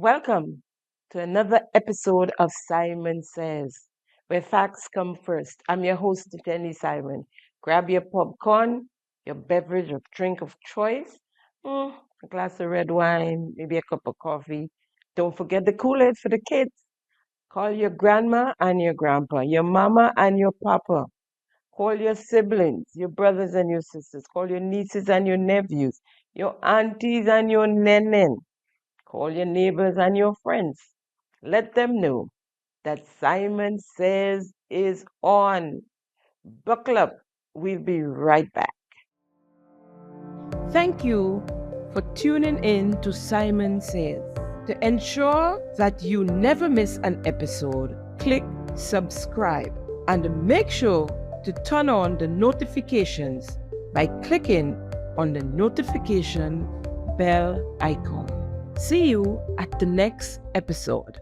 Welcome to another episode of Simon Says, where facts come first. I'm your host, Jenny Simon. Grab your popcorn, your beverage or drink of choice, a glass of red wine, maybe a cup of coffee. Don't forget the Kool-Aid for the kids. Call your grandma and your grandpa, your mama and your papa. Call your siblings, your brothers and your sisters. Call your nieces and your nephews, your aunties and your nenen. Call your neighbors and your friends. Let them know that Simon Says is on. Buckle up. We'll be right back. Thank you for tuning in to Simon Says. To ensure that you never miss an episode, click subscribe and make sure to turn on the notifications by clicking on the notification bell icon. See you at the next episode.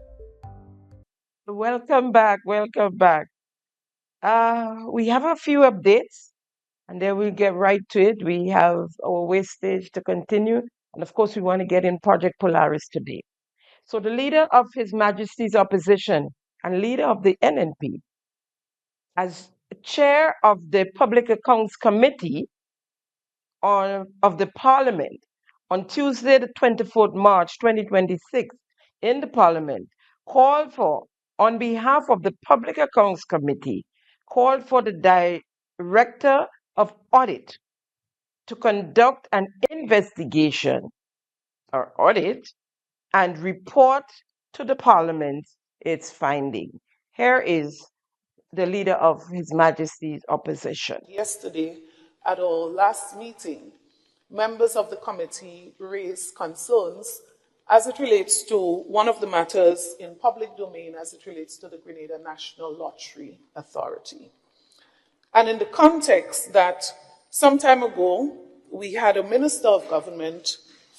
Welcome back. Welcome back. We have a few updates and then we'll get right to it. We have our wastage to continue. And of course, we want to get in Project Polaris today. So, the leader of His Majesty's opposition and leader of the NNP, as chair of the Public Accounts Committee of the Parliament, on Tuesday, the 24th March 2026, in the Parliament, called for, on behalf of the Public Accounts Committee, called for the Director of Audit to conduct an investigation or audit and report to the Parliament its finding. Here is the leader of His Majesty's opposition. Yesterday, at our last meeting, members of the committee raised concerns as it relates to one of the matters in public domain as it relates to the Grenada National Lottery Authority. And in the context that some time ago, we had a minister of government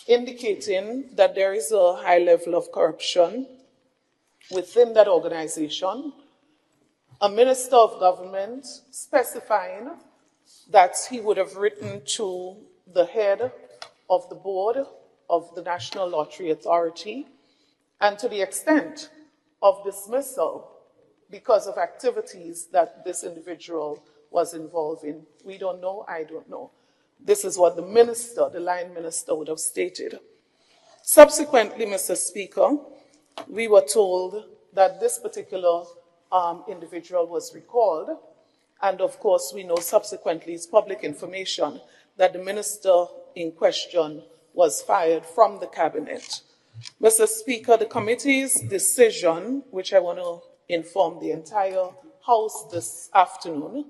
indicating that there is a high level of corruption within that organization, a minister of government specifying that he would have written to the head of the board of the National Lottery Authority, and to the extent of dismissal because of activities that this individual was involved in. We don't know, I don't know. This is what the minister, the line minister, would have stated. Subsequently, Mr. Speaker, we were told that this particular individual was recalled, and of course we know subsequently it's public information that the minister in question was fired from the cabinet. Mr. Speaker, the committee's decision, which I want to inform the entire House this afternoon,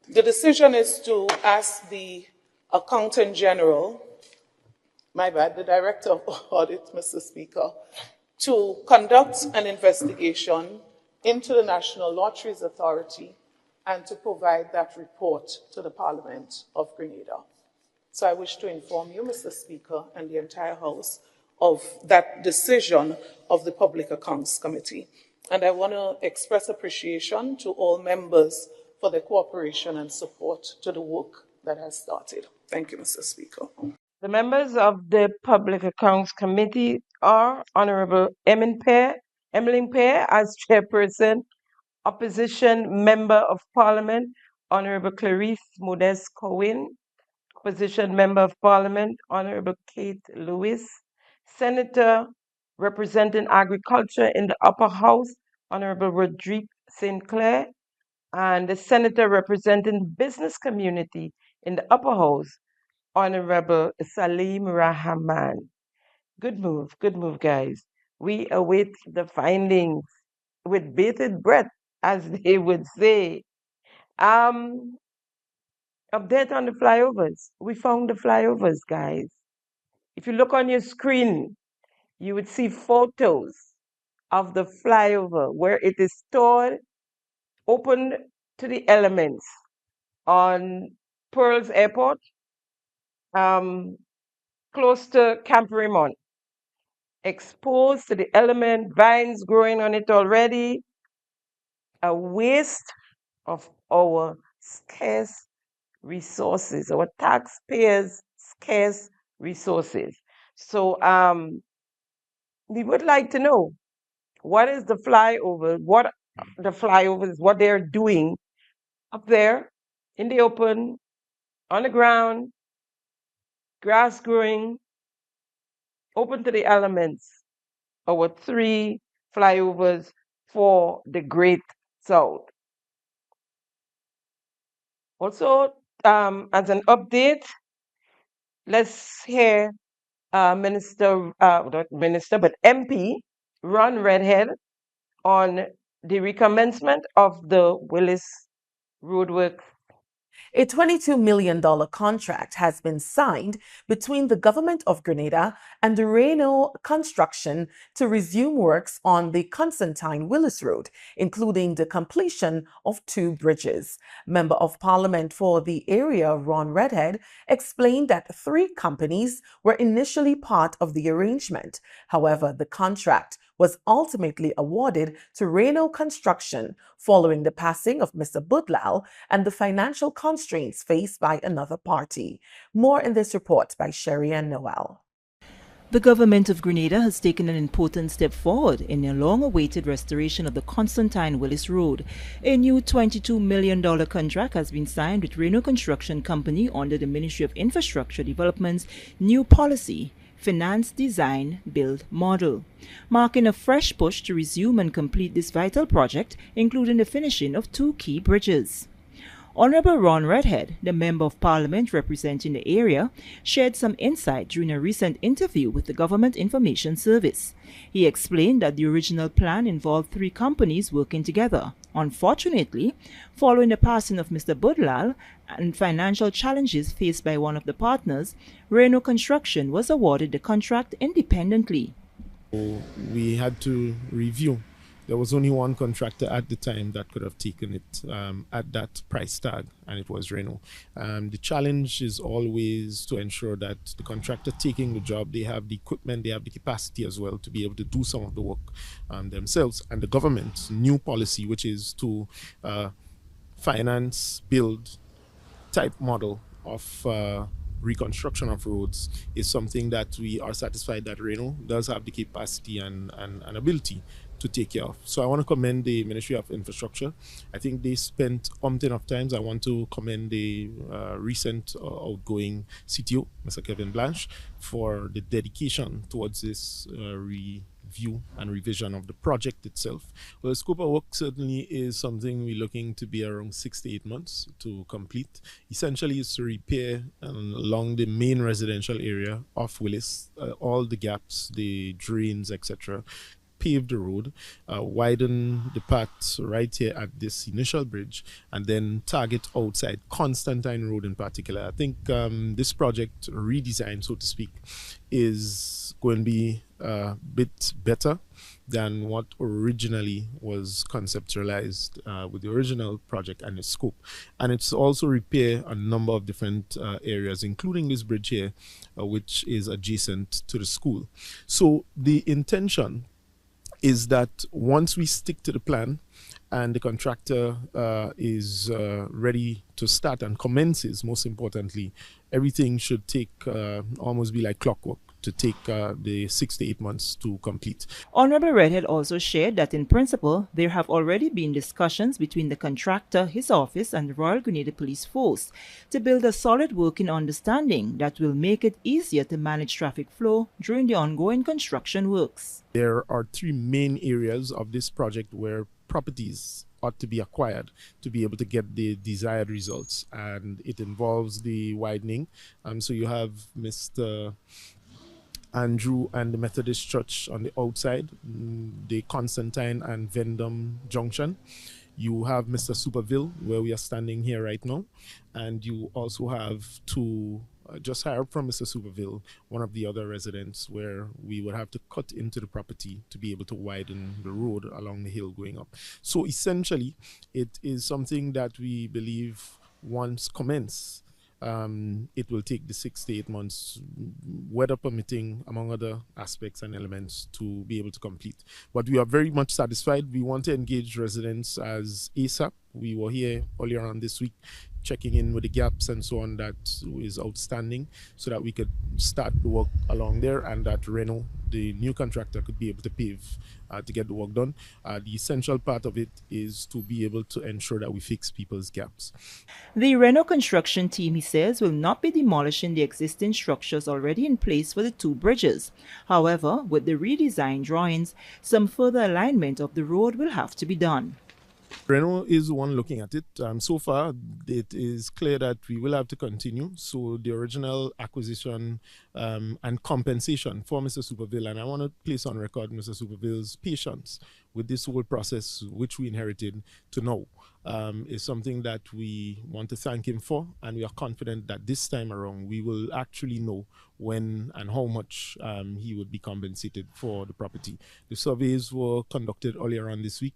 the decision is to ask the Accountant General, the Director of Audit, Mr. Speaker, to conduct an investigation into the National Lotteries Authority and to provide that report to the Parliament of Grenada. So I wish to inform you, Mr. Speaker, and the entire House of that decision of the Public Accounts Committee. And I want to express appreciation to all members for their cooperation and support to the work that has started. Thank you, Mr. Speaker. The members of the Public Accounts Committee are Honorable Emmeline Pear as chairperson, Opposition Member of Parliament, Honorable Clarice Modeste Cohen, Opposition Member of Parliament, Honorable Kate Lewis, Senator representing Agriculture in the Upper House, Honorable Rodrigue St. Clair, and the Senator representing Business Community in the Upper House, Honorable Salim Rahman. Good move, guys. We await the findings with bated breath, as they would say. Update on the flyovers. We found the flyovers, guys. If you look on your screen, you would see photos of the flyover where it is stored, open to the elements on Pearls Airport, close to Camp Raymond. Exposed to the element, vines growing on it already, a waste of our scarce resources, our taxpayers' scarce resources. So we would like to know what is the flyover, what the flyovers, what they're doing up there in the open, on the ground, grass growing, open to the elements. Our three flyovers for the Great South. Also, as an update, let's hear not Minister, but MP Ron Redhead on the recommencement of the Willis roadwork. A $22 million contract has been signed between the government of Grenada and the Reno Construction to resume works on the Constantine Willis Road, including the completion of 2 bridges. Member of Parliament for the area, Ron Redhead, explained that 3 companies were initially part of the arrangement. However, the contract was ultimately awarded to Reno Construction following the passing of Mr. Budlal and the financial constraints faced by another party. More in this report by Sherry and Noel. The government of Grenada has taken an important step forward in a long-awaited restoration of the Constantine Willis Road. A new $22 million contract has been signed with Reno Construction Company under the Ministry of Infrastructure Development's new policy, Finance, Design, Build model, marking a fresh push to resume and complete this vital project, including the finishing of 2 key bridges. Honorable Ron Redhead, the Member of Parliament representing the area, shared some insight during a recent interview with the Government Information Service. He explained that the original plan involved 3 companies working together. Unfortunately, following the passing of Mr. Budlal and financial challenges faced by one of the partners, Reno Construction was awarded the contract independently. We had to review. There was only one contractor at the time that could have taken it at that price tag, and it was Reno. The challenge is always to ensure that the contractor taking the job, they have the equipment, they have the capacity as well to be able to do some of the work themselves. And the government's new policy, which is to finance, build type model of reconstruction of roads, is something that we are satisfied that Reno does have the capacity and ability to take care of. So I want to commend the Ministry of Infrastructure. I think they spent of times. I want to commend the recent outgoing CTO, Mr. Kevin Blanche, for the dedication towards this review and revision of the project itself. Well, the scope of work certainly is something we're looking to be around 6 to 8 months to complete. Essentially, it's to repair along the main residential area of Willis, all the gaps, the drains, etc., pave the road, widen the path right here at this initial bridge, and then target outside Constantine Road in particular. I think this project redesign, so to speak, is going to be a bit better than what originally was conceptualized with the original project and its scope. And it's also repair a number of different areas, including this bridge here, which is adjacent to the school. So the intention is that once we stick to the plan and the contractor is ready to start and commences, most importantly, everything should take almost be like clockwork to take the 6 to 8 months to complete. Honorable Redhead also shared that in principle, there have already been discussions between the contractor, his office, and the Royal Grenada Police Force to build a solid working understanding that will make it easier to manage traffic flow during the ongoing construction works. There are 3 main areas of this project where properties ought to be acquired to be able to get the desired results, and it involves the widening. So you have Mr. Andrew and the Methodist Church on the outside, the Constantine and Vendome Junction. You have Mr. Superville, where we are standing here right now, and you also have to just higher up from Mr. Superville, one of the other residents, where we would have to cut into the property to be able to widen the road along the hill going up. So essentially, it is something that we believe once commenced, it will take the 6 to 8 months, weather permitting, among other aspects and elements, to be able to complete. But we are very much satisfied. We want to engage residents as ASAP. We were here earlier on this week checking in with the gaps and so on that is outstanding, so that we could start the work along there, and that Reno the new contractor could be able to pave to get the work done. The essential part of it is to be able to ensure that we fix people's gaps. The Renault construction team, he says, will not be demolishing the existing structures already in place for the two bridges. However, with the redesigned drawings, some further alignment of the road will have to be done. Renault is the one looking at it. So far, it is clear that we will have to continue. So the original acquisition and compensation for Mr. Superville, and I want to place on record Mr. Superville's patience with this whole process, which we inherited to now, is something that we want to thank him for, and we are confident that this time around we will actually know when and how much he would be compensated for the property. The surveys were conducted earlier on this week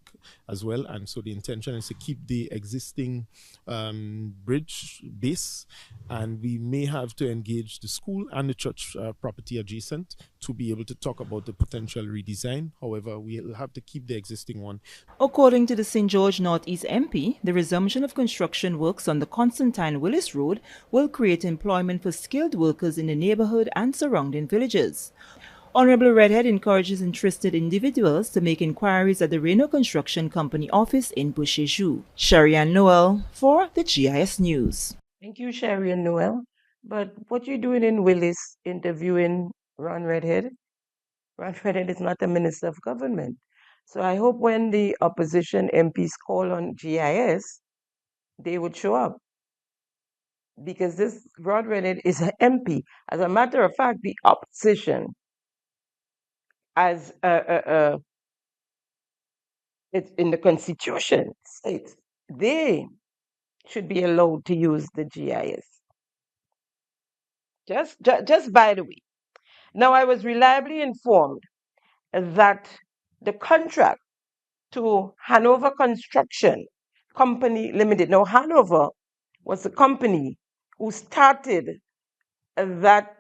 as well, and so the intention is to keep the existing bridge base, and we may have to engage the school and the church property adjacent to be able to talk about the potential redesign. However, we'll have to keep the existing one. According to the St. George Northeast MP, the resumption of construction works on the Constantine Willis Road will create employment for skilled workers in the neighborhood and surrounding villages. Honorable Redhead encourages interested individuals to make inquiries at the Renault Construction Company office in Boucherjou. Sharianne Noel for the GIS News. Thank you, Sherry and Noel. But what you doing in Willis interviewing Ron Redhead? Ron Redhead is not a minister of government. So I hope when the opposition MPs call on GIS, they would show up. Because this Ron Redhead is an MP. As a matter of fact, the opposition, as it's in the Constitution states, they should be allowed to use the GIS. Just by the way. Now, I was reliably informed that the contract to Hanover Construction Company Limited. Now, Hanover was the company who started that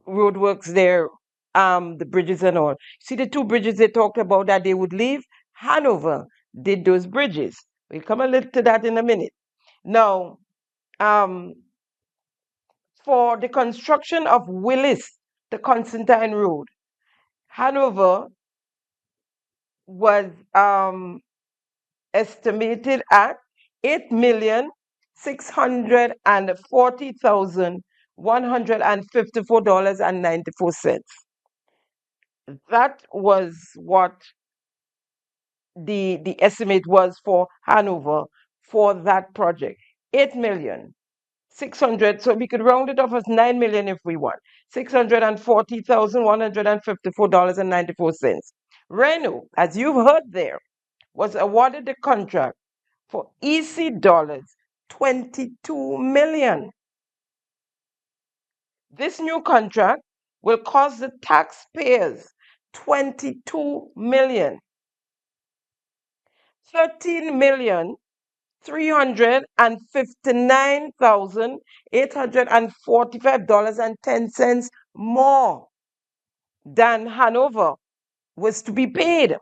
roadworks there, the bridges and all. See the two bridges they talked about that they would leave? Hanover did those bridges. We'll come a little to that in a minute. Now, for the construction of Willis, the Constantine Road, Hanover was estimated at $8,640,154.94. That was what the estimate was for Hanover for that project. 8,600,000. So we could round it off as 9 million if we want. $640,154.94. Renault, as you've heard there, was awarded the contract for EC dollars 22 million. This new contract will cost the taxpayers 22 million. 13,359,845.10 more than Hanover was to be paid,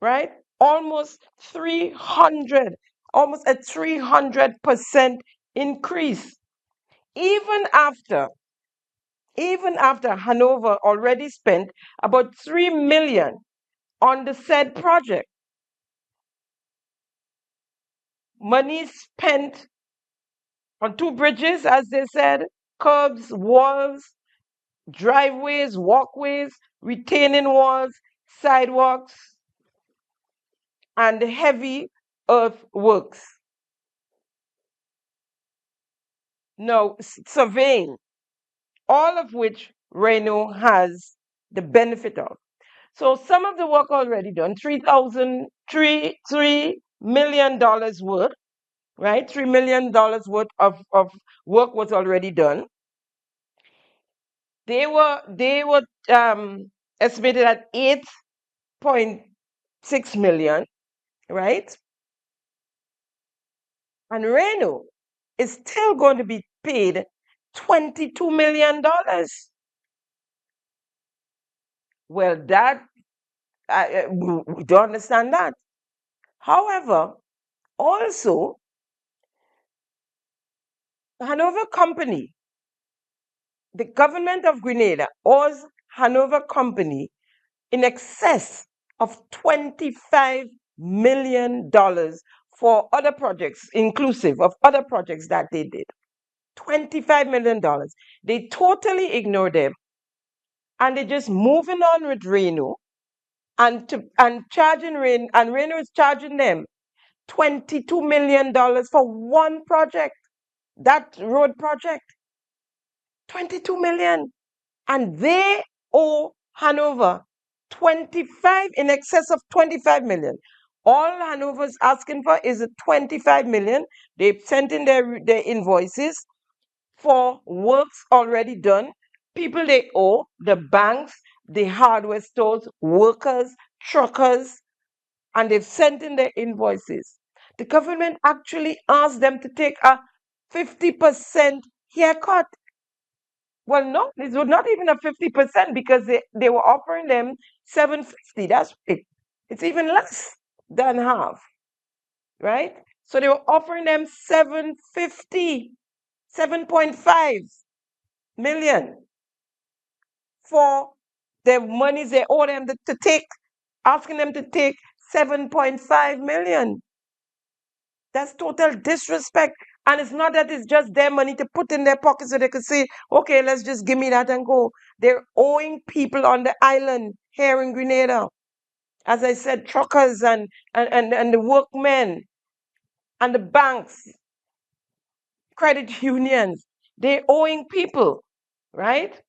right? Almost a 300% increase. Even after Hanover already spent about 3 million on the said project. Money spent on two bridges, as they said, curbs, walls, driveways, walkways, retaining walls, sidewalks, and heavy earthworks. Now, surveying, all of which Renault has the benefit of. So some of the work already done, $3 million worth, right? $3 million worth of work was already done. They were estimated at 8.6 million, right? And Renault is still going to be paid $22 million. Well, that we don't understand that. However, also, the Hanover Company, the government of Grenada, owes Hanover company in excess of $25 million for other projects, inclusive of other projects that they did. $25 million. They totally ignore them, and they're just moving on with Reno and charging Reno, and Reno is charging them $22 million for one project, that road project. 22 million. And they owe Hanover 25, in excess of 25 million. All Hanover's asking for is a 25 million. They've sent in their invoices for works already done. People they owe, the banks, the hardware stores, workers, truckers, and they've sent in their invoices. The government actually asked them to take a 50% haircut. Well, no, this was not even a 50% because they were offering them 750. That's it. It's even less than half, right? So they were offering them 750, 7.5 million for the monies they owe them to take, asking them to take 7.5 million. That's total disrespect. And it's not that it's just their money to put in their pockets so they could say, okay, let's just give me that and go. They're owing people on the island here in Grenada. As I said, truckers and the workmen and the banks, credit unions, they're owing people, right?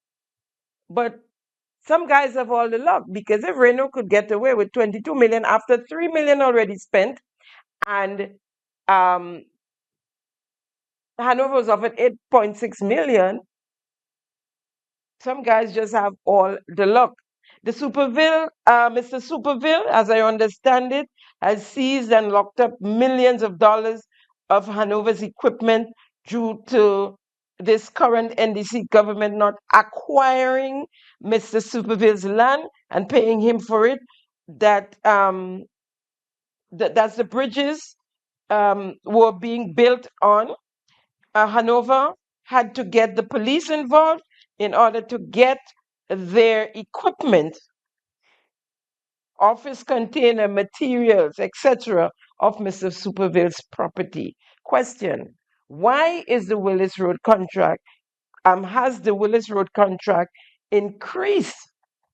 But some guys have all the luck, because if Reno could get away with 22 million after 3 million already spent, and Hanover was offered 8.6 million, some guys just have all the luck. The Mr. Superville, as I understand it, has seized and locked up millions of dollars of Hanover's equipment due to this current NDC government not acquiring Mr. Superville's land and paying him for it. That's the bridges were being built on. Hanover had to get the police involved in order to get their equipment, office container materials, etc., of Mr. Superville's property. Question: why is the Willis Road contract, has the Willis Road contract increased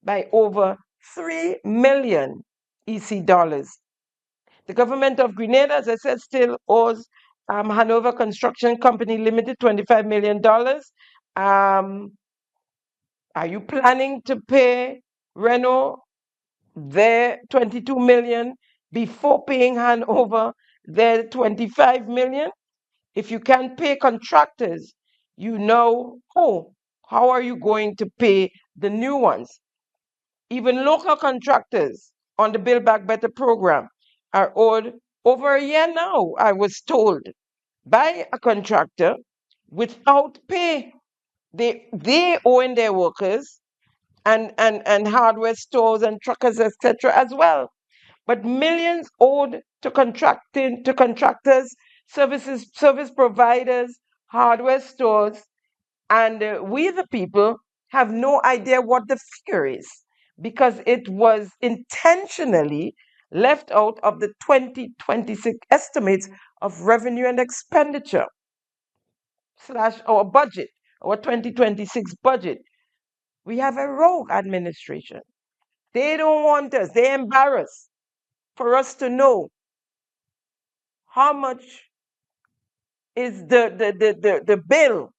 by over 3 million EC dollars? The government of Grenada, as I said, still owes Hanover Construction Company Limited $25 million. Are you planning to pay Renault their 22 million before paying Hanover their 25 million? If you can't pay contractors, how are you going to pay the new ones? Even local contractors on the Build Back Better program are owed over a year now, I was told, by a contractor without pay. They owing their workers and hardware stores and truckers, etc., as well. But millions owed to contractors, service providers, hardware stores, and we the people have no idea what the figure is, because it was intentionally left out of the 2026 estimates of revenue and expenditure / our budget, our 2026 budget. We have a rogue administration. They don't want us. They embarrass for us to know how much is the bill,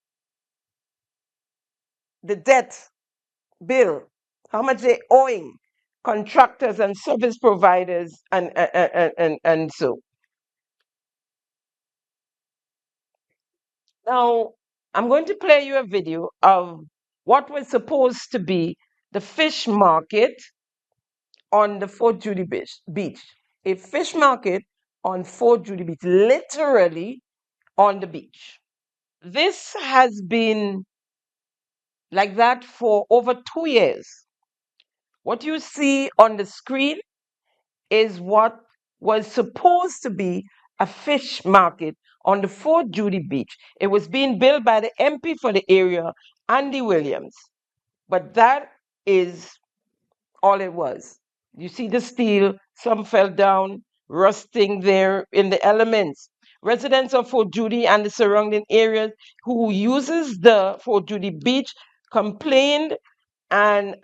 the debt bill, how much they're owing contractors and service providers and so. Now, I'm going to play you a video of what was supposed to be the fish market on the Fort Judy Beach. A fish market on Fort Judy Beach, literally on the beach. This has been like that for over 2 years. What you see on the screen is what was supposed to be a fish market on the Fort Judy Beach. It was being built by the MP for the area, Andy Williams. But that is all it was. You see the steel, some fell down, rusting there in the elements. Residents of Fort Judy and the surrounding areas who uses the Fort Judy beach complained, and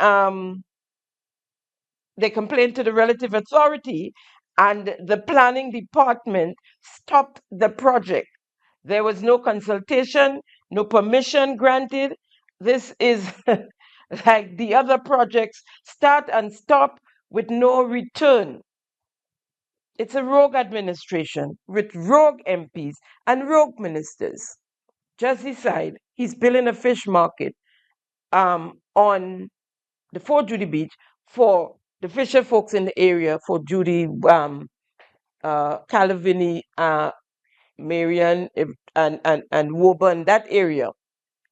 they complained to the relative authority, and the planning department stopped the project. There was no consultation, no permission granted. This is like the other projects, start and stop with no return. It's a rogue administration with rogue MPs and rogue ministers. Just decide he's building a fish market on the Fort Judy beach for the fisher folks in the area, Fort Judy, Calavini, Marion, and Woburn, that area,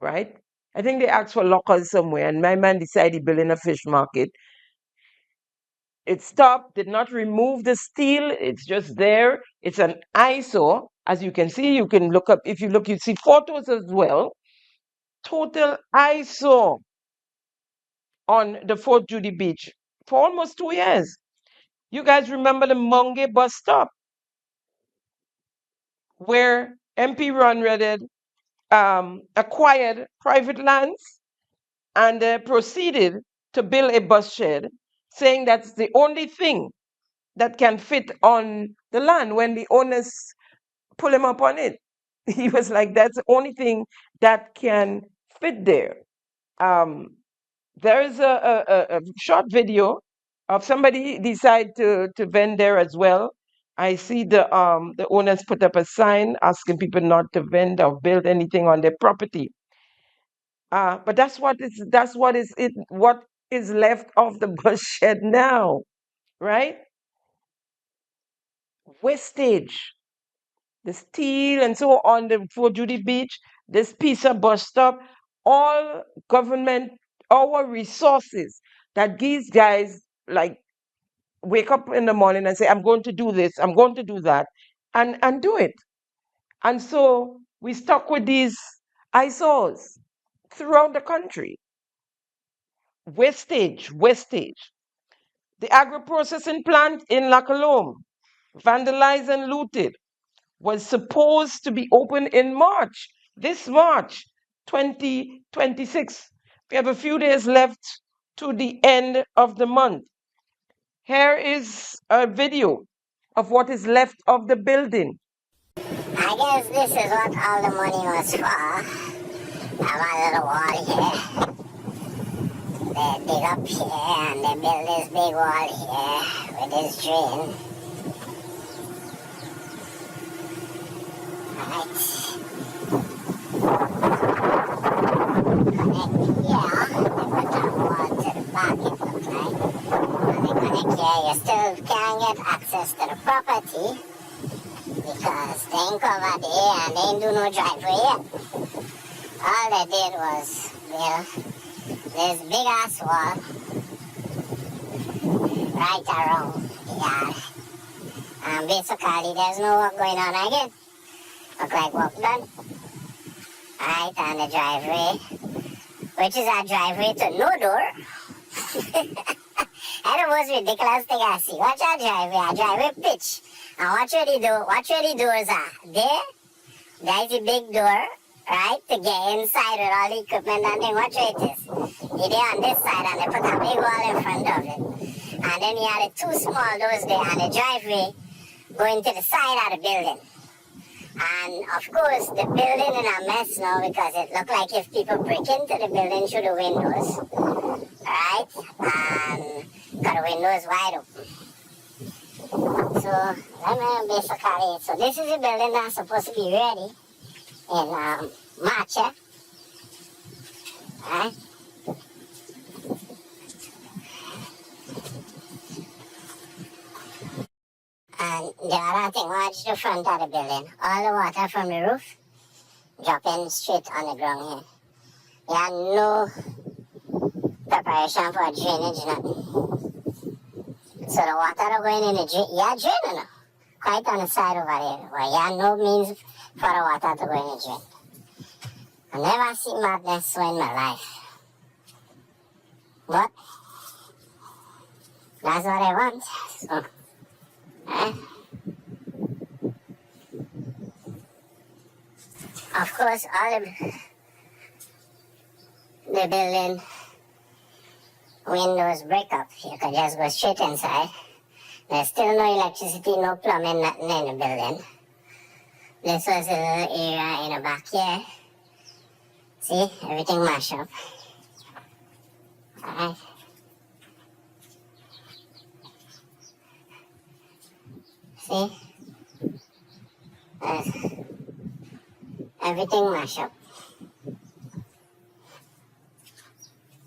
right? I think they asked for lockers somewhere, and my man decided he building a fish market. It stopped, did not remove the steel. It's just there. It's an eyesore. As you can see, you can look up. If you look, you see photos as well. Total eyesore on the Fort Judy beach for almost 2 years. You guys remember the Monge bus stop where MP Ron Redded acquired private lands and proceeded to build a bus shed, saying that's the only thing that can fit on the land. When the owners pull him up on it, he was like, that's the only thing that can fit there. There is a short video of somebody decide to vend there as well. I see the owners put up a sign asking people not to vend or build anything on their property. But what is left of the bus shed now, right? Wastage. The steel and so on the Fort Judy beach, this piece of bus stop, all government, our resources that these guys like wake up in the morning and say, I'm going to do this, I'm going to do that, and do it. And so we stuck with these eyesores throughout the country. Wastage. The agro-processing plant in Lalome, vandalized and looted, was supposed to be open in March, this March 2026. We have a few days left to the end of the month. Here is a video of what is left of the building. I guess this is what all the money was for. Have a little wall here. They dig up here and they build this big wall here with this drain. Right. Connect here. They put that wall to the back, it looks like. And they connect here. You still can't get access to the property because they ain't covered here and they ain't do no driveway yet. All they did was build this big ass wall right around the yard. And basically there's no work going on again. Look like work done. Right, and the driveway, which is a driveway to no door. That's the most ridiculous thing I see. Watch our driveway, pitch. And watch where the doors are. There's a big door, right, to get inside with all the equipment and then watch where it is. It is on this side and they put a big wall in front of it. And then you have the two small doors there and the driveway going to the side of the building. And of course, the building is a mess now because it looked like if people break into the building through the windows, right? And got the windows wide open. So, basically, so this is a building that's supposed to be ready in March, right? And the other thing, watch the front of the building. All the water from the roof dropping straight on the ground here. You have no preparation for drainage, nothing. So the water are going in the drain. You are draining now. Quite on the side over there. Where you have no means for the water to go in the drain. I never seen madness so in my life. But that's what I want. So, of course, all the building windows break up. You could just go straight inside. There's still no electricity, no plumbing, nothing in the building. This was a little area in the back here. See, everything mashed up. Alright. See? Everything mashed up.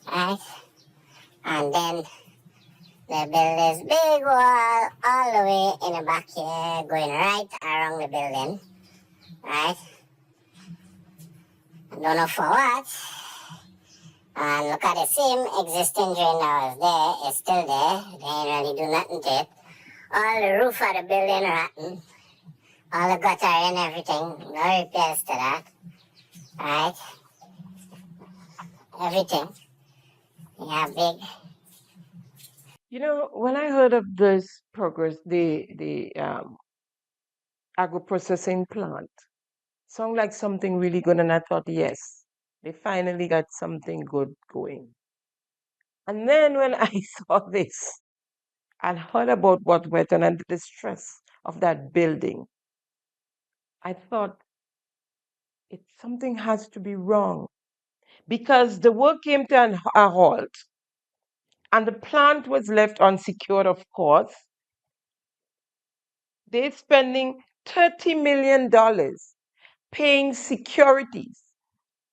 Alright. And then they build this big wall all the way in the back here, going right around the building. Right? I don't know for what. And look at the same existing drain that was there. It's still there. They ain't really do nothing to it. All the roof of the building rotten. All the gutter and everything. No repairs to that. Right? Everything. Yeah, big. You know, when I heard of this progress, the agro-processing plant, sounded like something really good, and I thought, yes, they finally got something good going. And then when I saw this and heard about what went on and the distress of that building, I thought something has to be wrong, because the work came to a halt and the plant was left unsecured, of course. They're spending $30 million paying securities.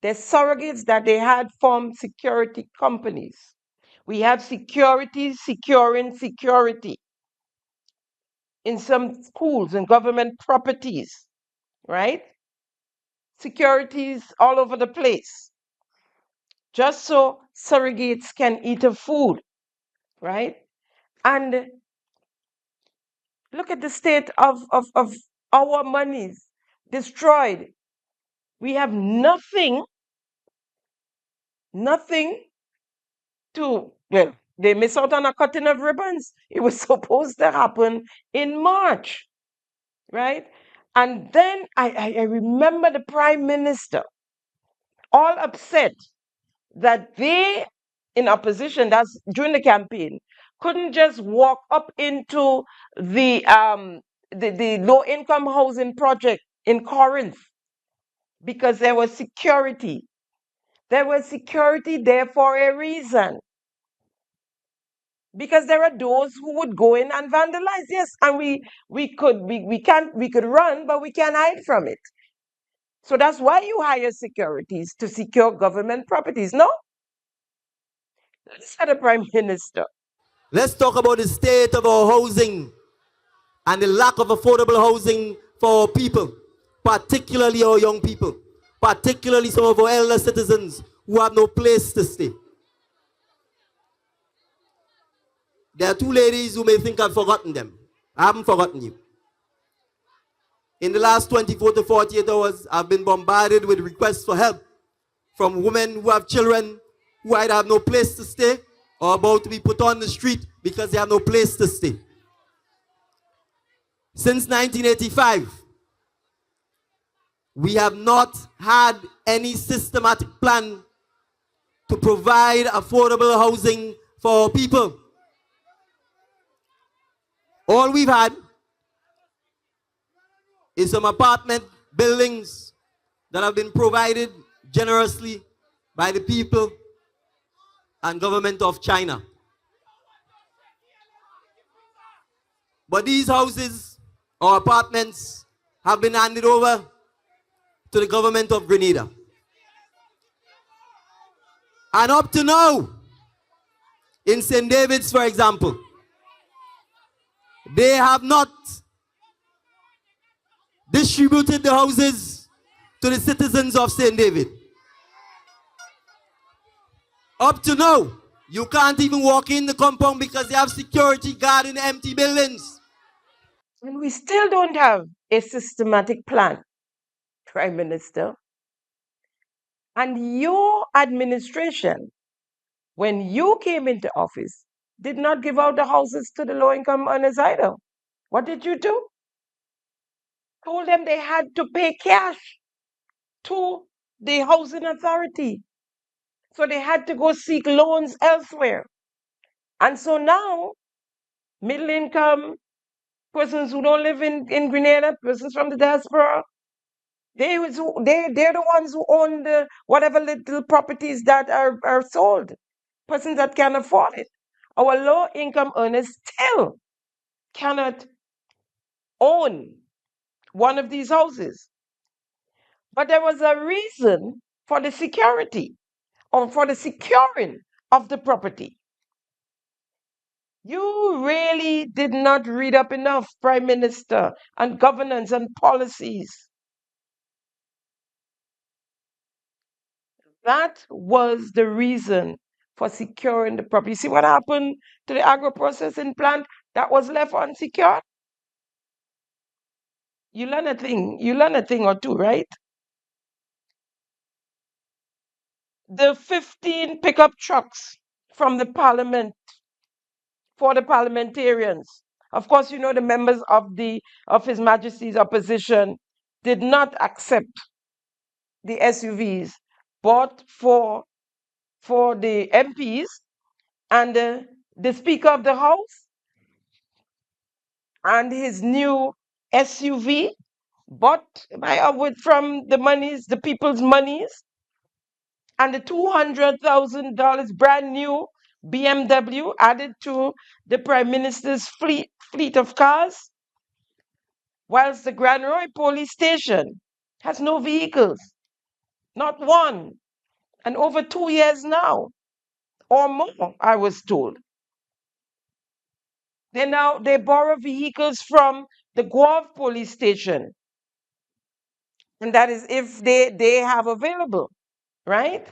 They're surrogates that they had formed security companies. We have securities securing security in some schools and government properties, right? Securities all over the place, just so surrogates can eat a food, right? And look at the state of our monies destroyed. We have nothing to, well, they miss out on a cutting of ribbons. It was supposed to happen in March, right? And then I remember the Prime Minister all upset that they, in opposition, that's during the campaign, couldn't just walk up into the low-income housing project in Corinth because there was security. There was security there for a reason. Because there are those who would go in and vandalize. Yes, and we could run, but we can't hide from it. So that's why you hire securities, to secure government properties. No? Let's have the Prime Minister. Let's talk about the state of our housing and the lack of affordable housing for our people, particularly our young people, particularly some of our elder citizens who have no place to stay. There are two ladies who may think I've forgotten them. I haven't forgotten you. In the last 24 to 48 hours, I've been bombarded with requests for help from women who have children who either have no place to stay or about to be put on the street because they have no place to stay. Since 1985, we have not had any systematic plan to provide affordable housing for people. All we've had is some apartment buildings that have been provided generously by the people and government of China. But these houses or apartments have been handed over to the government of Grenada. And up to now, in St. David's, for example, they have not distributed the houses to the citizens of St. David. Up to now, you can't even walk in the compound because they have security guarding the empty buildings. And we still don't have a systematic plan, Prime Minister. And your administration when you came into office, did not give out the houses to the low-income earners either. What did you do? Told them they had to pay cash to the housing authority. So they had to go seek loans elsewhere. And so now, middle income persons who don't live in Grenada, persons from the diaspora, they're the ones who own the whatever little properties that are sold. Persons that can afford it. Our low income earners still cannot own one of these houses. But there was a reason for the security or for the securing of the property. You really did not read up enough, Prime Minister, and governance and policies. That was the reason for securing the property. You see what happened to the agro-processing plant that was left unsecured? You learn a thing or two, right? The 15 pickup trucks from the parliament for the parliamentarians. Of course, you know the members of His Majesty's opposition did not accept the SUVs bought for the MPs, and the Speaker of the House and his new SUV bought from the monies, the people's monies, and the $200,000 brand new BMW added to the Prime Minister's fleet of cars, whilst the Grand Roy police station has no vehicles, not one, and over 2 years now, or more, I was told. They borrow vehicles from the Guelph police station, and that is if they have available, right?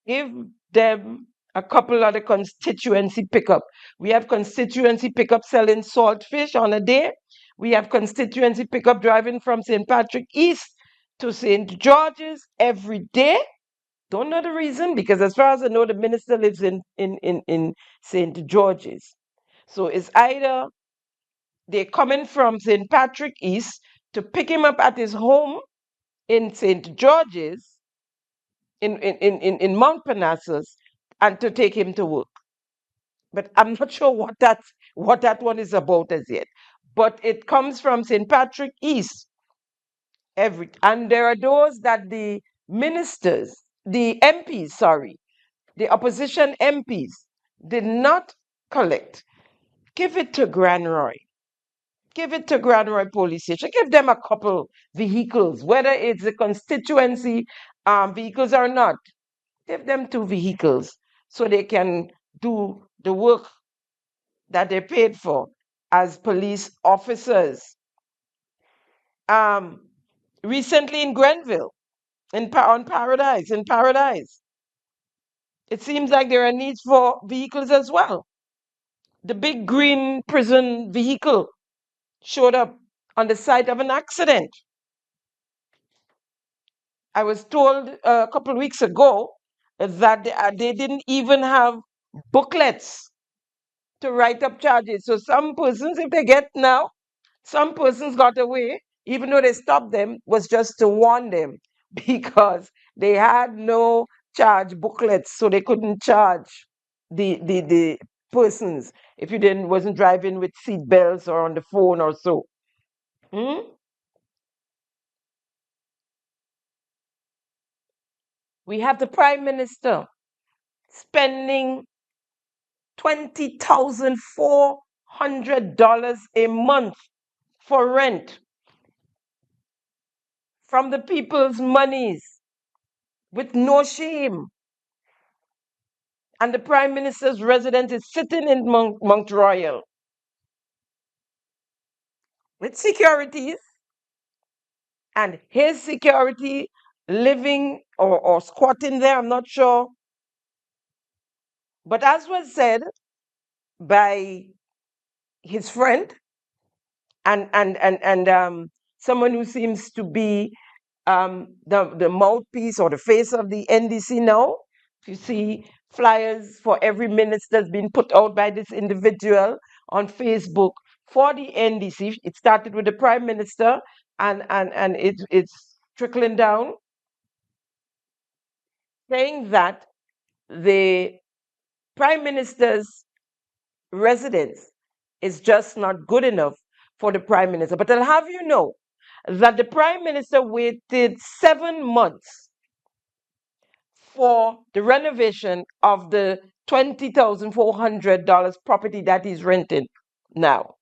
Give them a couple of the constituency pickup. We have constituency pickup selling salt fish on a day. We have constituency pickup driving from St. Patrick East to St. George's every day. Don't know the reason, because as far as I know, the minister lives in St. George's. So it's either they're coming from St. Patrick East to pick him up at his home in St. George's in Mount Parnassus and to take him to work. But I'm not sure what that one is about as yet. But it comes from St. Patrick East and there are those that the ministers, the MPs, the opposition MPs did not collect. Give it to Grand Roy. Give it to Grand Roy Police Station. Give them a couple vehicles, whether it's the constituency vehicles or not. Give them 2 vehicles so they can do the work that they paid for as police officers. Recently in Grenville, in Paradise, it seems like there are needs for vehicles as well. The big green prison vehicle showed up on the site of an accident. I was told a couple of weeks ago that they didn't even have booklets to write up charges. So some persons, if they get now, some persons got away, even though they stopped them, was just to warn them because they had no charge booklets, so they couldn't charge the persons if you wasn't driving with seat belts or on the phone or so. We have the Prime Minister spending $20,400 a month for rent from the people's monies with no shame. And the Prime Minister's residence is sitting in Mount Royal with securities, and his security living or squatting there, I'm not sure. But as was said by his friend and someone who seems to be the mouthpiece or the face of the NDC now. You see flyers for every minister has been put out by this individual on Facebook for the NDC. It started with the Prime Minister and it's trickling down, saying that the Prime Minister's residence is just not good enough for the Prime Minister. But I'll have you know that the Prime Minister waited 7 months for the renovation of the $20,400 property that he's renting now.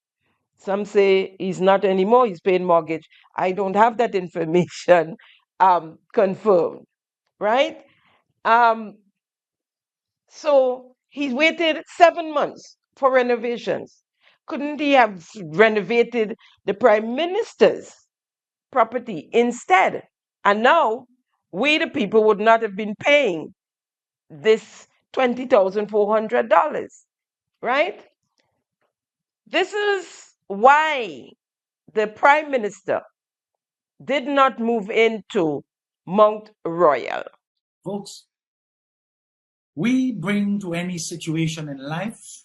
Some say he's not anymore, he's paying mortgage. I don't have that information confirmed, right? So he's waited 7 months for renovations. Couldn't he have renovated the Prime Minister's property instead? And now we, the people, would not have been paying this $20,400, right? This is why the Prime Minister did not move into Mount Royal. Folks, we bring to any situation in life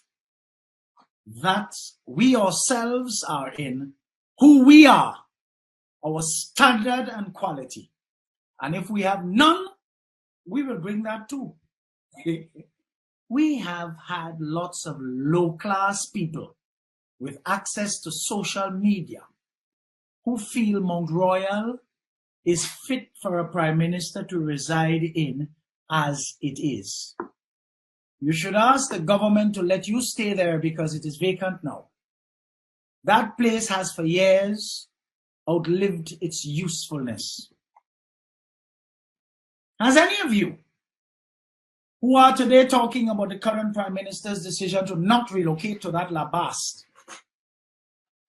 that we ourselves are in, who we are, our standard and quality. And if we have none, we will bring that too. We have had lots of low-class people with access to social media who feel Mount Royal is fit for a Prime Minister to reside in as it is. You should ask the government to let you stay there because it is vacant now. That place has for years outlived its usefulness. Has any of you who are today talking about the current Prime Minister's decision to not relocate to that Labast,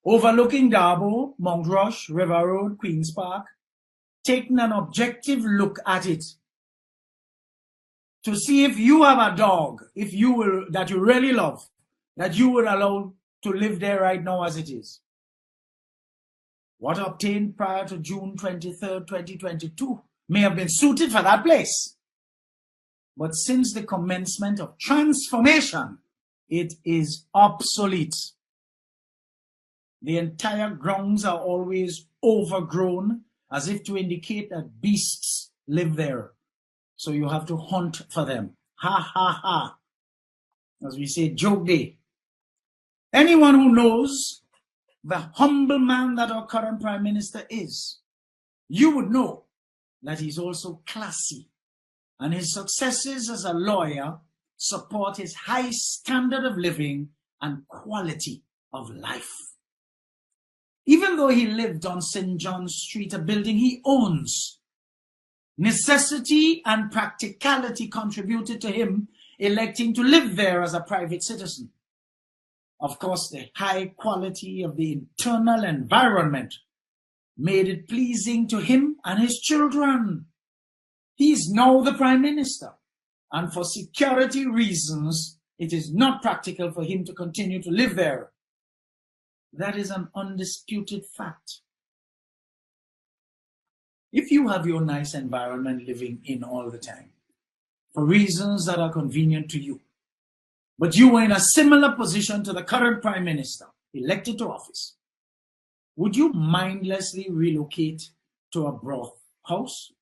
overlooking Darbo, Mount Rush, River Road, Queen's Park, taken an objective look at it to see if you have a dog, if you will, that you really love, that you would allow to live there right now as it is? What obtained prior to June 23rd, 2022 may have been suited for that place. But since the commencement of transformation, it is obsolete. The entire grounds are always overgrown, as if to indicate that beasts live there. So you have to hunt for them. Ha, ha, ha. As we say, joke day. Anyone who knows the humble man that our current Prime Minister is, you would know that he's also classy. And his successes as a lawyer support his high standard of living and quality of life. Even though he lived on St. John's Street, a building he owns, necessity and practicality contributed to him electing to live there as a private citizen. Of course, the high quality of the internal environment made it pleasing to him and his children. He is now the Prime Minister, and for security reasons, it is not practical for him to continue to live there. That is an undisputed fact. If you have your nice environment living in all the time, for reasons that are convenient to you, but you were in a similar position to the current Prime Minister, elected to office, would you mindlessly relocate to a broth house?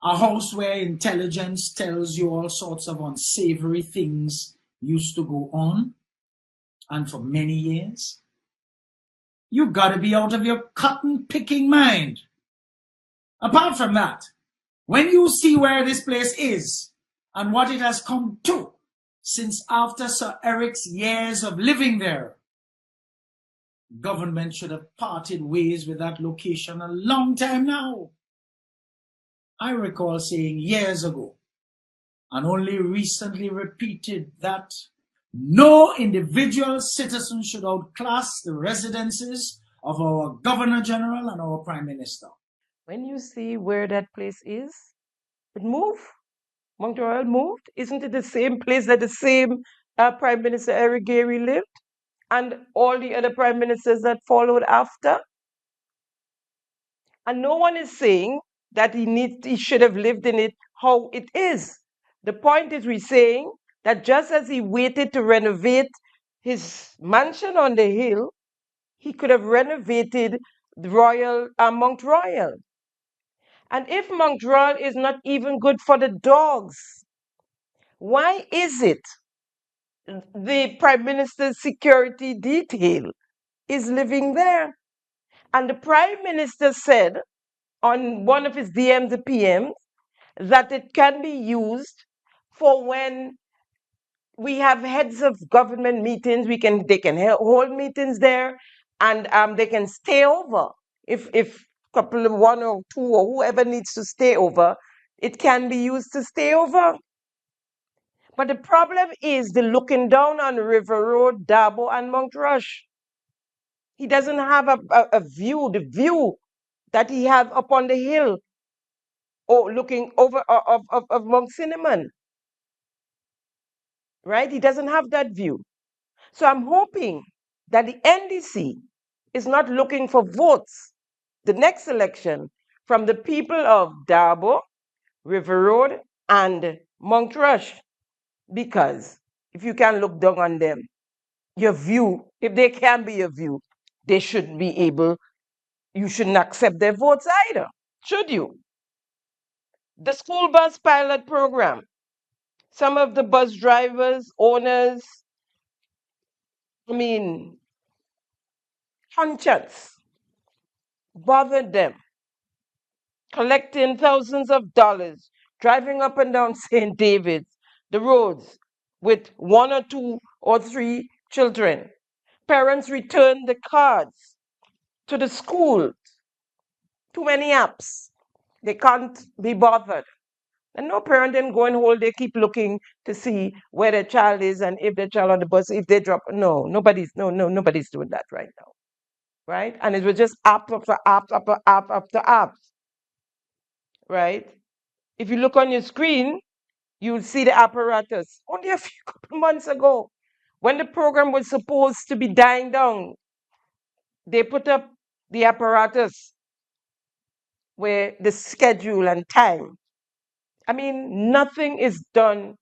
A house where intelligence tells you all sorts of unsavory things used to go on, and for many years? You gotta be out of your cotton-picking mind. Apart from that, when you see where this place is and what it has come to since after Sir Eric's years of living there, government should have parted ways with that location a long time now. I recall saying years ago, and only recently repeated, that no individual citizen should outclass the residences of our Governor General and our Prime Minister. When you see where that place is, it moved. Mount Royal moved. Isn't it the same place that the same Prime Minister Eric Gary lived? And all the other Prime Ministers that followed after? And no one is saying that he should have lived in it how it is. The point is we're saying that just as he waited to renovate his mansion on the hill, he could have renovated the Mount Royal. And if Mount Royal is not even good for the dogs, why is it the Prime Minister's security detail is living there? And the Prime Minister said on one of his DMs, the PMs, that it can be used for when we have heads of government meetings. They can hold meetings there, and they can stay over if couple of one or two or whoever needs to stay over. It can be used to stay over. But the problem is the looking down on River Road, Dabo, and Mount Rush. He doesn't have a view, the view that he have up on the hill or looking over of Mount Cinnamon. Right? He doesn't have that view. So I'm hoping that the NDC is not looking for votes the next election from the people of Dabo, River Road, and Mount Rush. Because if you can look down on them, your view, if they can be your view, they should be able, you shouldn't accept their votes either, should you? The school bus pilot program. Some of the bus drivers, owners, conscience bothered them, collecting thousands of dollars, driving up and down St. David's, the roads, with one or two or three children. Parents return the cards to the school. Too many apps. They can't be bothered. And no parent then go and hold, they keep looking to see where their child is and if their child on the bus, if they drop. Nobody's doing that right now. Right? And it was just app after app after app after app. Right? If you look on your screen, you'll see the apparatus. Only a few couple months ago, when the program was supposed to be dying down, they put up the apparatus where the schedule and time. Nothing is done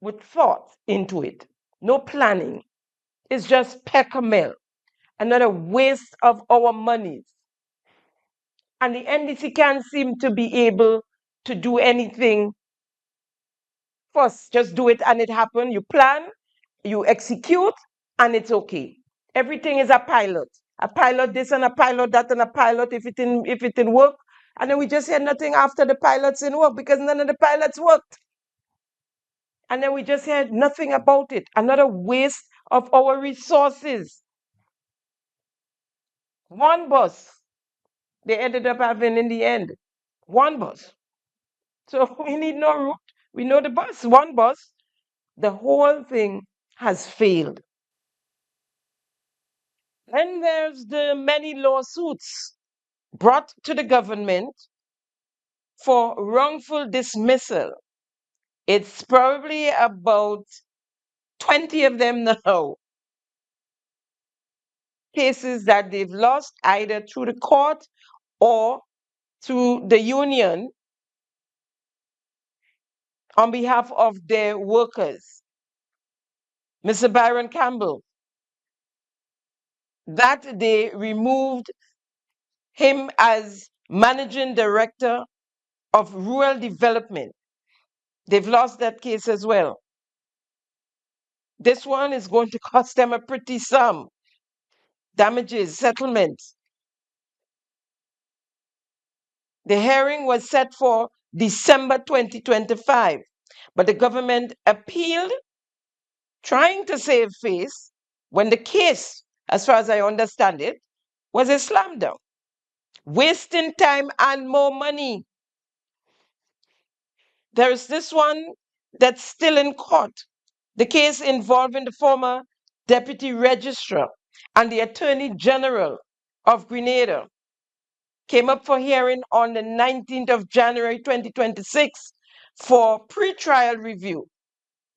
with thought into it. No planning. It's just peckamel. Another waste of our monies. And the NDC can't seem to be able to do anything. First, just do it and it happen. You plan, you execute, and it's okay. Everything is a pilot. A pilot this and a pilot that and a pilot if it didn't work. And then we just hear nothing after the pilots in work because none of the pilots worked. And then we just heard nothing about it. Another waste of our resources. One bus they ended up having in the end. One bus. So we need no route. We know the bus, one bus. The whole thing has failed. Then there's the many lawsuits brought to the government for wrongful dismissal. It's probably about 20 of them now. Cases that they've lost either through the court or through the union on behalf of their workers. Mr. Byron Campbell, that they removed him as managing director of rural development. They've lost that case as well. This one is going to cost them a pretty sum. Damages, settlements. The hearing was set for December 2025, but the government appealed, trying to save face, when the case, as far as I understand it, was a slam dunk. Wasting time and more money. There is this one that's still in court. The case involving the former deputy registrar and the attorney general of Grenada came up for hearing on the 19th of January 2026 for pre-trial review.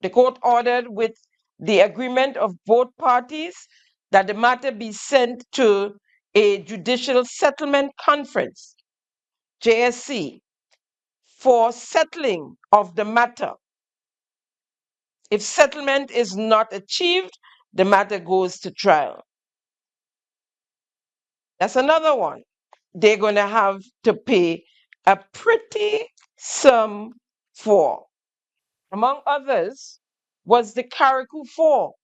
The court ordered, with the agreement of both parties, that the matter be sent to a judicial settlement conference, JSC, for settling of the matter. If settlement is not achieved, the matter goes to trial. That's another one. They're going to have to pay a pretty sum for. Among others was the Carriacou Four,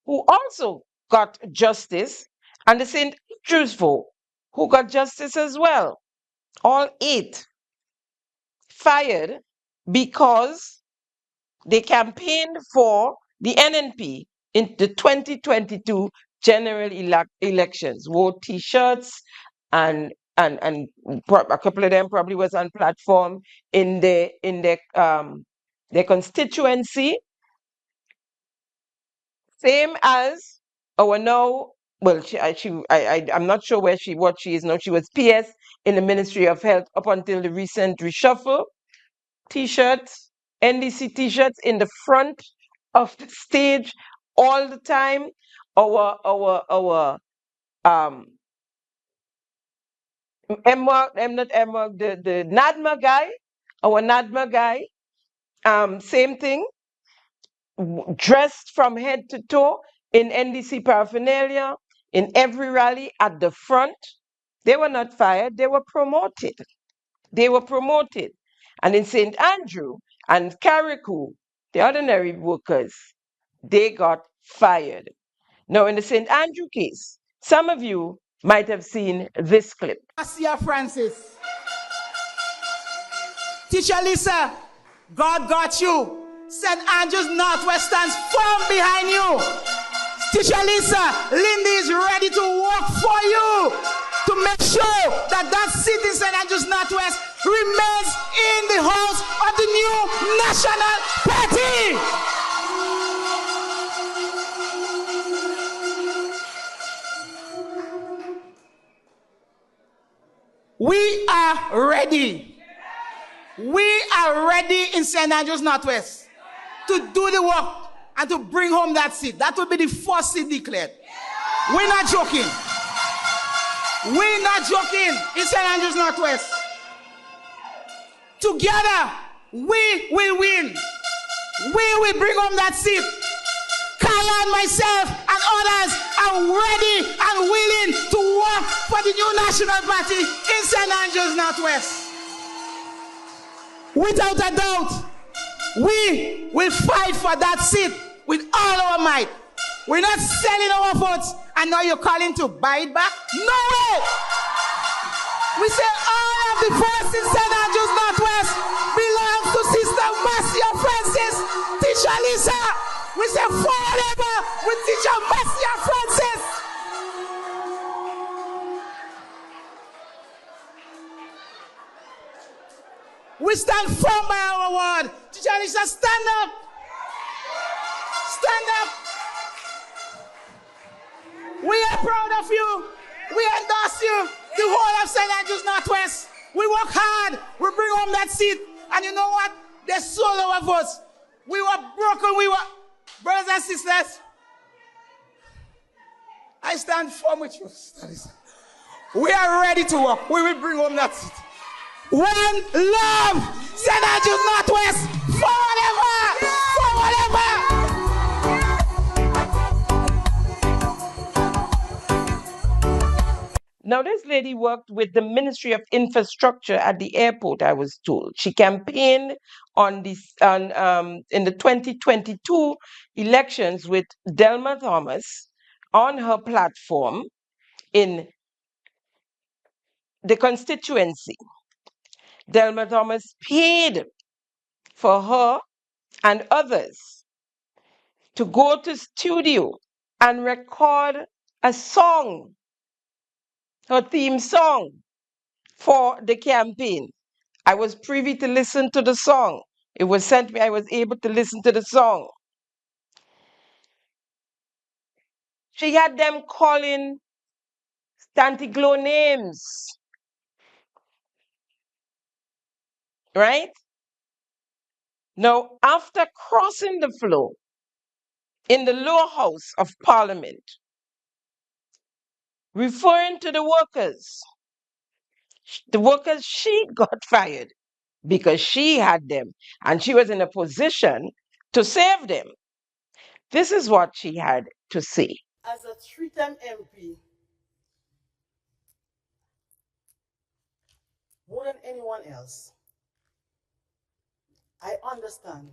who also got justice, and the St. Andrews Four, who got justice as well. All 8 fired because they campaigned for the NNP in the 2022 general elections, wore T-shirts, and a couple of them probably was on platform in their constituency, same as our now. Well, I'm not sure what she is now. She was PS in the Ministry of Health up until the recent reshuffle. T-shirts, NDC T-shirts in the front of the stage all the time. Our the NADMA guy, our NADMA guy, same thing, dressed from head to toe in NDC paraphernalia, in every rally at the front. They were not fired, they were promoted. They were promoted. And in St. Andrew and Carriacou, the ordinary workers, they got fired. Now, in the St. Andrew case, some of you might have seen this clip. Marcia Francis. Teacher Lisa, God got you. St. Andrews Northwest stands firm behind you. Teacher Lisa, Lindy is ready to work for you to make sure that that seat in St. Andrews Northwest remains in the house of the new National Party. We are ready. We are ready in St. Andrews Northwest to do the work and to bring home that seat. That will be the first seat declared. We're not joking. We're not joking in St. Andrews Northwest. Together, we will win. We will bring home that seat. Kaya and myself and others are ready and willing to work for the new National Party in St. Andrews Northwest. Without a doubt, we will fight for that seat with all our might. We're not selling our votes, and now you're calling to buy it back? No way! We say all of the votes in St. Andrews Northwest belongs to Sister Marcia Francis, Teacher Lisa. We say forever with Teacher Marcia Francis. We stand firm by our word. Teacher Lisa, stand up. Stand up. We are proud of you. We endorse you. The whole of St. Andrews Northwest. We work hard. We bring home that seat. And you know what? They sold our votes. We were broken. We were... Brothers and sisters, I stand firm with you. We are ready to work. We will bring home that seat. One love, St. Andrews Northwest, forever, forever. Now, this lady worked with the Ministry of Infrastructure at the airport, I was told. She campaigned in the 2022 elections with Delma Thomas on her platform in the constituency. Delma Thomas paid for her and others to go to studio and record a song, her theme song for the campaign. I was privy to listen to the song. It was sent me, I was able to listen to the song. She had them calling Stantiglo names, right? Now, after crossing the floor in the lower house of Parliament, referring to the workers. The workers, she got fired because she had them and she was in a position to save them. This is what she had to say. As a three-time MP, more than anyone else, I understand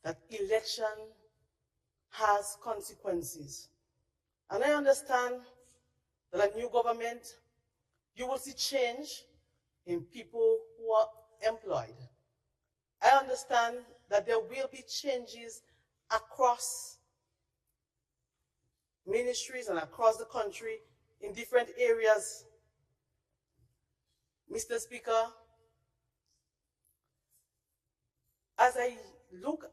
that election has consequences. And I understand that a new government, you will see change in people who are employed. I understand that there will be changes across ministries and across the country in different areas. Mr. Speaker, as I look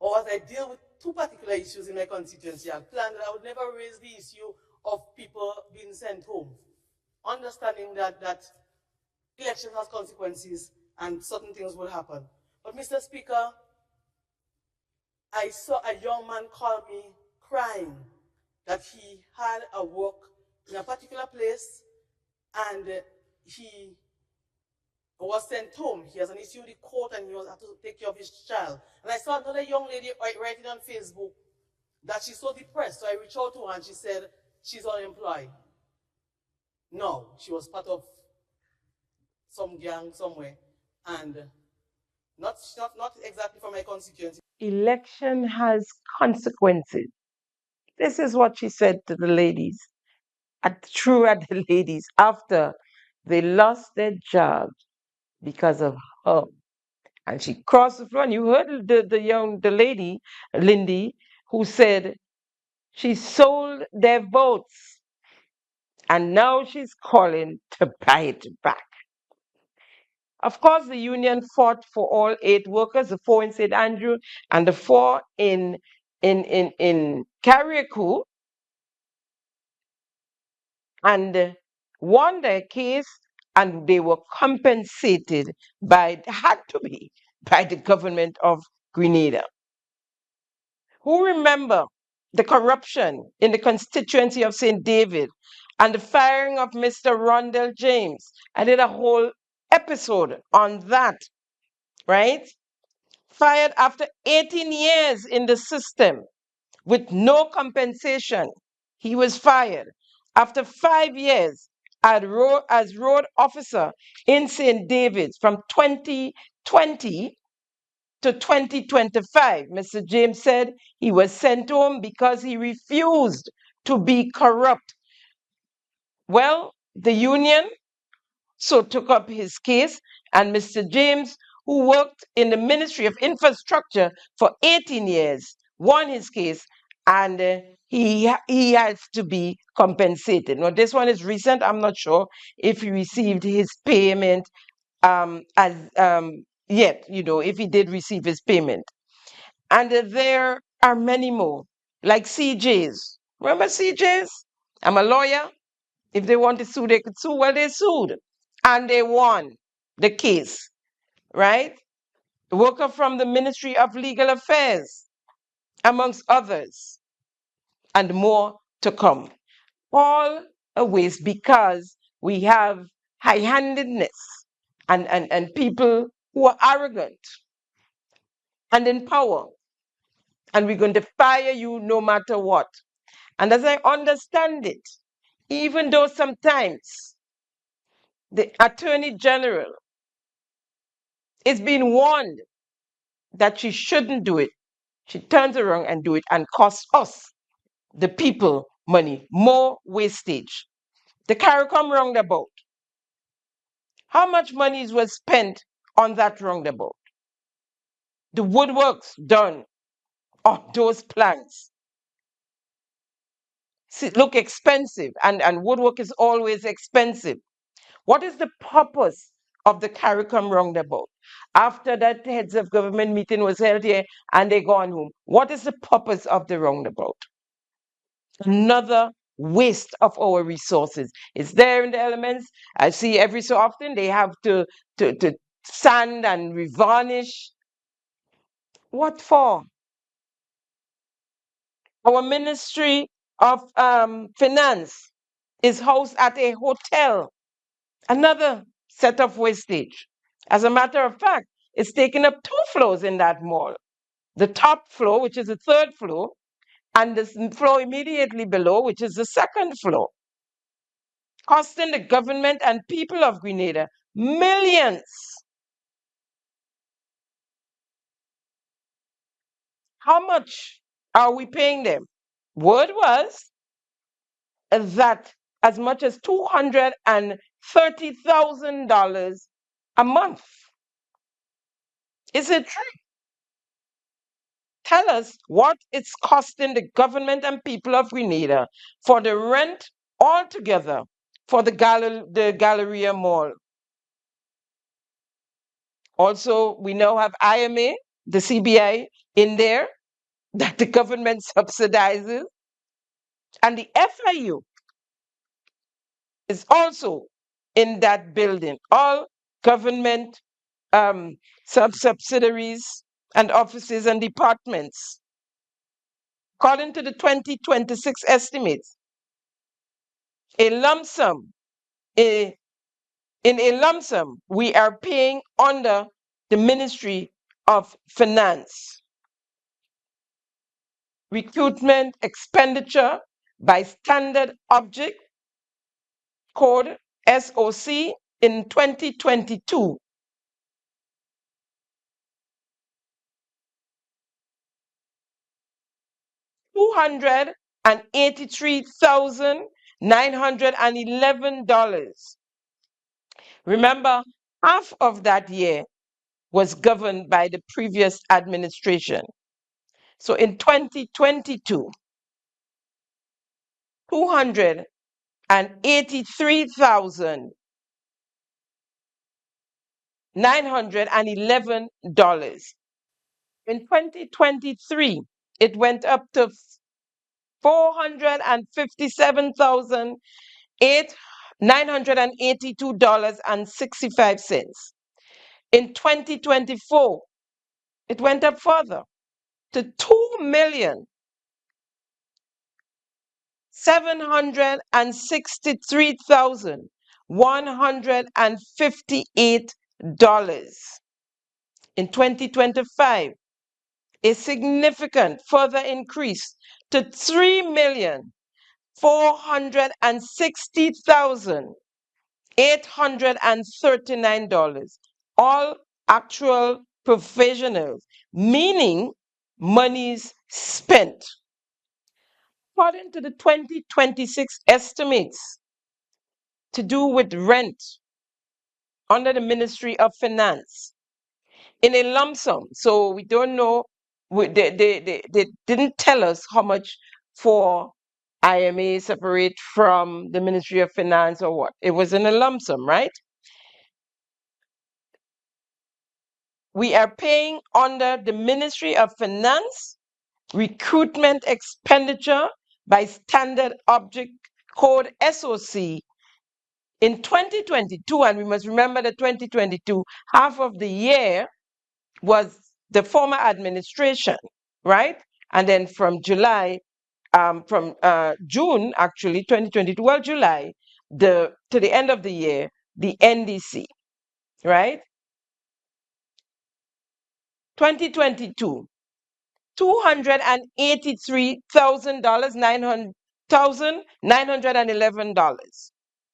or as I deal with two particular issues in my constituency, I planned that I would never raise the issue of people being sent home, understanding that election has consequences and certain things will happen. But Mr. Speaker, I saw a young man call me crying that he had a work in a particular place and he was sent home. He has an issue with the court and he was had to take care of his child. And I saw another young lady writing on Facebook that she's so depressed. So I reached out to her and she said she's unemployed. No, she was part of some gang somewhere and not exactly from my constituency. Election has consequences. This is what she said to the ladies, at the ladies, after they lost their jobs because of her. And she crossed the floor. And you heard the lady, Lindy, who said she sold their votes. And now she's calling to buy it back. Of course, the union fought for all 8 workers, the 4 in St. Andrew and the 4 in Carriacou, and won their case, and they were compensated had to be, by the government of Grenada. Who remember the corruption in the constituency of St. David and the firing of Mr. Rondell James? I did a whole episode on that, right? Fired after 18 years in the system with no compensation. He was fired. After 5 years as road officer in St. David's from 2020 to 2025, Mr. James said he was sent home because he refused to be corrupt. Well, the union so took up his case, and Mr. James, who worked in the Ministry of Infrastructure for 18 years, won his case, and he has to be compensated. Now, this one is recent. I'm not sure if he received his payment yet, if he did receive his payment. And there are many more, like CJs. Remember CJs? I'm a lawyer. If they want to sue, they could sue. Well, they sued and they won the case, right? The worker from the Ministry of Legal Affairs, amongst others, and more to come. All a waste because we have high-handedness and people who are arrogant and in power. And we're going to fire you no matter what. And as I understand it, even though sometimes the Attorney General is being warned that she shouldn't do it, she turns around and do it and costs us, the people, money, more wastage. The Carriacou roundabout. How much money was spent on that roundabout? The woodworks done on those planks look expensive, and woodwork is always expensive. What is the purpose of the Carriacou roundabout? After that heads of government meeting was held here and they gone home, what is the purpose of the roundabout? Another waste of our resources. It's there in the elements. I see every so often they have to sand and revarnish. What for? Our ministry of finance is housed at a hotel. Another set of wastage. As a matter of fact, it's taken up 2 floors in that mall. The top floor, which is the 3rd floor, and the floor immediately below, which is the 2nd floor, costing the government and people of Grenada millions. How much are we paying them? Word was that as much as $230,000 a month. Is it true? Tell us what it's costing the government and people of Grenada for the rent altogether for the Galleria Mall. Also, we now have IMA, the CBI in there that the government subsidizes, and the FIU is also in that building. All government subsidiaries and offices and departments. According to the 2026 estimates, in a lump sum, we are paying under the Ministry of Finance. Recruitment expenditure by standard object code SOC in 2022. $283,911. Remember, half of that year was governed by the previous administration. So in 2022, $283,911. In 2023, it went up to $457,982.65. In 2024, it went up further to $2,763,158. In 2025, a significant further increase to $3,460,839. All actual provisionals, meaning monies spent. According to the 2026 estimates to do with rent under the Ministry of Finance, in a lump sum, so we don't know, they didn't tell us how much for IMA separate from the Ministry of Finance or what. It was in a lump sum, right? We are paying under the Ministry of Finance recruitment expenditure by standard object code SOC in 2022, and we must remember that 2022, half of the year was the former administration, right? And then from July, from June, actually, 2022, well, July, to the end of the year, the NDC, right? 2022, $283,911.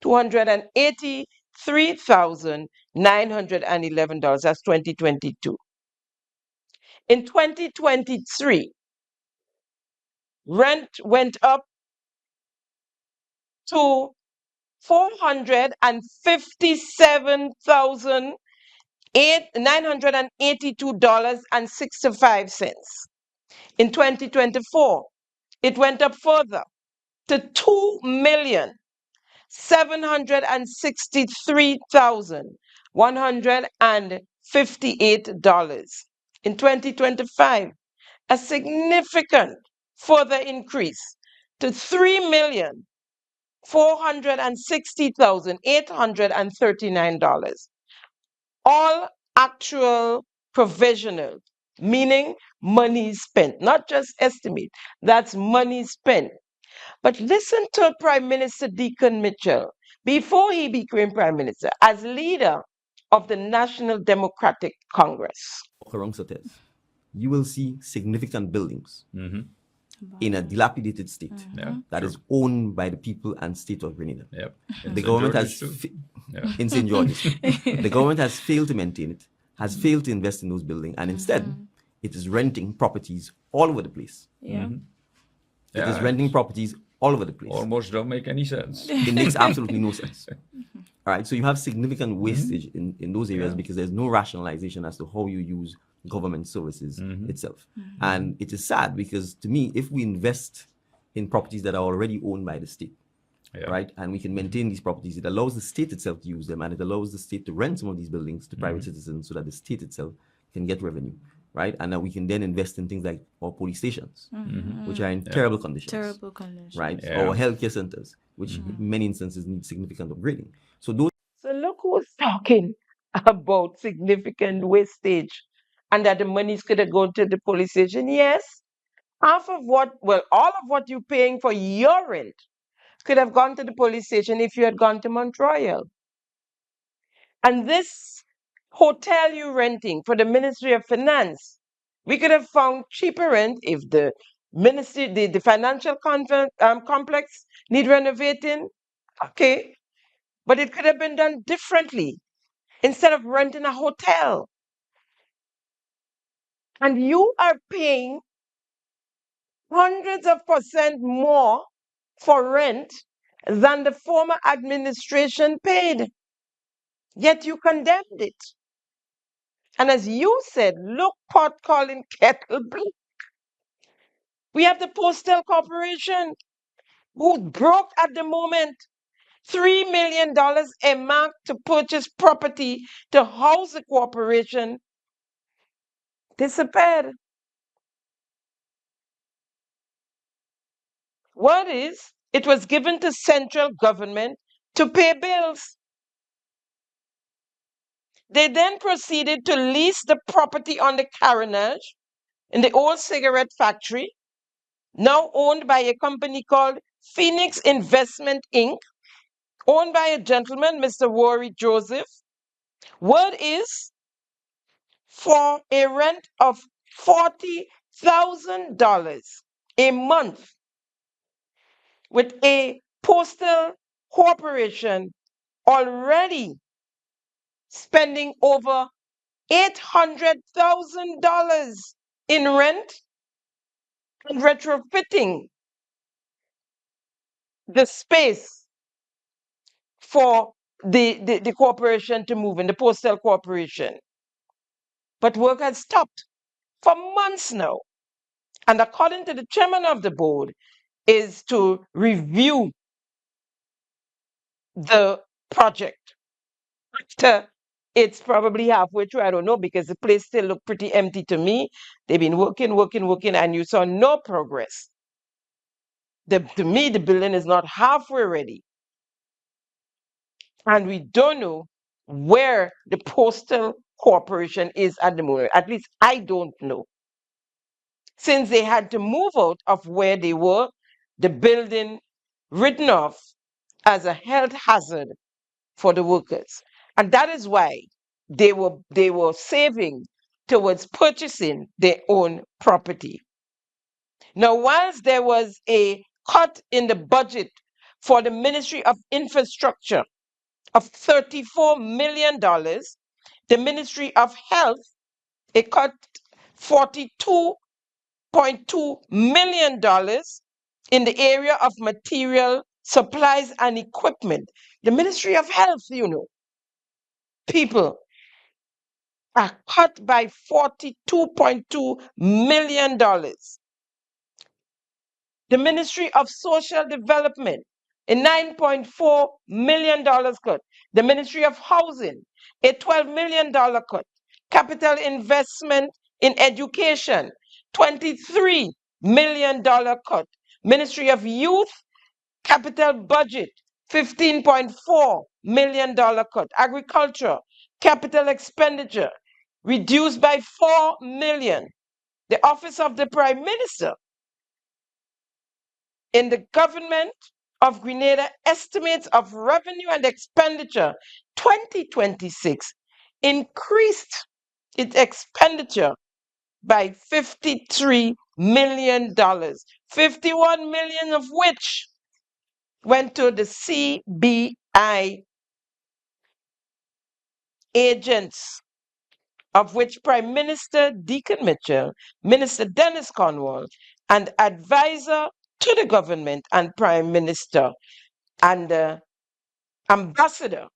$283,911. That's 2022. In 2023, rent went up to $457,982.65. In 2024, it went up further to $2,763,158. In 2025, a significant further increase to $3,460,839. All actual provisional, meaning money spent, not just estimate, that's money spent. But listen to Prime Minister Deacon Mitchell before he became Prime Minister as leader of the National Democratic Congress. You will see significant buildings in a dilapidated state that is owned by the people and state of Grenada. The government has in St. George's. The government has failed to maintain it, has failed to invest in those buildings, and instead it is renting properties all over the place. It is renting properties all over the place. Almost don't make any sense. It makes absolutely no sense. All right, so you have significant wastage in those areas because there's no rationalization as to how you use government services itself. And it is sad because, to me, if we invest in properties that are already owned by the state, right, and we can maintain these properties, it allows the state itself to use them, and it allows the state to rent some of these buildings to private citizens so that the state itself can get revenue, right? And that we can then invest in things like our police stations, which are in terrible conditions. Right? Our healthcare centers, which in many instances need significant upgrading. So look who's talking about significant wastage and that the monies could have gone to the police station. Yes, all of what you're paying for your rent could have gone to the police station if you had gone to Montreal. And this hotel you're renting for the Ministry of Finance, we could have found cheaper rent if the ministry, the financial complex need renovating. Okay, but it could have been done differently instead of renting a hotel. And you are paying hundreds of % more for rent than the former administration paid. Yet you condemned it. And as you said, look, pot calling kettle black. We have the Postal Corporation, who's broke at the moment. $3 million earmarked to purchase property to house the corporation disappeared. What is? It was given to central government to pay bills. They then proceeded to lease the property on the Carriacou in the old cigarette factory, now owned by a company called Phoenix Investment Inc., owned by a gentleman, Mr. Worry Joseph. Word is for a rent of $40,000 a month with a postal corporation already spending over $800,000 in rent and retrofitting the space for the corporation to move in, the Postal Corporation. But work has stopped for months now. And according to the chairman of the board, is to review the project. After it's probably halfway through, I don't know, because the place still looked pretty empty to me. They've been working, and you saw no progress. To me, the building is not halfway ready. And we don't know where the Postal Corporation is at the moment. At least I don't know. Since they had to move out of where they were, the building written off as a health hazard for the workers. And that is why they were saving towards purchasing their own property. Now, whilst there was a cut in the budget for the Ministry of Infrastructure of $34 million, the Ministry of Health, it cut $42.2 million in the area of material, supplies, and equipment. The Ministry of Health, people are cut by $42.2 million. The Ministry of Social Development, a $9.4 million cut. The Ministry of Housing, a $12 million cut. Capital investment in education, $23 million cut. Ministry of Youth, capital budget, $15.4 million cut. Agriculture, capital expenditure, reduced by $4 million. The Office of the Prime Minister, in the government of Grenada estimates of revenue and expenditure 2026 increased its expenditure by $53 million, 51 million of which went to the CBI agents, of which Prime Minister Deacon Mitchell, Minister Dennis Cornwall, and advisor to the government and Prime Minister and Ambassador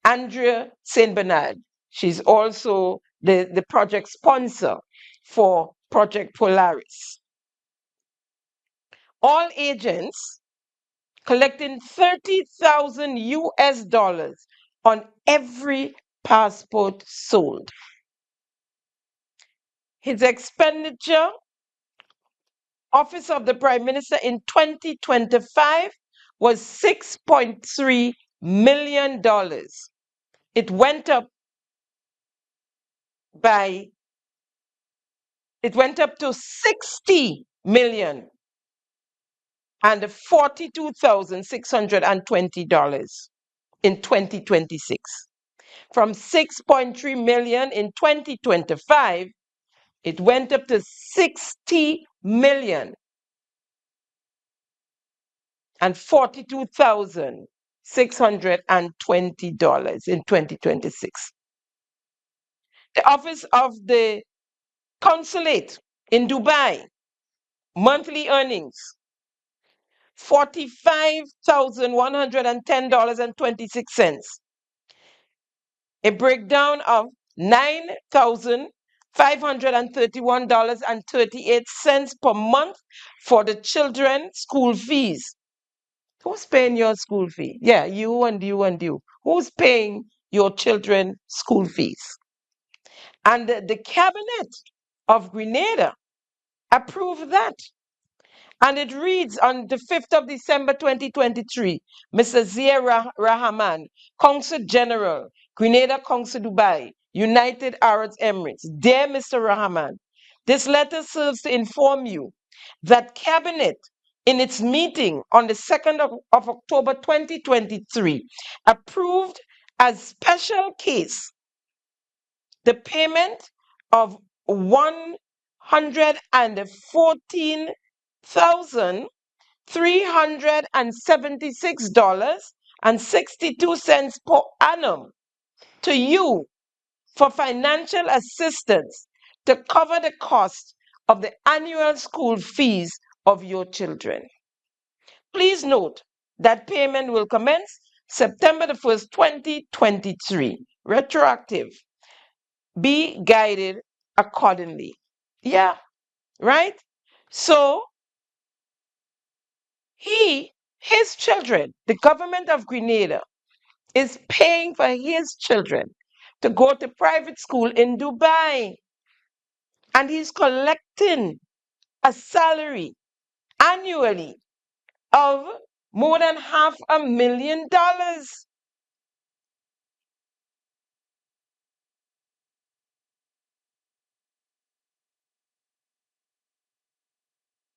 Andrea St. Bernard. She's also the project sponsor for Project Polaris. All agents collecting 30,000 US dollars on every passport sold. His expenditure, Office of the Prime Minister in 2025 was $6.3 million. It went up to 60 million and $42,620 in 2026. From 6.3 million in 2025, it went up to 60 million and $42,620 in 2026. The Office of the Consulate in Dubai, monthly earnings, $45,110.26. A breakdown of $9,531.38 per month for the children school fees. Who's paying your school fee? Yeah, you and you and you. Who's paying your children school fees? And the cabinet of Grenada approved that. And it reads on the 5th of December 2023, Mr. Zia Rahman, Consul General, Grenada Consul Dubai, United Arab Emirates. Dear Mr. Rahman, this letter serves to inform you that Cabinet, in its meeting on the 2nd of October 2023, approved as special case the payment of $114,376.62 per annum to you for financial assistance to cover the cost of the annual school fees of your children. Please note that payment will commence September the 1st, 2023, retroactive. Be guided accordingly. Yeah, right? So his children, the government of Grenada, is paying for his children to go to private school in Dubai. And he's collecting a salary annually of more than $500,000.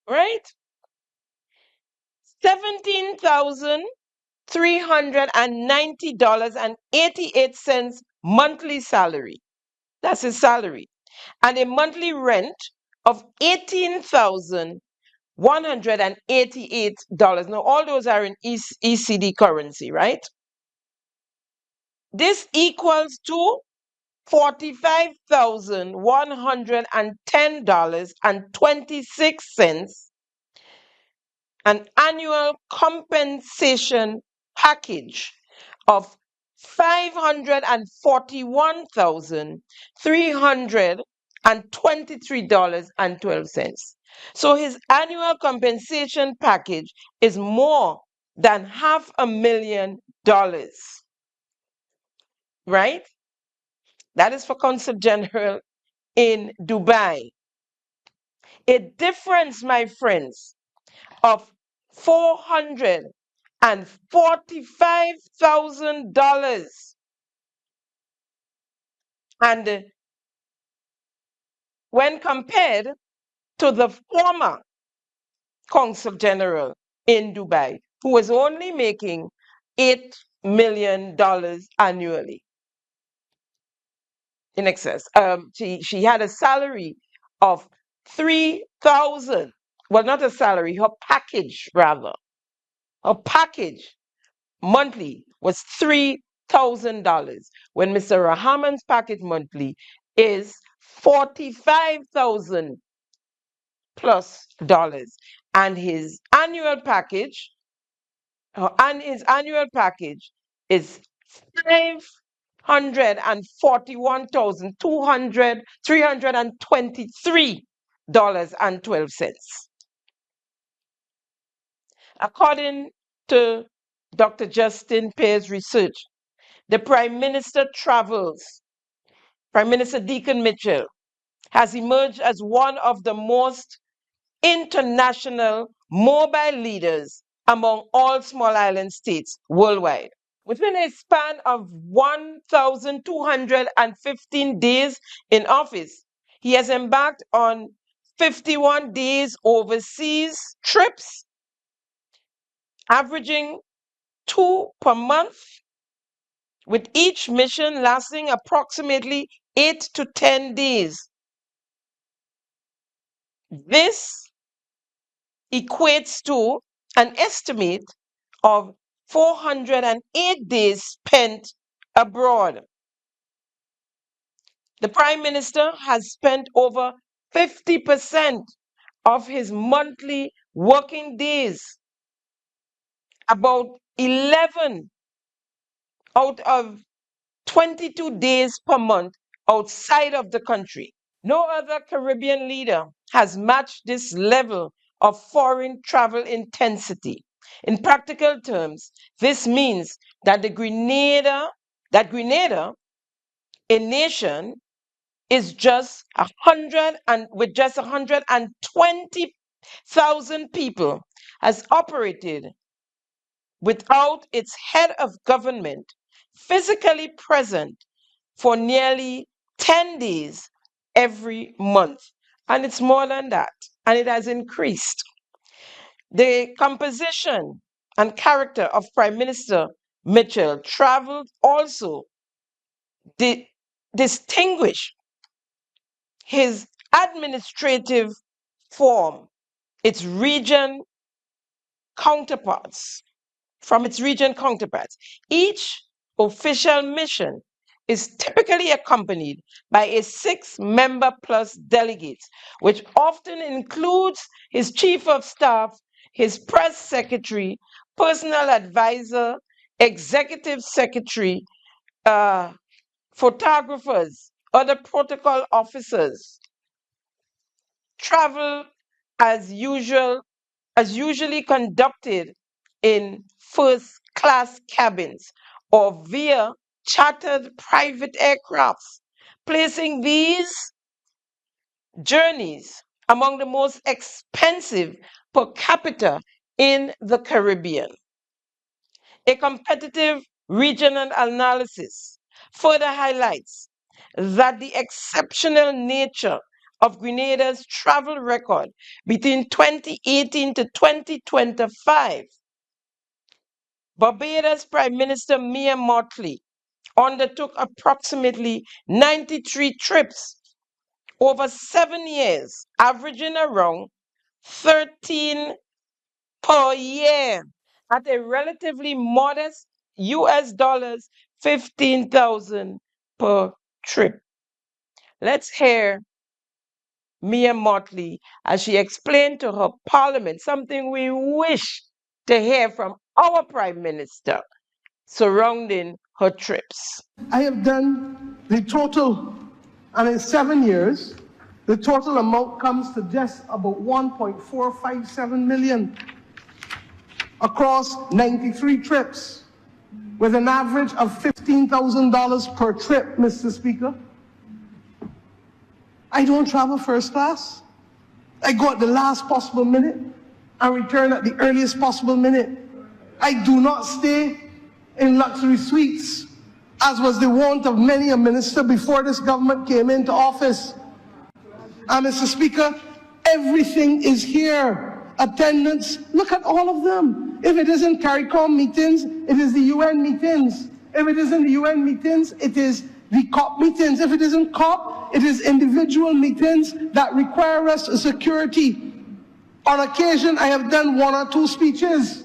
Right? $17,390.88 monthly salary. That's his salary. And a monthly rent of $18,188. Now, all those are in ECD currency, right? This equals to $45,110.26, an annual compensation package of $541,323.12. So his annual compensation package is more than $500,000, right? That is for Consul General in Dubai. A difference, my friends, of $445,000. And when compared to the former Consul General, in Dubai who was only making $8 million annually in excess. She had a salary of 3,000. Well, not a salary, her package rather. Her package monthly was $3,000 when Mr. Rahman's package monthly is $45,000 plus dollars, and his annual package is $541,323.12. According to Dr. Justin Pear's research, the Prime Minister travels. Prime Minister Deacon Mitchell has emerged as one of the most international mobile leaders among all small island states worldwide. Within a span of 1,215 days in office, he has embarked on 51 days overseas trips, averaging 2 per month, with each mission lasting approximately 8 to 10 days. This equates to an estimate of 408 days spent abroad. The Prime Minister has spent over 50% of his monthly working days, about 11 out of 22 days per month outside of the country. No other Caribbean leader has matched this level of foreign travel intensity. In practical terms, this means that Grenada, a nation, is just 120,000 people, has operated without its head of government physically present for nearly 10 days every month. And it's more than that, and it has increased. The composition and character of Prime Minister Mitchell traveled also distinguish his administrative form, its region counterparts, from its region counterparts. Each official mission is typically accompanied by a 6-member plus delegate, which often includes his chief of staff, his press secretary, personal advisor, executive secretary, photographers, other protocol officers. Travel as usually conducted in first-class cabins or via chartered private aircrafts, placing these journeys among the most expensive per capita in the Caribbean. A competitive regional analysis further highlights that the exceptional nature of Grenada's travel record between 2018 to 2025. Barbados Prime Minister Mia Mottley undertook approximately 93 trips over 7 years, averaging around 13 per year at a relatively modest US dollars 15,000 per trip. Let's hear Mia Mottley as she explained to her parliament something we wish to hear from our Prime Minister surrounding her trips. I have done the total, and in 7 years, the total amount comes to just about 1.457 million across 93 trips, with an average of $15,000 per trip, Mr. Speaker. I don't travel first class. I go at the last possible minute and return at the earliest possible minute. I do not stay in luxury suites, as was the wont of many a minister before this government came into office. And Mr. Speaker, everything is here. attendance. Look at all of them. If it isn't Carriacou meetings, it is the UN meetings. If it isn't the UN meetings, it is the COP meetings. If it isn't COP, it is individual meetings that require us security. On occasion, I have done 1 or 2 speeches.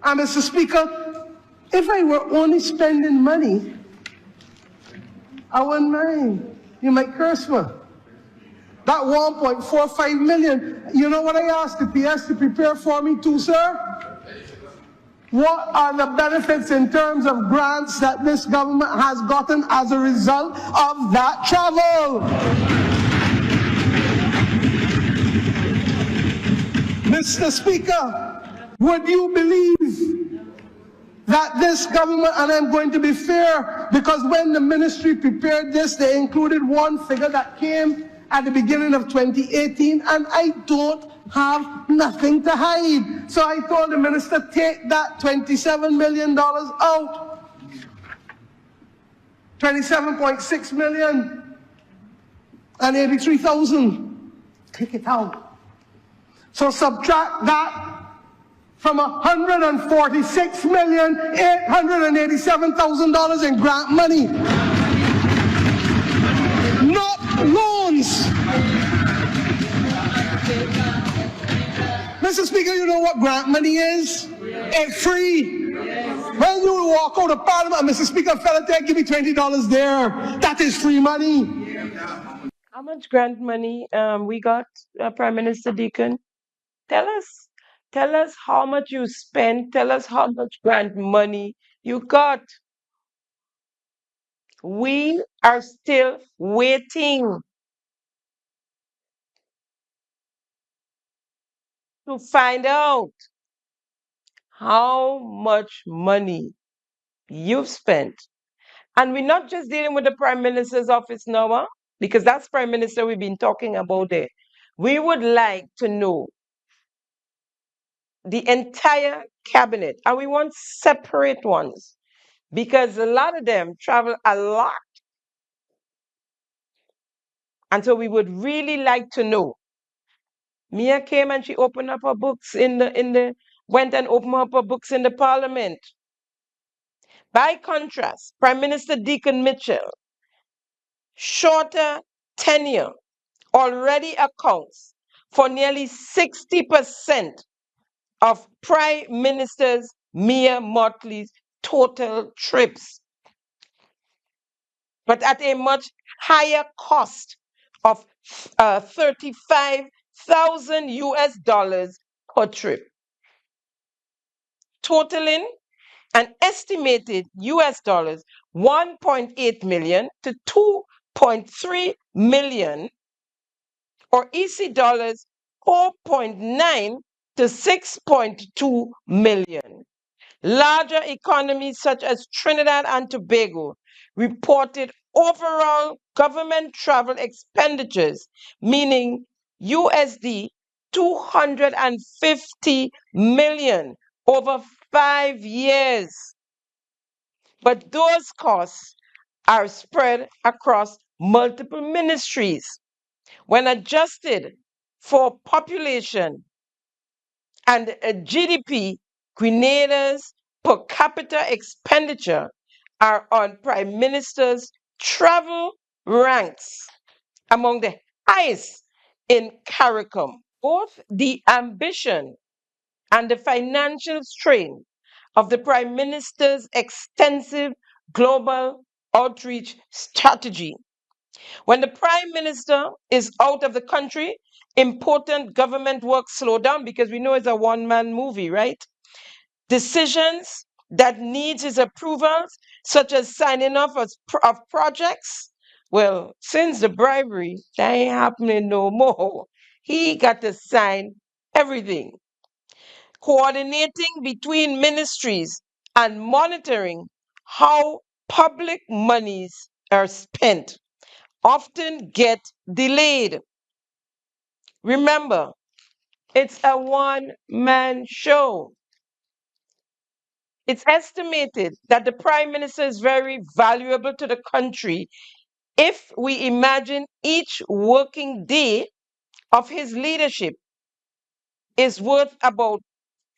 And Mr. Speaker, if I were only spending money, I wouldn't mind. You might curse me. That 1.45 million, you know what I asked the PS to prepare for me too, sir? What are the benefits in terms of grants that this government has gotten as a result of that travel? Mr. Speaker, would you believe that this government, and I'm going to be fair, because when the ministry prepared this, they included one figure that came at the beginning of 2018, and I don't have nothing to hide. So I told the minister, take that $27 million out. 27.6 million and 83,000. Take it out. So subtract that from $146,887,000 in grant money. Not loans. Mr. Speaker, you know what grant money is? It's free. When you walk out of Parliament, Mr. Speaker, fella, give me $20 there. That is free money. How much grant money we got, Prime Minister Deacon? Tell us. Tell us how much you spent. Tell us how much grant money you got. We are still waiting to find out how much money you've spent. And we're not just dealing with the Prime Minister's office now, because that's Prime Minister we've been talking about there. We would like to know the entire cabinet, and we want separate ones, because a lot of them travel a lot. And so we would really like to know. Mia came and she opened up her books went and opened up her books in the Parliament. By contrast, Prime Minister Deacon Mitchell, shorter tenure already accounts for nearly 60% of Prime Minister Mia Mottley's total trips, but at a much higher cost of $35,000 per trip, totaling an estimated $1.8 million to 2.3 million, or EC dollars 4.9 to 6.2 million. Larger economies such as Trinidad and Tobago reported overall government travel expenditures, meaning USD 250 million over 5 years. But those costs are spread across multiple ministries. When adjusted for population and GDP, Grenada's per capita expenditure are on Prime Minister's travel ranks among the highest in Carriacou. Both the ambition and the financial strain of the Prime Minister's extensive global outreach strategy. When the Prime Minister is out of the country, important government work slow down, because we know it's a one-man movie, right? Decisions that needs his approvals, such as signing off of projects, well, since the bribery, that ain't happening no more. He got to sign everything. Coordinating between ministries and monitoring how public monies are spent often get delayed. Remember, it's a one-man show. It's estimated that the Prime Minister is very valuable to the country if we imagine each working day of his leadership is worth about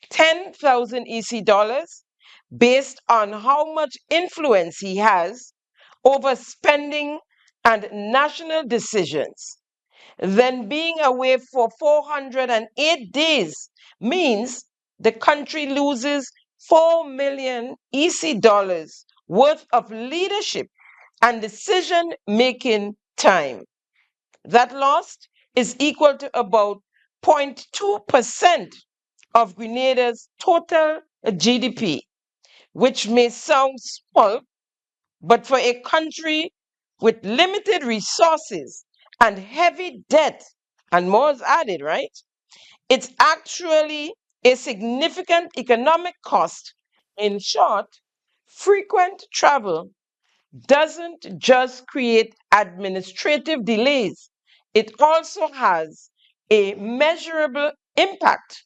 10,000 EC dollars based on how much influence he has over spending and national decisions. Then being away for 408 days means the country loses 4 million EC dollars worth of leadership and decision making time. That loss is equal to about 0.2% of Grenada's total GDP, which may sound small, but for a country with limited resources and heavy debt, and more is added, right? It's actually a significant economic cost. In short, frequent travel doesn't just create administrative delays, it also has a measurable impact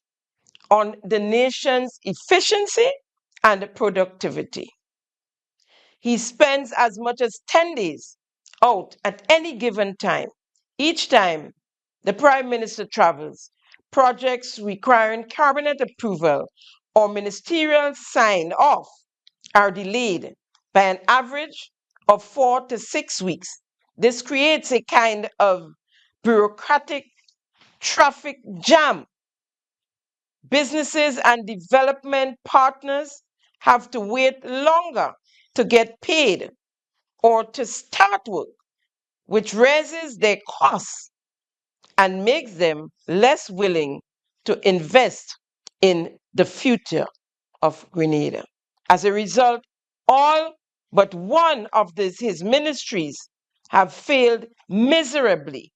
on the nation's efficiency and productivity. He spends as much as 10 days out at any given time. Each time the Prime Minister travels, projects requiring cabinet approval or ministerial sign off are delayed by an average of 4 to 6 weeks. This creates a kind of bureaucratic traffic jam. Businesses and development partners have to wait longer to get paid or to start work, which raises their costs and makes them less willing to invest in the future of Grenada. As a result, all but one of his ministries have failed miserably.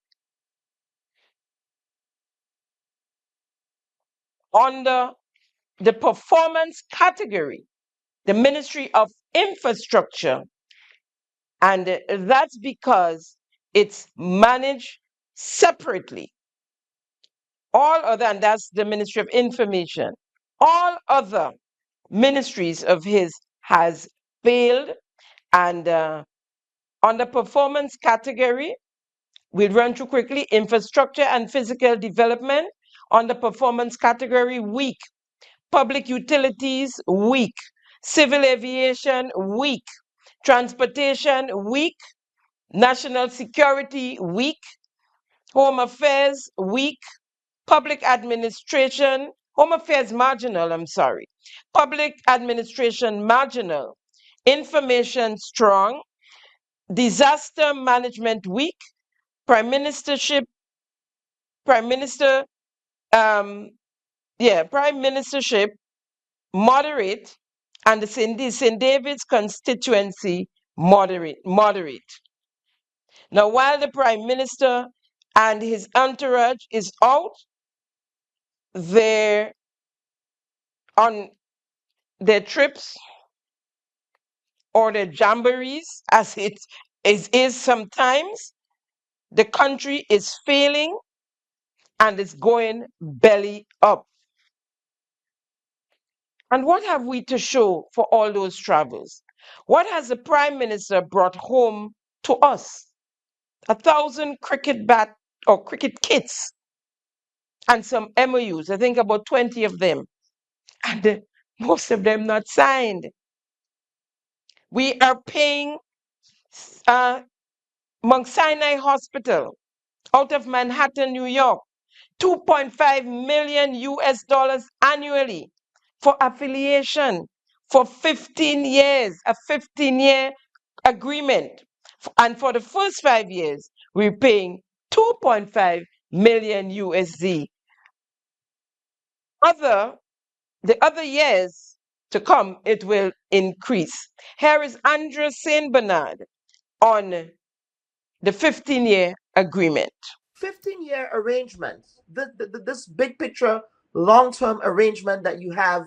Under the performance category, the Ministry of Infrastructure, and that's because it's managed separately. All other, and that's the Ministry of Information, all other ministries of his has failed. And on the performance category, we'll run through quickly: infrastructure and physical development. On the performance category, weak. Public utilities, weak. Civil aviation, weak. Transportation, weak. National security, weak. Home affairs, weak. Public administration, home affairs marginal, I'm sorry. Public administration marginal. Information strong. Disaster management weak. Prime ministership, prime minister, prime ministership moderate, and the St. David's constituency moderate. Now, while the prime minister and his entourage is out there on their trips or their jamborees, as it is sometimes, the country is failing and is going belly up. And what have we to show for all those travels? What has the prime minister brought home to us? 1,000 cricket bat or cricket kits and some MOUs. I think about 20 of them, and most of them not signed. We are paying Mount Sinai Hospital out of Manhattan, New York, 2.5 million US dollars annually for affiliation for 15 years, a 15-year agreement. And for the first 5 years, we're paying 2.5 million USD. The other years to come, it will increase. Here is Andrew St. Bernard on the 15-year agreement. 15-year arrangement, this big picture, long-term arrangement that you have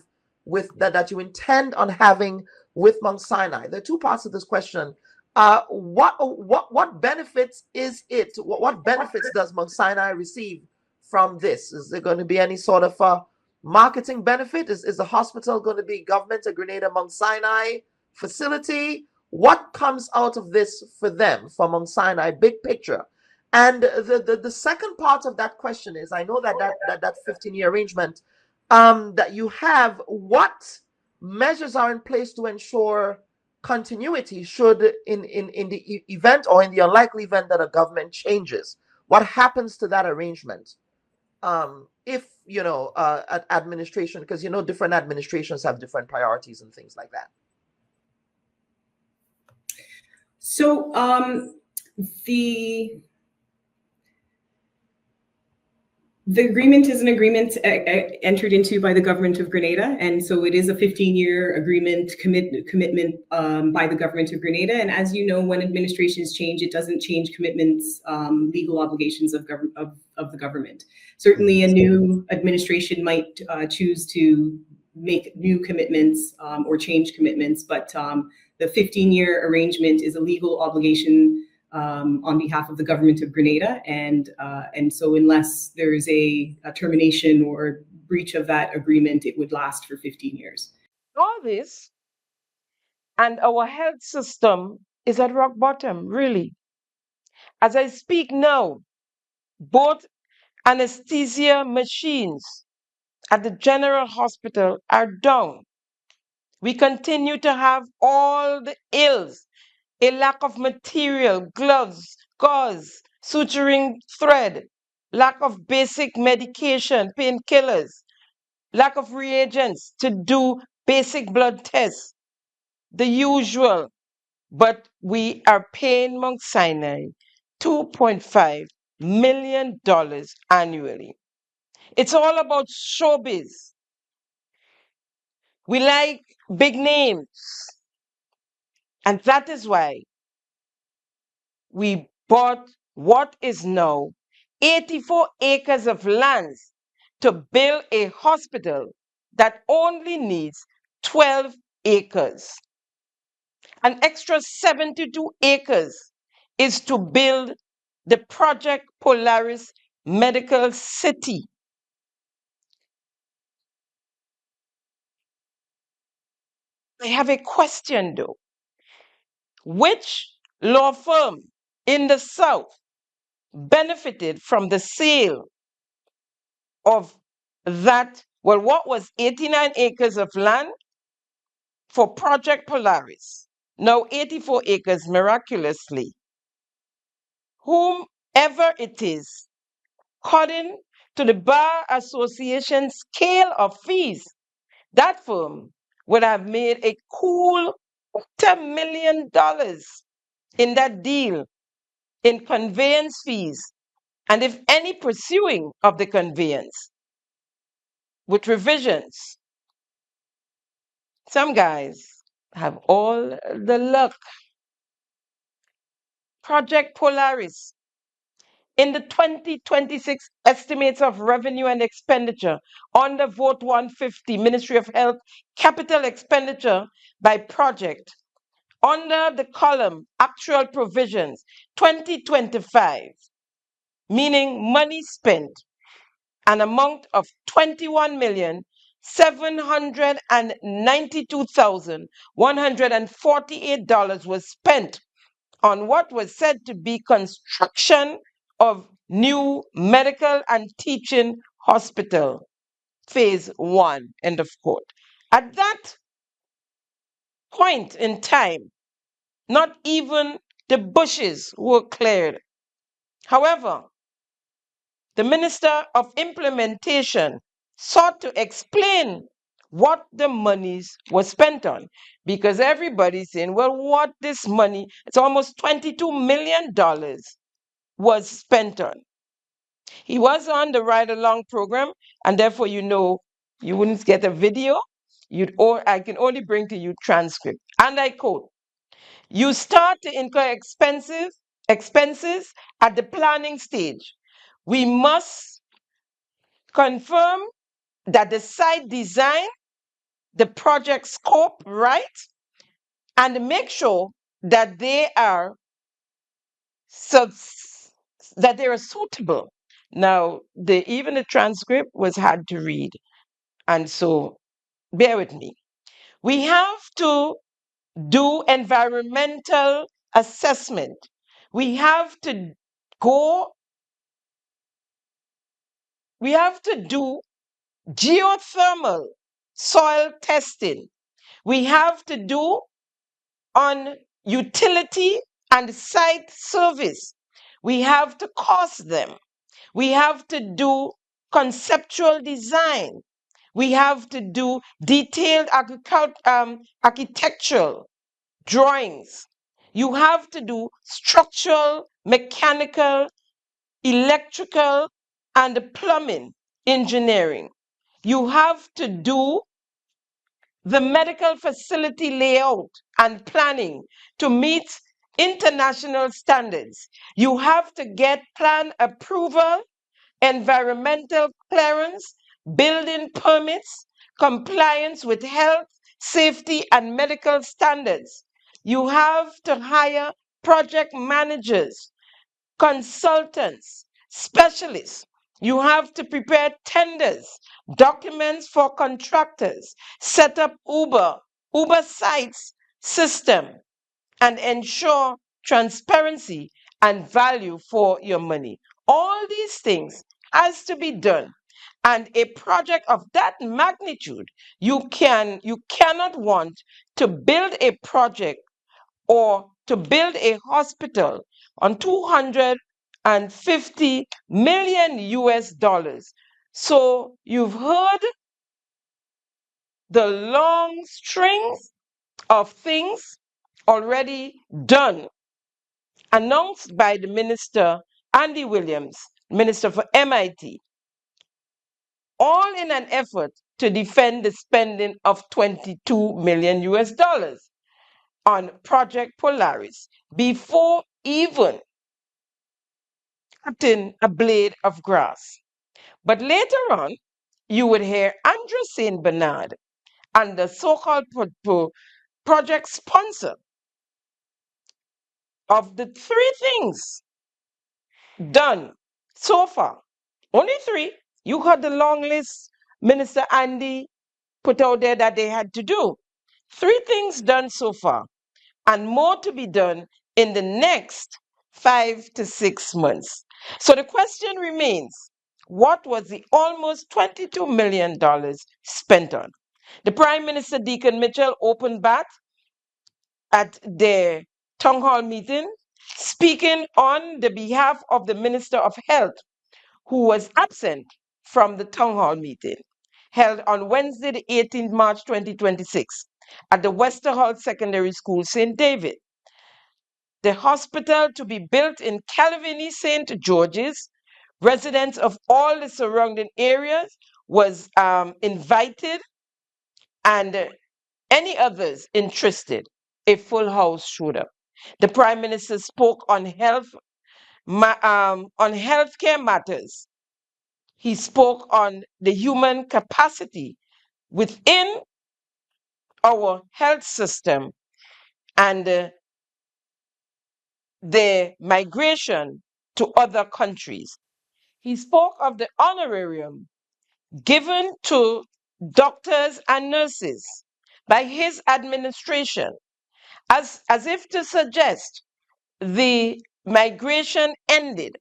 with that you intend on having with Mount Sinai. There are two parts of this question. What benefits is it? What benefits does Mount Sinai receive from this? Is there going to be any sort of marketing benefit? Is the hospital going to be government of Grenada Mount Sinai facility? What comes out of this for them, for Mount Sinai, big picture? And the second part of that question is, I know that 15-year arrangement that you have, what measures are in place to ensure continuity should in the event or in the unlikely event that a government changes? What happens to that arrangement? If, administration, because, different administrations have different priorities and things like that. So the agreement is an agreement entered into by the government of Grenada, and so it is a 15-year agreement commitment by the government of Grenada. And as you know, when administrations change, it doesn't change commitments, legal obligations of the government. Certainly, a new administration might choose to make new commitments or change commitments, but the 15-year arrangement is a legal obligation on behalf of the government of Grenada, and so unless there's a termination or breach of that agreement, it would last for 15 years. All this, and our health system is at rock bottom, really. As I speak now, both anesthesia machines at the General Hospital are down. We continue to have all the ills, a lack of material, gloves, gauze, suturing thread, lack of basic medication, painkillers, lack of reagents to do basic blood tests, the usual. But we are paying Mount Sinai $2.5 million annually. It's all about showbiz. We like big names. And that is why we bought what is now 84 acres of land to build a hospital that only needs 12 acres. An extra 72 acres is to build the Project Polaris Medical City. I have a question though. Which law firm in the South benefited from the sale of that, well, what was 89 acres of land for Project Polaris, now 84 acres miraculously? Whomever it is, according to the Bar Association scale of fees, that firm would have made a cool $10 million in that deal in conveyance fees, and if any pursuing of the conveyance with revisions. Some guys have all the luck. Project Polaris. In the 2026 estimates of revenue and expenditure under Vote 150, Ministry of Health capital expenditure by project, under the column actual provisions 2025, meaning money spent, an amount of $21,792,148 was spent on what was said to be construction of new medical and teaching hospital, phase 1, end of quote. At that point in time, not even the bushes were cleared. However, the Minister of Implementation sought to explain what the monies were spent on, because everybody's saying, well, what this money, it's almost $22 million was spent on. He was on the Ride Along program, and therefore, you wouldn't get a video, I can only bring to you transcript. And I quote, "You start to incur expenses at the planning stage. We must confirm that the site design, the project scope, right, and make sure that they are suitable." Now, even the transcript was hard to read, and so bear with me. We have to do environmental assessment. We have to we have to do geothermal soil testing. We have to do on utility and site service. We have to cost them. We have to do conceptual design. We have to do detailed architectural drawings. You have to do structural, mechanical, electrical, and plumbing engineering. You have to do the medical facility layout and planning to meet international standards. You have to get plan approval, environmental clearance, building permits, compliance with health, safety, and medical standards. You have to hire project managers, consultants, specialists. You have to prepare tenders, documents for contractors, set up Uber sites system, and ensure transparency and value for your money. All these things has to be done. And a project of that magnitude, you cannot want to build a project or to build a hospital on 250 million US dollars. So you've heard the long strings of things already done, announced by the minister, Andy Williams, minister for MIT, all in an effort to defend the spending of 22 million US dollars on Project Polaris before even cutting a blade of grass. But later on, you would hear Andrew St. Bernard and the so-called project sponsor of the three things done so far. Only three. You heard the long list Minister Andy put out there that they had to do. Three things done so far, and more to be done in the next 5 to 6 months. So the question remains, what was the almost $22 million spent on? The Prime Minister, Deacon Mitchell, opened back at their town hall meeting, speaking on the behalf of the Minister of Health, who was absent from the town hall meeting held on Wednesday, the 18th March 2026 at the Westerhall Secondary School, St. David. The hospital to be built in Calviny, St. George's. Residents of all the surrounding areas was invited, and any others interested, a full house showed up. The Prime Minister spoke on healthcare matters. He spoke on the human capacity within our health system and the migration to other countries. He spoke of the honorarium given to doctors and nurses by his administration as if to suggest the migration ended.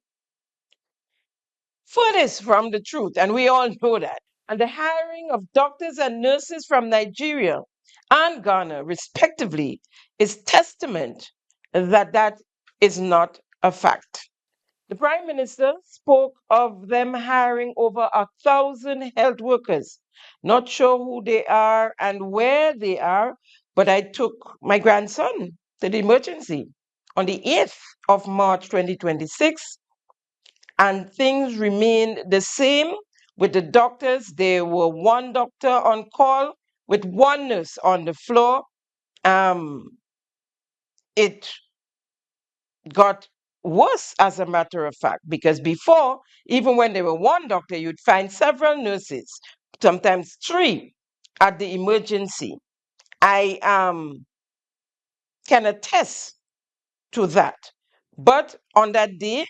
Furthest from the truth, and we all know that. And the hiring of doctors and nurses from Nigeria and Ghana, respectively, is testament that is not a fact. The Prime Minister spoke of them hiring over 1,000 health workers. Not sure who they are and where they are, but I took my grandson to the emergency on the 8th of March 2026, and things remained the same with the doctors. There were one doctor on call with one nurse on the floor. It got worse, as a matter of fact, because before, even when there were one doctor, you'd find several nurses, sometimes three, at the emergency. I can attest to that. But on that day,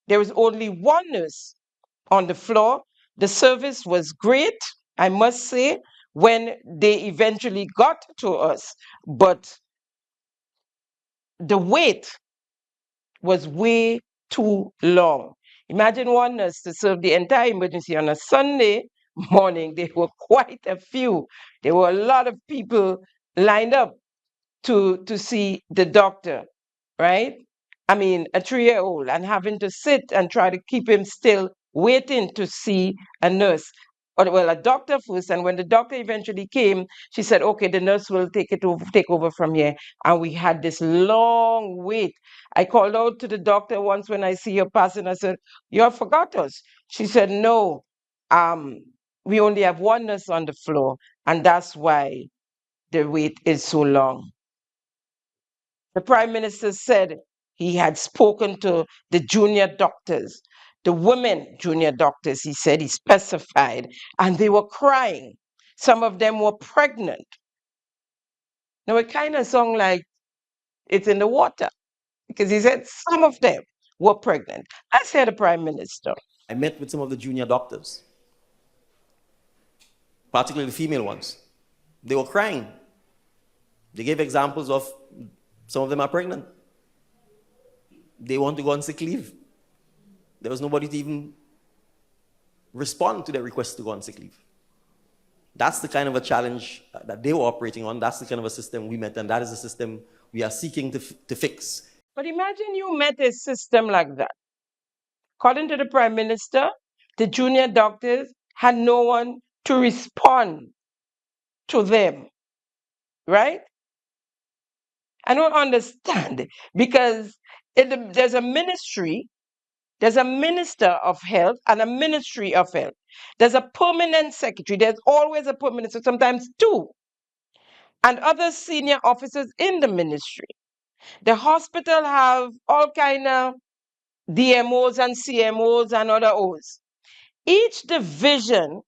there was only one nurse on the floor. The service was great, I must say, when they eventually got to us. But the wait was way too long. Imagine one nurse to serve the entire emergency on a Sunday morning. There were quite a few. There were a lot of people lined up to see the doctor, right? I mean, a 3-year-old, and having to sit and try to keep him still waiting to see a nurse. Or, well, a doctor first, and when the doctor eventually came, she said, okay, the nurse will take over from here. And we had this long wait. I called out to the doctor once when I see her passing. I said, you have forgot us. She said, no, we only have one nurse on the floor, and that's why the wait is so long. The Prime Minister said he had spoken to the junior doctors, the women junior doctors, he said, he specified, and they were crying. Some of them were pregnant. Now it kind of sounded like it's in the water, because he said some of them were pregnant. I said the Prime Minister. I met with some of the junior doctors, particularly the female ones. They were crying. They gave examples of some of them are pregnant. They want to go on sick leave. There was nobody to even respond to their request to go on sick leave. That's the kind of a challenge that they were operating on. That's the kind of a system we met, and that is a system we are seeking to fix. But imagine you met a system like that. According to the Prime Minister, the junior doctors had no one to respond to them, right? I don't understand, because there's a ministry, there's a minister of health and a ministry of health. There's a permanent secretary. There's always a permanent, sometimes two, and other senior officers in the ministry. The hospital have all kind of DMOs and CMOs and other O's. Each division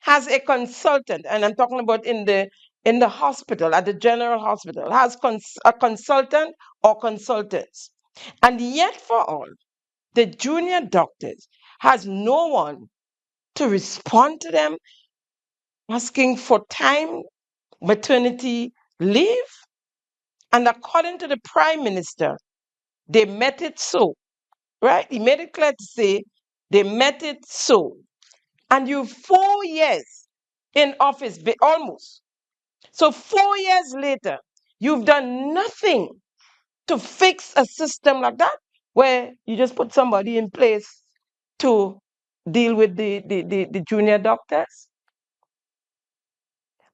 has a consultant, and I'm talking about in the hospital, at the general hospital, has a consultant or consultants. And yet for all, the junior doctors has no one to respond to them asking for time, maternity leave. And according to the Prime Minister, they met it so, right? He made it clear to say they met it so. And you 4 years in office, almost. So 4 years later, you've done nothing to fix a system like that, where you just put somebody in place to deal with the junior doctors.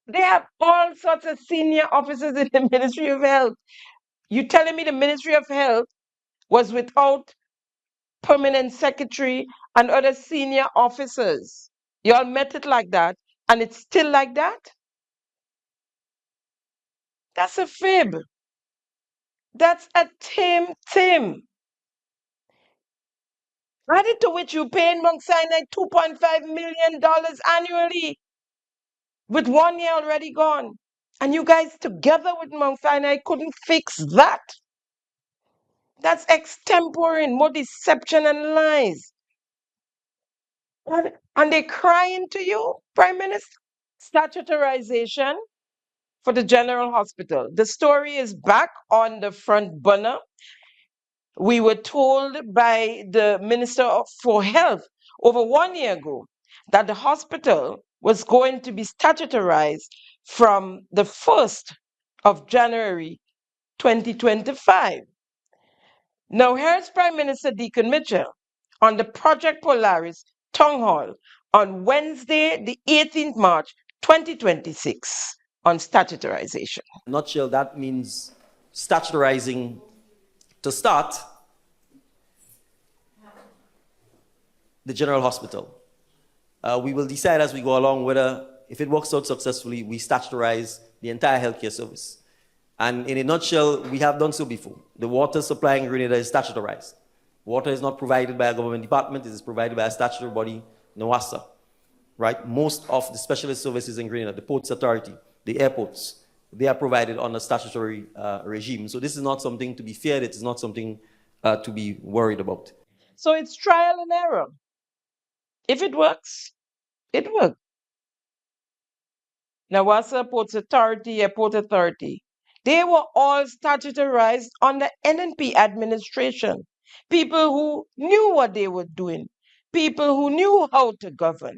They have all sorts of senior officers in the Ministry of Health. You telling me the Ministry of Health was without permanent secretary and other senior officers? You all met it like that, and it's still like that? That's a fib. That's a Tim. Added to which you paying Mount Sinai $2.5 million annually, with 1 year already gone. And you guys together with Mount Sinai couldn't fix that. That's extemporating, more deception and lies. And they're crying to you, Prime Minister. Statutorization for the General Hospital. The story is back on the front burner. We were told by the Minister for Health over 1 year ago that the hospital was going to be statutorized from the 1st of January 2025. Now, here's Prime Minister Deacon Mitchell on the Project Polaris Town Hall on Wednesday, the 18th March 2026, on statutorization. In a nutshell, that means statutorizing, to start, the General Hospital. We will decide as we go along whether, if it works out successfully, we statutorize the entire healthcare service. And in a nutshell, we have done so before. The water supply in Grenada is statutorized. Water is not provided by a government department, it is provided by a statutory body, NOASA. Right? Most of the specialist services in Grenada, the Ports Authority, the airports, they are provided on a statutory regime. So this is not something to be feared, it is not something to be worried about. So it's trial and error. If it works, it works. NOASA, Ports Authority, Airport Authority, they were all statutorized under NNP administration. people who knew what they were doing, people who knew how to govern.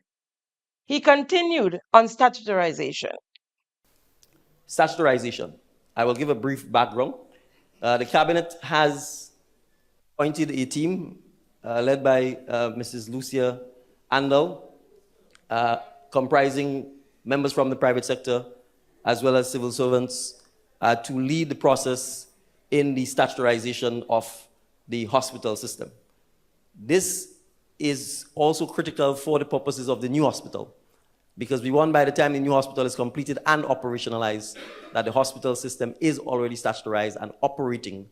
He continued on statutorization. Statutorization. I will give a brief background. The cabinet has appointed a team led by Mrs. Lucia Andal, comprising members from the private sector as well as civil servants to lead the process in the statutorization of the hospital system. This is also critical for the purposes of the new hospital, because we want, by the time the new hospital is completed and operationalized, that the hospital system is already statutorized and operating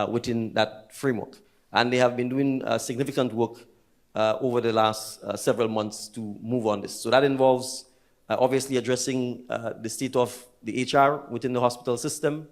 within that framework. And they have been doing significant work over the last several months to move on this. So that involves obviously addressing the state of the HR within the hospital system.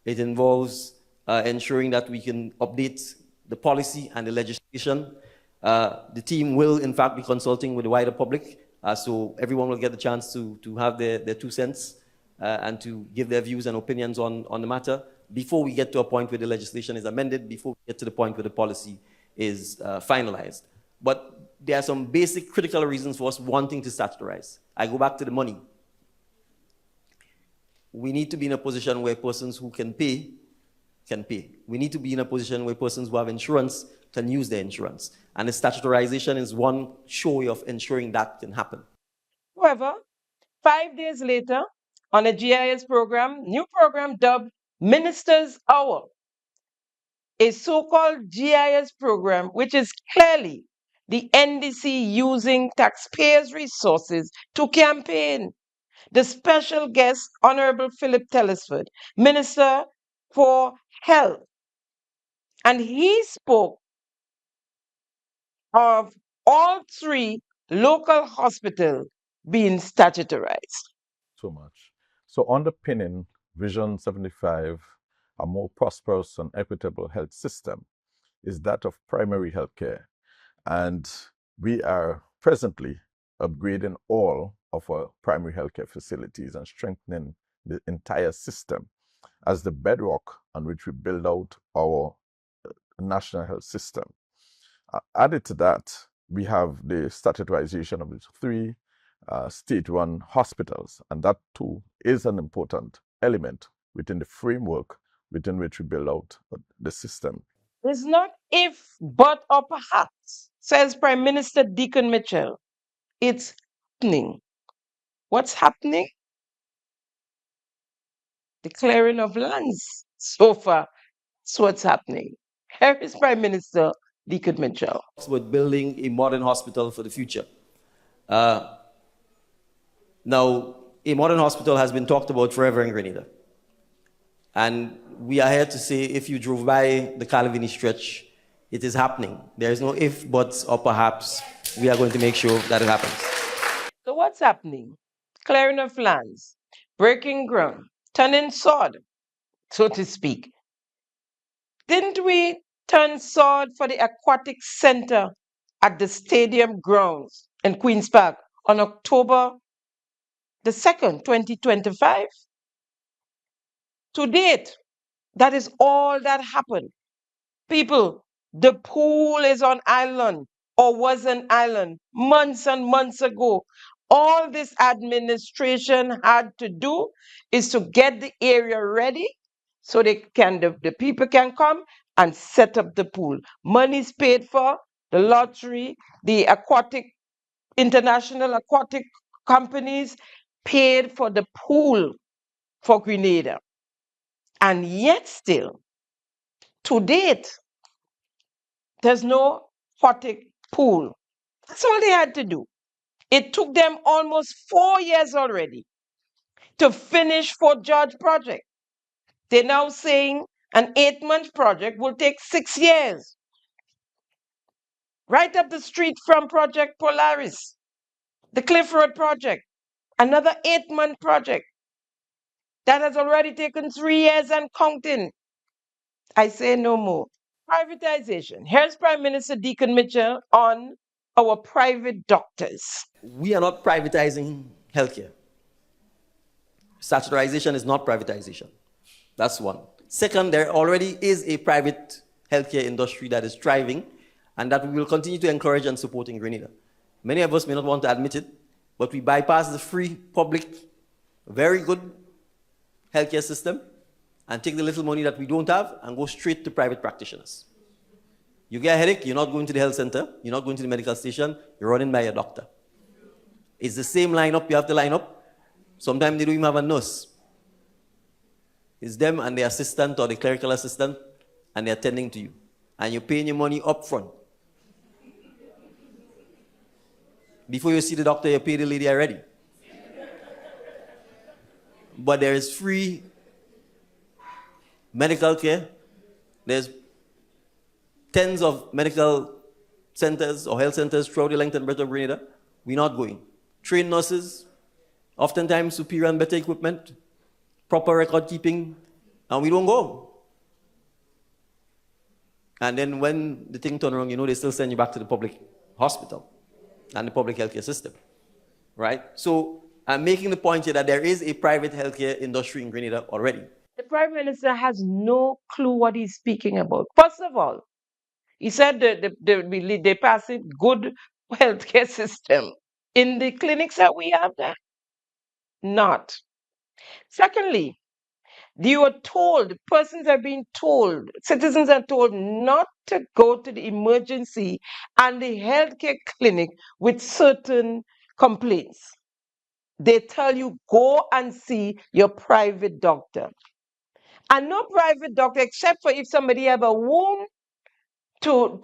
It involves ensuring that we can update the policy and the legislation. The team will, in fact, be consulting with the wider public, so everyone will get the chance to have their 2 cents and to give their views and opinions on the matter before we get to a point where the legislation is amended, before we get to the point where the policy is finalized. But there are some basic critical reasons for us wanting to statutorize. I go back to the money. We need to be in a position where persons who can pay. We need to be in a position where persons who have insurance can use their insurance. And the statutorization is one show of ensuring that can happen. However, 5 days later, on a GIS program, new program dubbed Minister's Hour, a so-called GIS program, which is clearly the NDC using taxpayers' resources to campaign. The special guest, Honorable Philip Telesford, Minister for Health, and he spoke of all 3 local hospitals being statutorized. So much. So underpinning Vision 75, a more prosperous and equitable health system, is that of primary health care. And we are presently upgrading all of our primary healthcare facilities and strengthening the entire system as the bedrock on which we build out our national health system. Added to that, we have the statutorization of the 3 state-run hospitals, and that too is an important element within the framework within which we build out the system. It's not if, but, or perhaps, says Prime Minister Deacon Mitchell. It's happening. What's happening? The clearing of lands. So far, that's what's happening. Here is Prime Minister Deacon Mitchell. With building a modern hospital for the future. Now, a modern hospital has been talked about forever in Grenada. And we are here to say, if you drove by the Calavini stretch, it is happening. There is no if, buts, or perhaps. We are going to make sure that it happens. So what's happening? Clearing of lands, breaking ground, turning sword, so to speak. Didn't we turn sword for the aquatic center at the stadium grounds in Queen's Park on October the 2nd, 2025? To date, that is all that happened. People, the pool is on island or was an island months and months ago. All this administration had to do is to get the area ready so the people can come and set up the pool. Money's paid for, the lottery, the international aquatic companies paid for the pool for Grenada. And yet still, to date, there's no aquatic pool. That's all they had to do. It took them almost 4 years already to finish Fort George project. They're now saying an 8-month project will take 6 years. Right up the street from Project Polaris, the Cliff Road project, another 8-month project that has already taken 3 years and counting. I say no more. Privatization. Here's Prime Minister Deacon Mitchell on our private doctors. We are not privatizing healthcare. Statutorization is not privatization. That's one. Second, there already is a private healthcare industry that is thriving and that we will continue to encourage and support in Grenada. Many of us may not want to admit it, but we bypass the free, public, very good healthcare system and take the little money that we don't have and go straight to private practitioners. You get a headache, you're not going to the health center, you're not going to the medical station, you're running by your doctor. It's the same lineup you have to line up. Sometimes they don't even have a nurse. It's them and the assistant or the clerical assistant, and they're attending to you. And you're paying your money up front. Before you see the doctor, you pay the lady already. But there is free medical care. There's tens of medical centers or health centers throughout the length and breadth of Grenada. We're not going. Trained nurses, oftentimes superior and better equipment, proper record keeping, and we don't go. And then when the thing turns around, you know, they still send you back to the public hospital and the public healthcare system, right? So I'm making the point here that there is a private healthcare industry in Grenada already. The Prime Minister has no clue what he's speaking about. First of all, he said they pass it good healthcare system. In the clinics that we have there, not. Secondly, you are told, persons are being told, citizens are told not to go to the emergency and the healthcare clinic with certain complaints. They tell you, go and see your private doctor. And no private doctor, except for if somebody have a wound to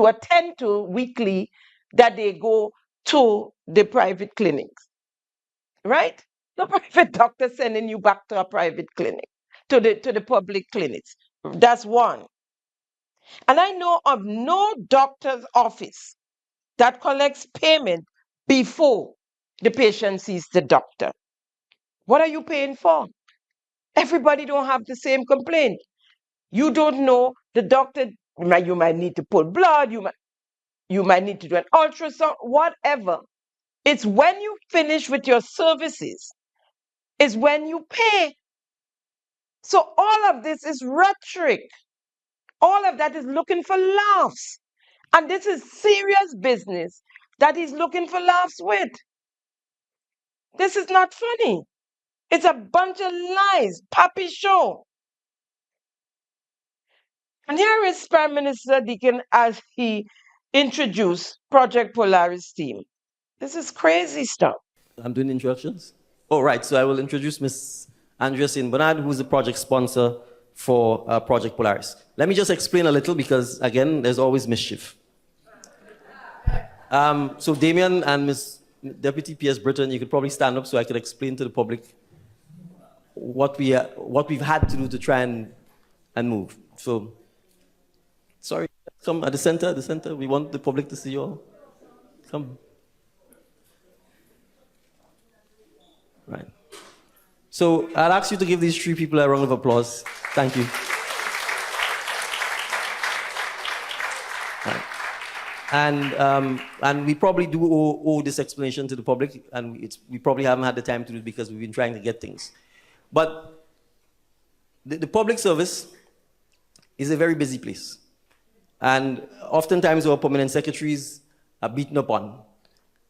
attend to weekly, that they go to the private clinics, right? No private doctor sending you back to a private clinic, to the public clinics. That's one. And I know of no doctor's office that collects payment before the patient sees the doctor. What are you paying for? Everybody don't have the same complaint. You don't know the doctor. You might need to pull blood. You might need to do an ultrasound. Whatever. It's when you finish with your services, is when you pay. So all of this is rhetoric. All of that is looking for laughs. And this is serious business that he's looking for laughs with. This is not funny. It's a bunch of lies, puppy show. And here is Prime Minister Deacon as he introduced Project Polaris team. This is crazy stuff. I'm doing introductions? Oh, right. So I will introduce Ms. Andrea St. Bernard, who is the project sponsor for Project Polaris. Let me just explain a little because, again, there's always mischief. So Damien and Ms. Deputy P.S. Britton, you could probably stand up so I could explain to the public what we've had to do to try and move. So, sorry, come at the center. We want the public to see you all. Come. Right. So I'll ask you to give these three people a round of applause. Thank you. Right. And we probably do owe this explanation to the public, and we probably haven't had the time to do it because we've been trying to get things. But the public service is a very busy place. And oftentimes our permanent secretaries are beaten upon,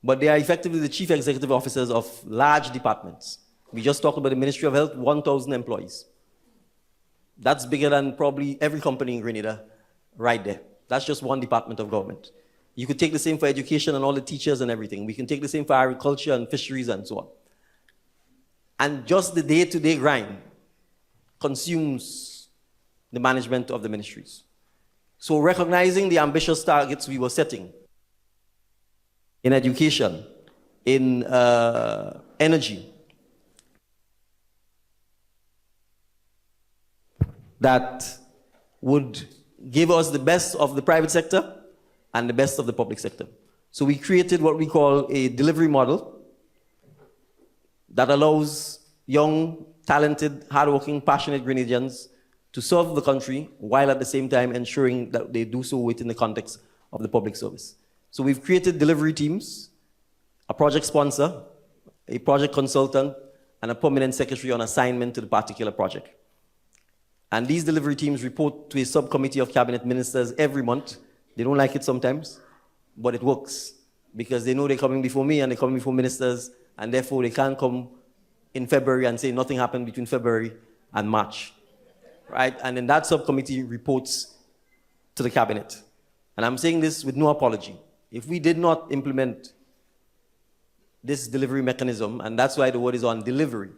but they are effectively the chief executive officers of large departments. We just talked about the Ministry of Health, 1,000 employees. That's bigger than probably every company in Grenada right there. That's just one department of government. You could take the same for education and all the teachers and everything. We can take the same for agriculture and fisheries and so on. And just the day-to-day grind consumes the management of the ministries. So recognizing the ambitious targets we were setting in education, in energy, that would give us the best of the private sector and the best of the public sector. So we created what we call a delivery model that allows young, talented, hardworking, passionate Grenadians to serve the country while at the same time ensuring that they do so within the context of the public service. So we've created delivery teams, a project sponsor, a project consultant, and a permanent secretary on assignment to the particular project. And these delivery teams report to a subcommittee of cabinet ministers every month. They don't like it sometimes, but it works because they know they're coming before me and they're coming before ministers, and therefore they can't come in February and say nothing happened between February and March, right? And then that subcommittee reports to the cabinet. And I'm saying this with no apology. If we did not implement this delivery mechanism, and that's why the word is on delivery,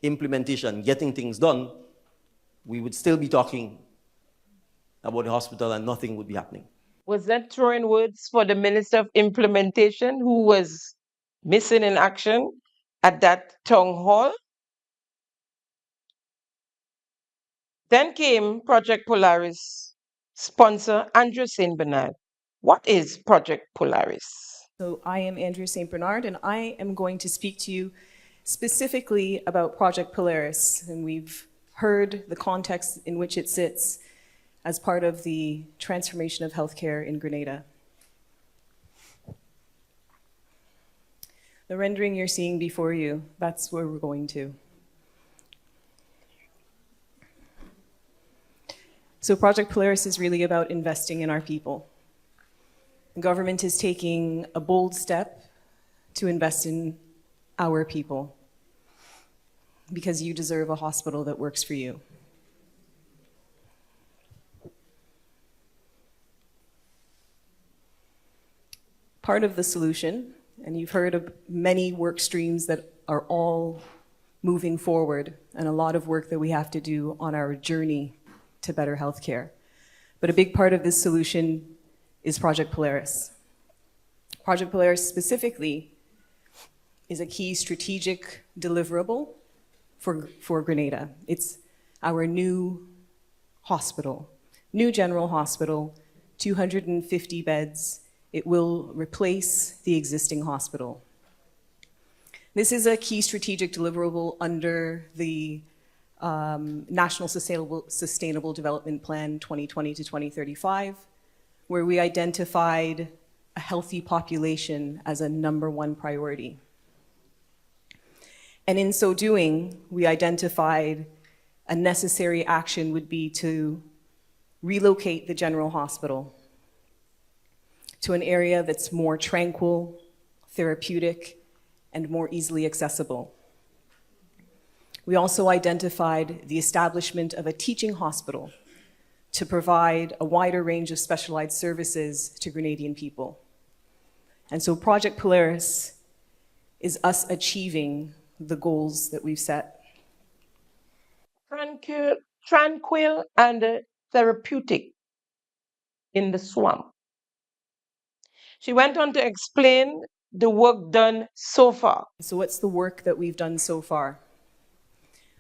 implementation, getting things done, we would still be talking about the hospital and nothing would be happening. Was that throwing words for the Minister of Implementation who was missing in action at that town hall? Then came Project Polaris sponsor Andrew St. Bernard. What is Project Polaris? So I am Andrew St. Bernard, and I am going to speak to you specifically about Project Polaris. And we've heard the context in which it sits as part of the transformation of healthcare in Grenada. The rendering you're seeing before you, that's where we're going to. So Project Polaris is really about investing in our people. The government is taking a bold step to invest in our people because you deserve a hospital that works for you. Part of the solution, and you've heard of many work streams that are all moving forward and a lot of work that we have to do on our journey to better healthcare. But a big part of this solution is Project Polaris. Project Polaris specifically is a key strategic deliverable for Grenada. It's our new hospital, new general hospital, 250 beds. It will replace the existing hospital. This is a key strategic deliverable under the National Sustainable Development Plan 2020 to 2035, where we identified a healthy population as a #1 priority. And in so doing, we identified a necessary action would be to relocate the general hospital to an area that's more tranquil, therapeutic, and more easily accessible. We also identified the establishment of a teaching hospital to provide a wider range of specialized services to Grenadian people. And so Project Polaris is us achieving the goals that we've set. Tranquil and therapeutic in the swamp. She went on to explain the work done so far. So what's the work that we've done so far?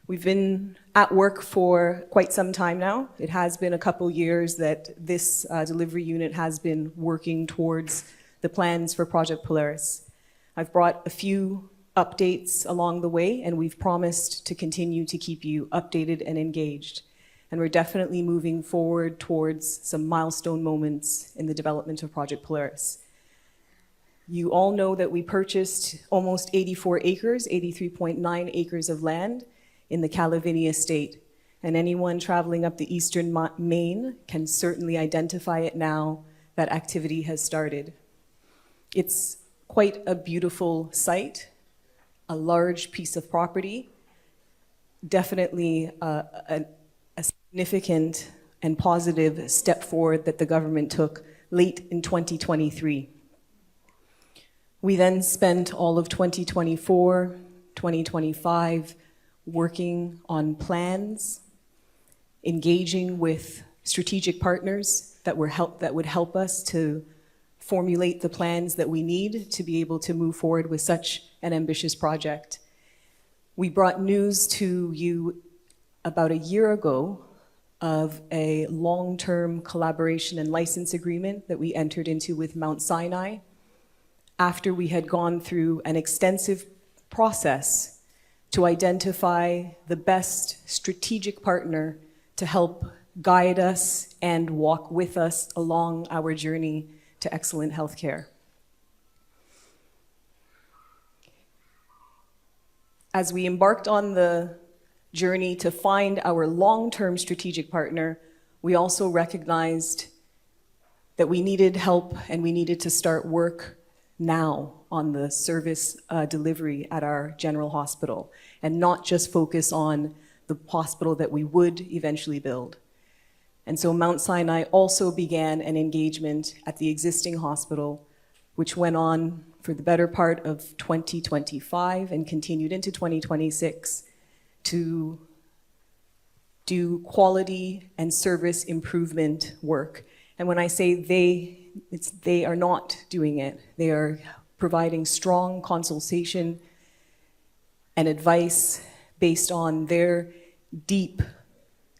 We've been at work for quite some time now. It has been a couple years that this delivery unit has been working towards the plans for Project Polaris. I've brought a few updates along the way, and we've promised to continue to keep you updated and engaged. And we're definitely moving forward towards some milestone moments in the development of Project Polaris. You all know that we purchased almost 84 acres, 83.9 acres of land in the Calavini estate. And anyone traveling up the eastern Maine can certainly identify it now that activity has started. It's quite a beautiful site, a large piece of property, definitely a significant and positive step forward that the government took late in 2023. We then spent all of 2024, 2025 working on plans, engaging with strategic partners that would help us to formulate the plans that we need to be able to move forward with such an ambitious project. We brought news to you about a year ago of a long-term collaboration and license agreement that we entered into with Mount Sinai after we had gone through an extensive process to identify the best strategic partner to help guide us and walk with us along our journey to excellent healthcare. As we embarked on the journey to find our long-term strategic partner, we also recognized that we needed help and we needed to start work now on the service delivery at our general hospital and not just focus on the hospital that we would eventually build. And so Mount Sinai also began an engagement at the existing hospital, which went on for the better part of 2025 and continued into 2026 to do quality and service improvement work. And when I say they are not doing it. They are providing strong consultation and advice based on their deep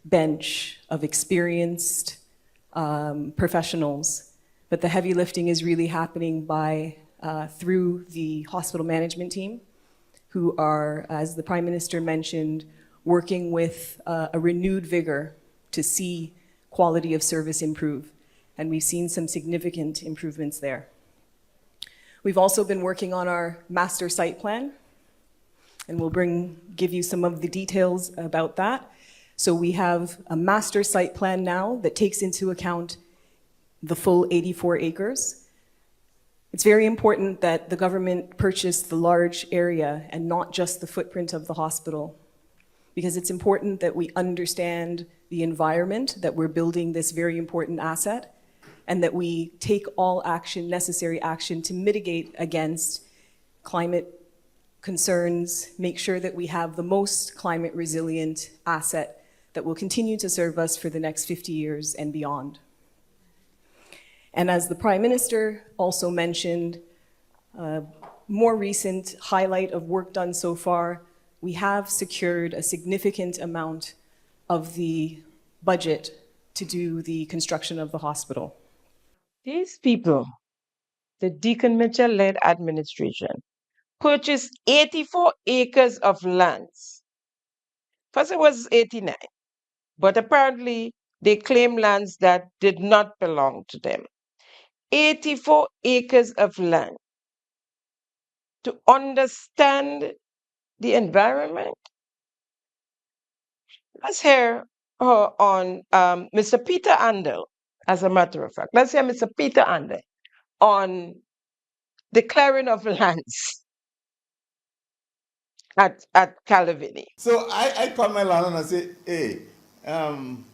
bench of experienced professionals. But the heavy lifting is really happening through the hospital management team, who are, as the Prime Minister mentioned, working with a renewed vigor to see quality of service improve. And we've seen some significant improvements there. We've also been working on our master site plan, and we'll give you some of the details about that. So we have a master site plan now that takes into account the full 84 acres. It's very important that the government purchase the large area and not just the footprint of the hospital, because it's important that we understand the environment that we're building this very important asset, and that we take all necessary action to mitigate against climate concerns, make sure that we have the most climate resilient asset that will continue to serve us for the next 50 years and beyond. And as the Prime Minister also mentioned, more recent highlight of work done so far, we have secured a significant amount of the budget to do the construction of the hospital. These people, the Deacon Mitchell-led administration, purchased 84 acres of lands. First it was 89, but apparently they claim lands that did not belong to them. 84 acres of land to understand the environment. Let's hear on Mr. Peter Andel, as a matter of fact. Let's hear Mr. Peter Andel on the clearing of lands at Calavini. So I call my landlord and I say, hey,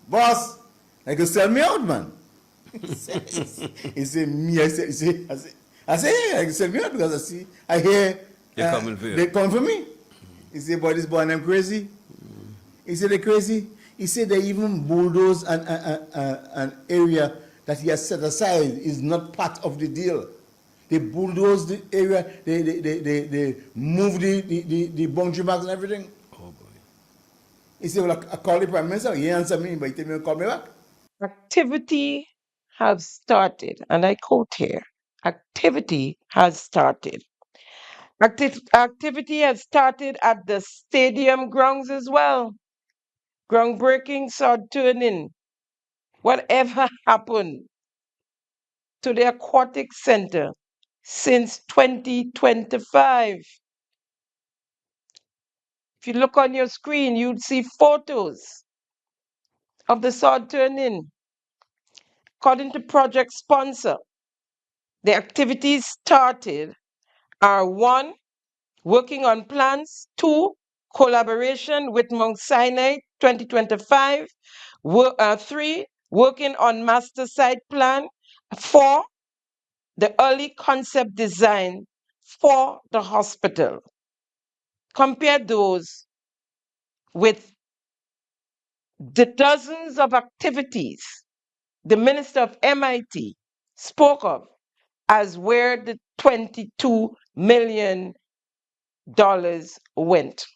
boss, I can sell me out, man. He said, me, I say, hey, I can sell me out because I hear They're coming for you. They come for me. He said, boy, this boy, I'm crazy. He said, they're crazy. He said they even bulldoze an area that he has set aside is not part of the deal. They bulldoze the area, they move the boundary marks and everything. Oh boy. He said, well, I call the Prime Minister. He answered me, but he told me to call me back. Activity has started, and I quote here, activity has started. Activity has started at the stadium grounds as well. Groundbreaking, sod turning. Whatever happened to the aquatic center since 2025? If you look on your screen, you'd see photos of the sod turning. According to project sponsor, the activities started are 1, working on plans, 2, collaboration with Mount Sinai 2025, 3, working on master site plan, 4, the early concept design for the hospital. Compare those with the dozens of activities the Minister of MIT spoke of as where the $22 million went.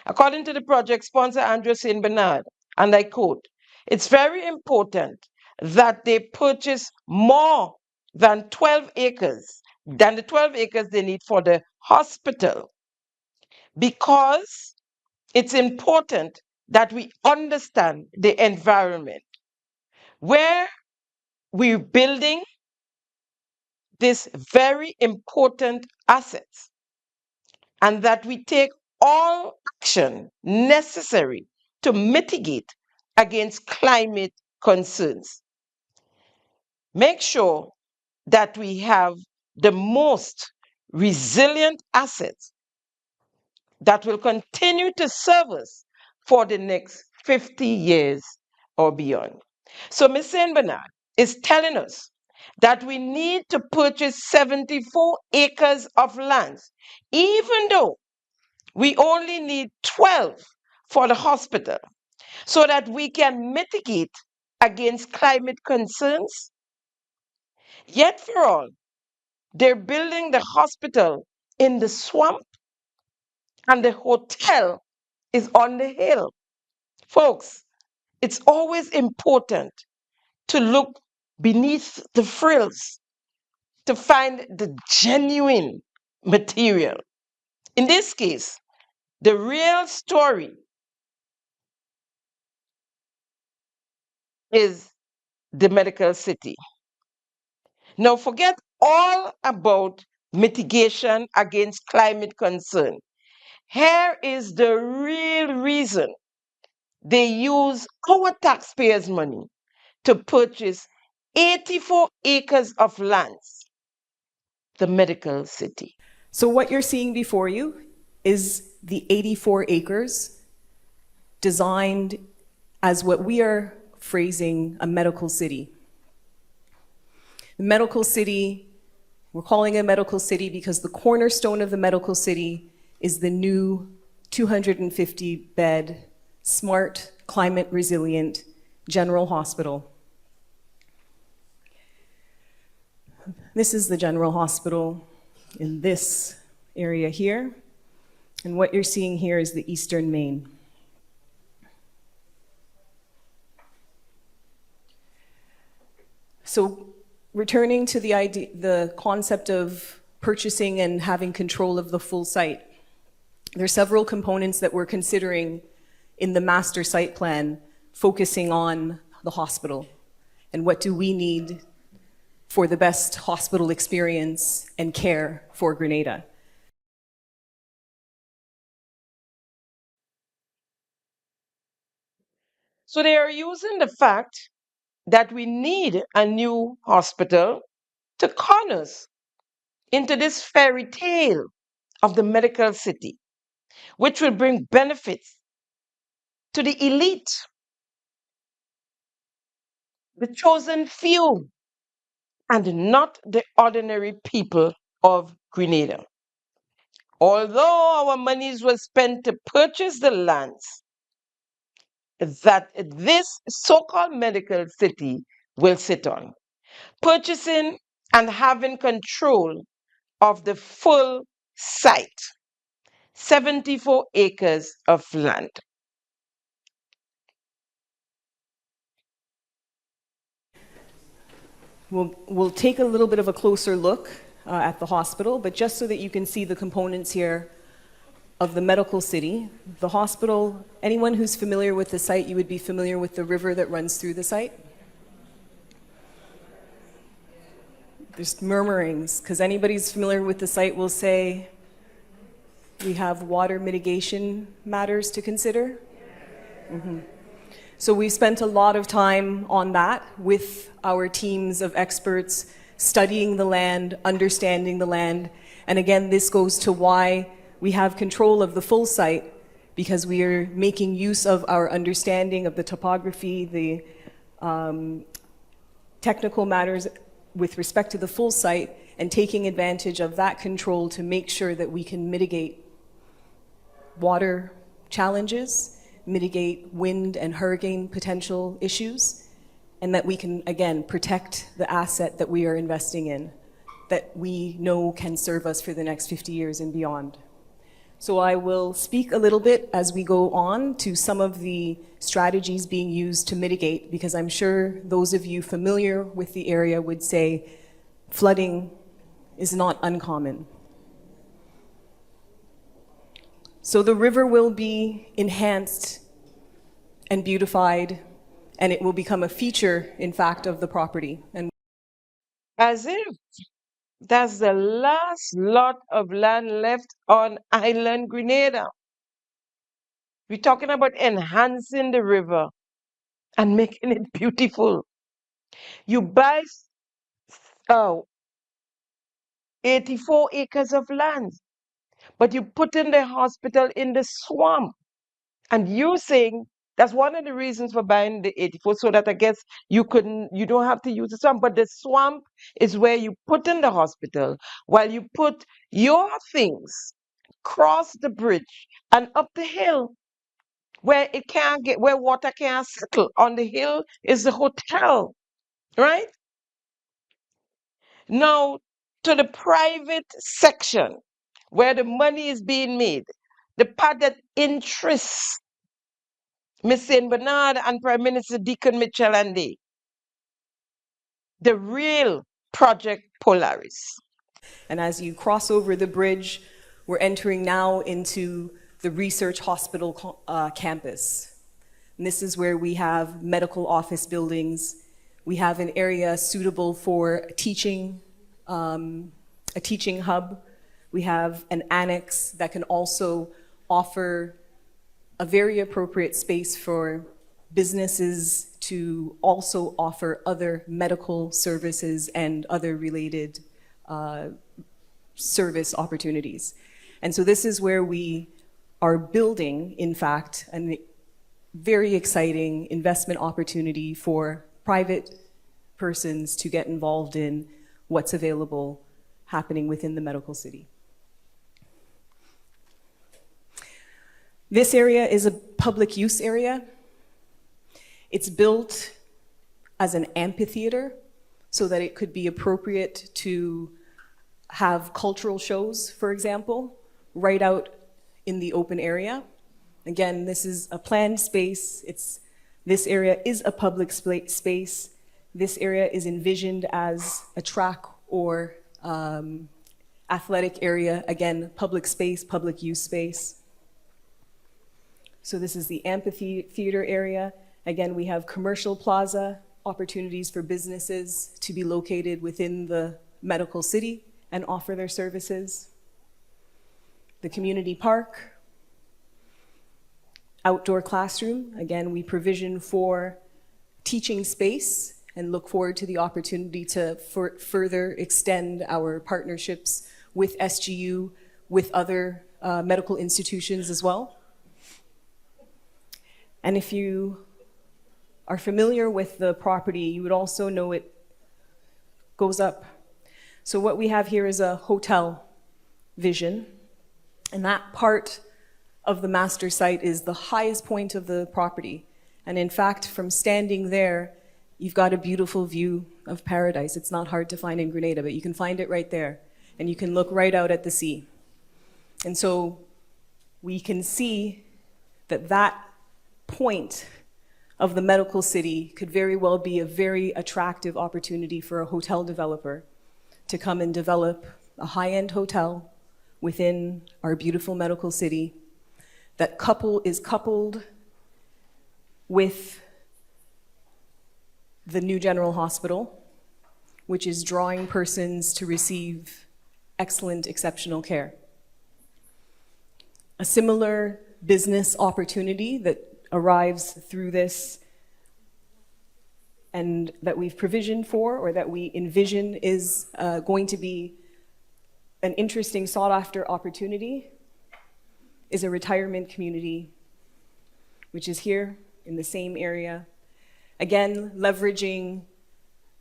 According to the project sponsor, Andrew St. Bernard, and I quote, it's very important that they purchase more than 12 acres, than the 12 acres they need for the hospital, because it's important that we understand the environment where we're building this very important assets, and that we take all action necessary to mitigate against climate concerns. Make sure that we have the most resilient assets that will continue to serve us for the next 50 years or beyond. So Ms. Saint Bernard is telling us that we need to purchase 74 acres of land, even though we only need 12 for the hospital, so that we can mitigate against climate concerns. Yet for all, they're building the hospital in the swamp and the hotel is on the hill. Folks, it's always important to look beneath the frills to find the genuine material. In this case, the real story is the medical city. Now, forget all about mitigation against climate concern. Here is the real reason they use our taxpayers' money to purchase 84 acres of land, the medical city. So what you're seeing before you is the 84 acres designed as what we are phrasing a medical city. The medical city, we're calling it a medical city because the cornerstone of the medical city is the new 250-bed, smart, climate resilient general hospital. This is the general hospital in this area here. And what you're seeing here is the eastern main. So returning to the concept of purchasing and having control of the full site, there are several components that we're considering in the master site plan focusing on the hospital and what do we need for the best hospital experience and care for Grenada. So they are using the fact that we need a new hospital to con us into this fairy tale of the medical city, which will bring benefits to the elite, the chosen few, and not the ordinary people of Grenada. Although our monies were spent to purchase the lands that this so-called medical city will sit on, purchasing and having control of the full site, 74 acres of land. We'll take a little bit of a closer look at the hospital, but just so that you can see the components here of the medical city. The hospital, anyone who's familiar with the site, you would be familiar with the river that runs through the site. There's murmurings, because anybody who's familiar with the site will say, we have water mitigation matters to consider. Mm-hmm. So we've spent a lot of time on that with our teams of experts, studying the land, understanding the land. And again, this goes to why we have control of the full site, because we are making use of our understanding of the topography, the technical matters with respect to the full site, and taking advantage of that control to make sure that we can mitigate water challenges, mitigate wind and hurricane potential issues, and that we can, again, protect the asset that we are investing in, that we know can serve us for the next 50 years and beyond. So I will speak a little bit as we go on to some of the strategies being used to mitigate, because I'm sure those of you familiar with the area would say flooding is not uncommon. So the river will be enhanced and beautified, and it will become a feature, in fact, of the property. And as if that's the last lot of land left on island Grenada. We're talking about enhancing the river and making it beautiful. You buy 84 acres of land, but you put in the hospital in the swamp. And you're saying that's one of the reasons for buying the 84, so that I guess you don't have to use the swamp. But the swamp is where you put in the hospital, while you put your things cross the bridge and up the hill where water can't settle. On the hill is the hotel, right? Now to the private section where the money is being made, the part that interests Miss St. Bernard and Prime Minister Deacon Mitchell and the real Project Polaris. And as you cross over the bridge, we're entering now into the research hospital campus. And this is where we have medical office buildings. We have an area suitable for teaching, a teaching hub. We have an annex that can also offer a very appropriate space for businesses to also offer other medical services and other related service opportunities. And so this is where we are building, in fact, a very exciting investment opportunity for private persons to get involved in what's available happening within the medical city. This area is a public use area. It's built as an amphitheater so that it could be appropriate to have cultural shows, for example, right out in the open area. Again, this is a planned space. This area is a public space. This area is envisioned as a track or athletic area. Again, public space, public use space. So this is the amphitheater area. Again, we have commercial plaza, opportunities for businesses to be located within the medical city and offer their services. The community park, outdoor classroom. Again, we provision for teaching space and look forward to the opportunity to further extend our partnerships with SGU, with other medical institutions as well. And if you are familiar with the property, you would also know it goes up. So what we have here is a hotel vision, and that part of the master site is the highest point of the property. And in fact, from standing there, you've got a beautiful view of paradise. It's not hard to find in Grenada, but you can find it right there. And you can look right out at the sea. And so we can see that that point of the medical city could very well be a very attractive opportunity for a hotel developer to come and develop a high-end hotel within our beautiful medical city that is coupled with the new general hospital, which is drawing persons to receive excellent, exceptional care. A similar business opportunity that arrives through this and that we've provisioned for or that we envision is going to be an interesting sought-after opportunity is a retirement community, which is here in the same area. Again, leveraging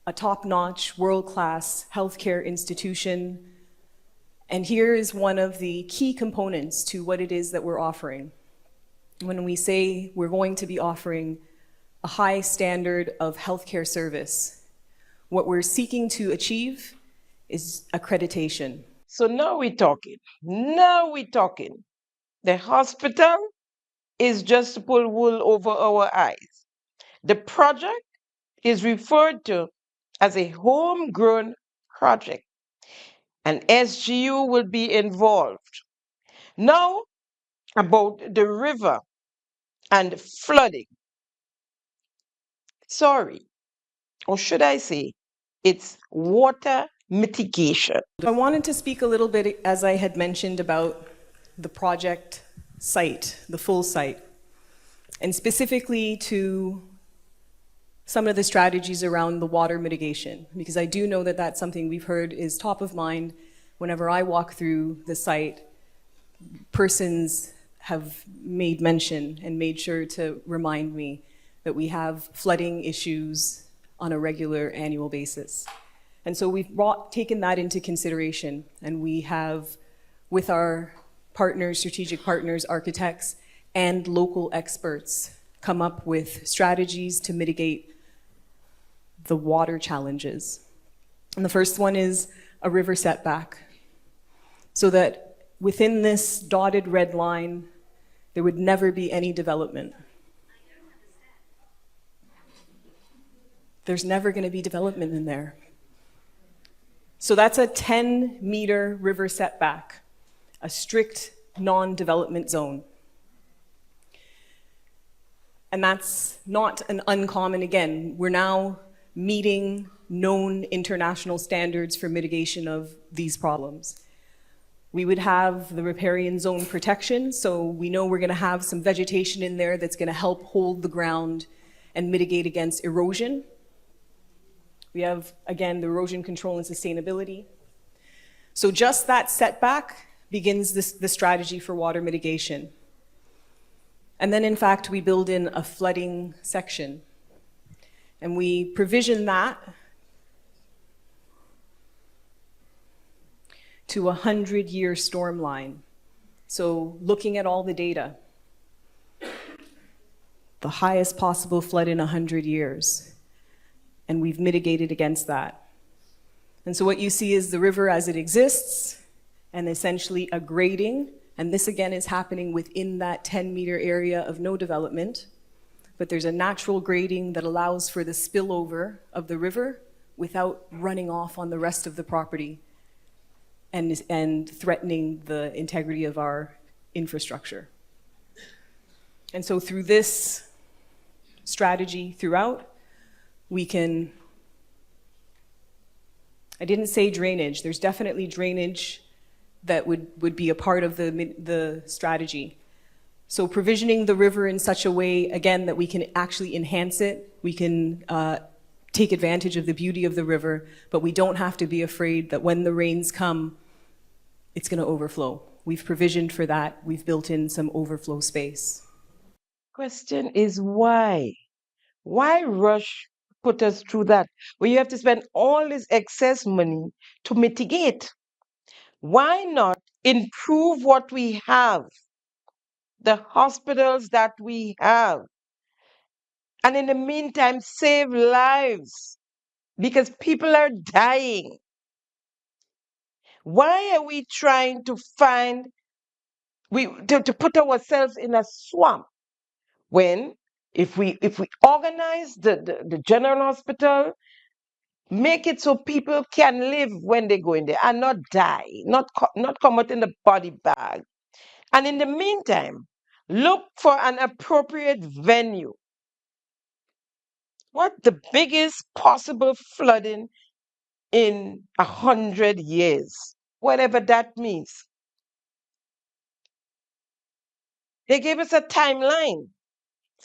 a top-notch, world-class healthcare institution. And here is one of the key components to what it is that we're offering. When we say we're going to be offering a high standard of healthcare service, what we're seeking to achieve is accreditation. So now we're talking. Now we're talking. The hospital is just to pull wool over our eyes. The project is referred to as a homegrown project, and SGU will be involved. Now, about the river and flooding. Sorry, or should I say, it's water mitigation. I wanted to speak a little bit, as I had mentioned, about the project site, the full site. and specifically to some of the strategies around the water mitigation, because I do know that that's something we've heard is top of mind whenever I walk through the site. Persons have made mention and made sure to remind me that we have flooding issues on a regular annual basis. And so we've taken that into consideration, and we have, with our partners, strategic partners, architects, and local experts, come up with strategies to mitigate the water challenges. And the first one is a river setback, so that within this dotted red line, there would never be any development. There's never going to be development in there. So that's a 10-meter river setback, a strict non-development zone. And that's not an uncommon, again, we're now meeting known international standards for mitigation of these problems. We would have the riparian zone protection, so we know we're going to have some vegetation in there that's going to help hold the ground and mitigate against erosion. We have, again, the erosion control and sustainability. So just that setback begins the strategy for water mitigation. And then, in fact, we build in a flooding section. And we provision that to a 100-year storm line. So looking at all the data, the highest possible flood in 100 years. And we've mitigated against that. And so what you see is the river as it exists, and essentially a grading, and this again is happening within that 10-meter area of no development, but there's a natural grading that allows for the spillover of the river without running off on the rest of the property and threatening the integrity of our infrastructure. And so through this strategy throughout, we can, I didn't say drainage, there's definitely drainage that would be a part of the strategy. So provisioning the river in such a way, again, that we can actually enhance it, we can take advantage of the beauty of the river, but we don't have to be afraid that when the rains come, it's going to overflow. We've provisioned for that, we've built in some overflow space. Question is why? Why rush put us through that? When you have to spend all this excess money to mitigate. Why not improve what we have, the hospitals that we have, and in the meantime save lives, because people are dying? Why are we trying to to put ourselves in a swamp when if we organize the general hospital, make it so people can live when they go in there and not die, not come out in the body bag. And in the meantime, look for an appropriate venue. What the biggest possible flooding in 100 years, whatever that means. They gave us a timeline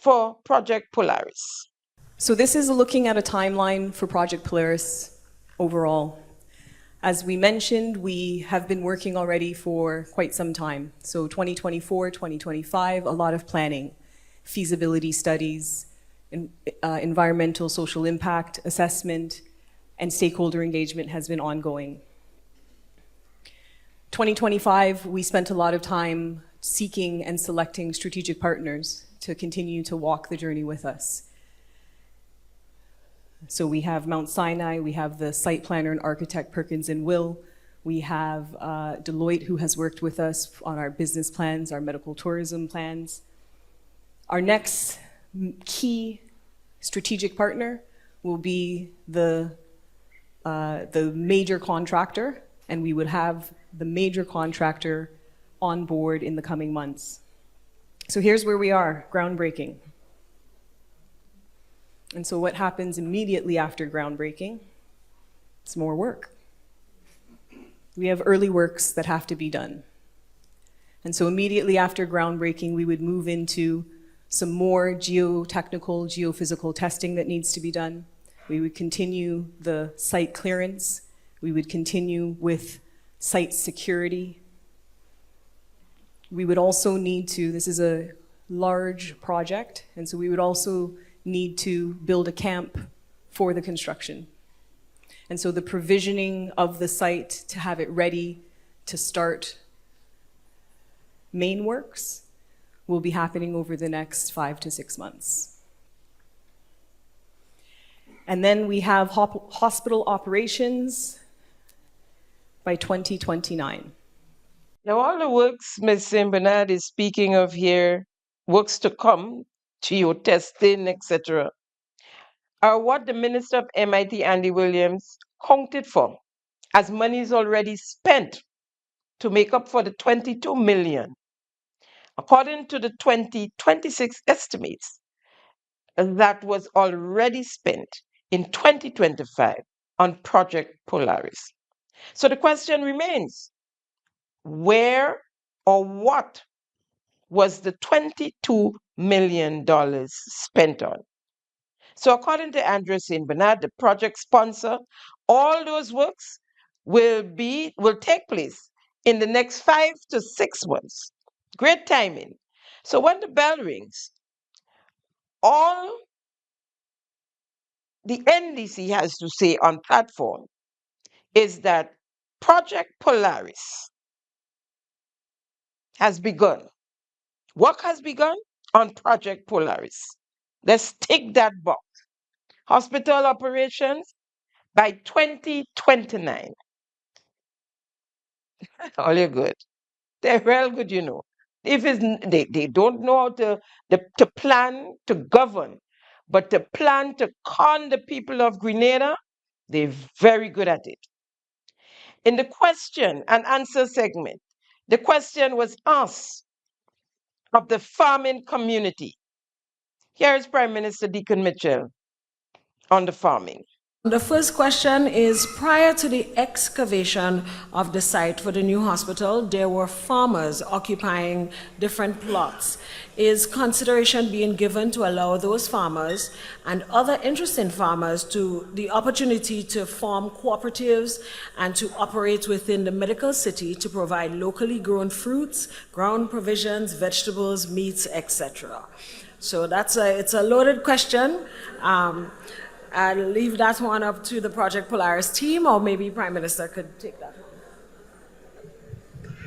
for Project Polaris. So this is looking at a timeline for Project Polaris overall. As we mentioned, we have been working already for quite some time. So 2024, 2025, a lot of planning, feasibility studies, environmental social impact assessment, and stakeholder engagement has been ongoing. 2025, we spent a lot of time seeking and selecting strategic partners to continue to walk the journey with us. So we have Mount Sinai, we have the site planner and architect Perkins and Will, we have Deloitte, who has worked with us on our business plans, our medical tourism plans. Our next key strategic partner will be the major contractor, and we would have the major contractor on board in the coming months. So here's where we are, groundbreaking. And so what happens immediately after groundbreaking? It's more work. We have early works that have to be done. And so immediately after groundbreaking, we would move into some more geotechnical, geophysical testing that needs to be done. We would continue the site clearance. We would continue with site security. We would also need to, this is a large project, and so we would also need to build a camp for the construction. And so the provisioning of the site to have it ready to start main works will be happening over the next 5 to 6 months. And then we have hospital operations by 2029. Now, all the works Ms. St. Bernard is speaking of here, works to come, geo-testing, etc., are what the Minister of MIT, Andy Williams, counted for as money is already spent to make up for the 22 million. According to the 2026 estimates, that was already spent in 2025 on Project Polaris. So the question remains, where or what was the $22 million spent on? So according to Andrew St. Bernard, the project sponsor, all those works will take place in the next 5 to 6 months. Great timing. So when the bell rings, all the NDC has to say on platform is that Project Polaris has begun. Work has begun on Project Polaris. Let's tick that box. Hospital operations by 2029. All you're good. They're real good, you know. If they don't know how to plan, to govern, but to plan to con the people of Grenada, they're very good at it. In the question and answer segment, the question was asked of the farming community. Here is Prime Minister Deacon Mitchell on the farming. The first question is, prior to the excavation of the site for the new hospital, there were farmers occupying different plots. Is consideration being given to allow those farmers and other interested farmers to the opportunity to form cooperatives and to operate within the medical city to provide locally grown fruits, ground provisions, vegetables, meats, etc.? So it's a loaded question. I'll leave that one up to the Project Polaris team, or maybe Prime Minister could take that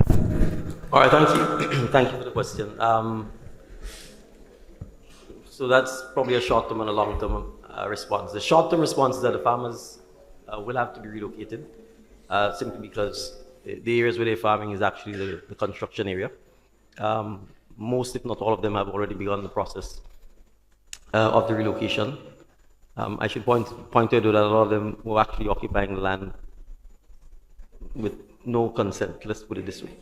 one. All right, thank you. Thank you for the question. So that's probably a short-term and a long-term response. The short-term response is that the farmers will have to be relocated, simply because the areas where they're farming is actually the construction area. Most, if not all of them, have already begun the process of the relocation. I should point out that a lot of them were actually occupying the land with no consent, let's put it this way.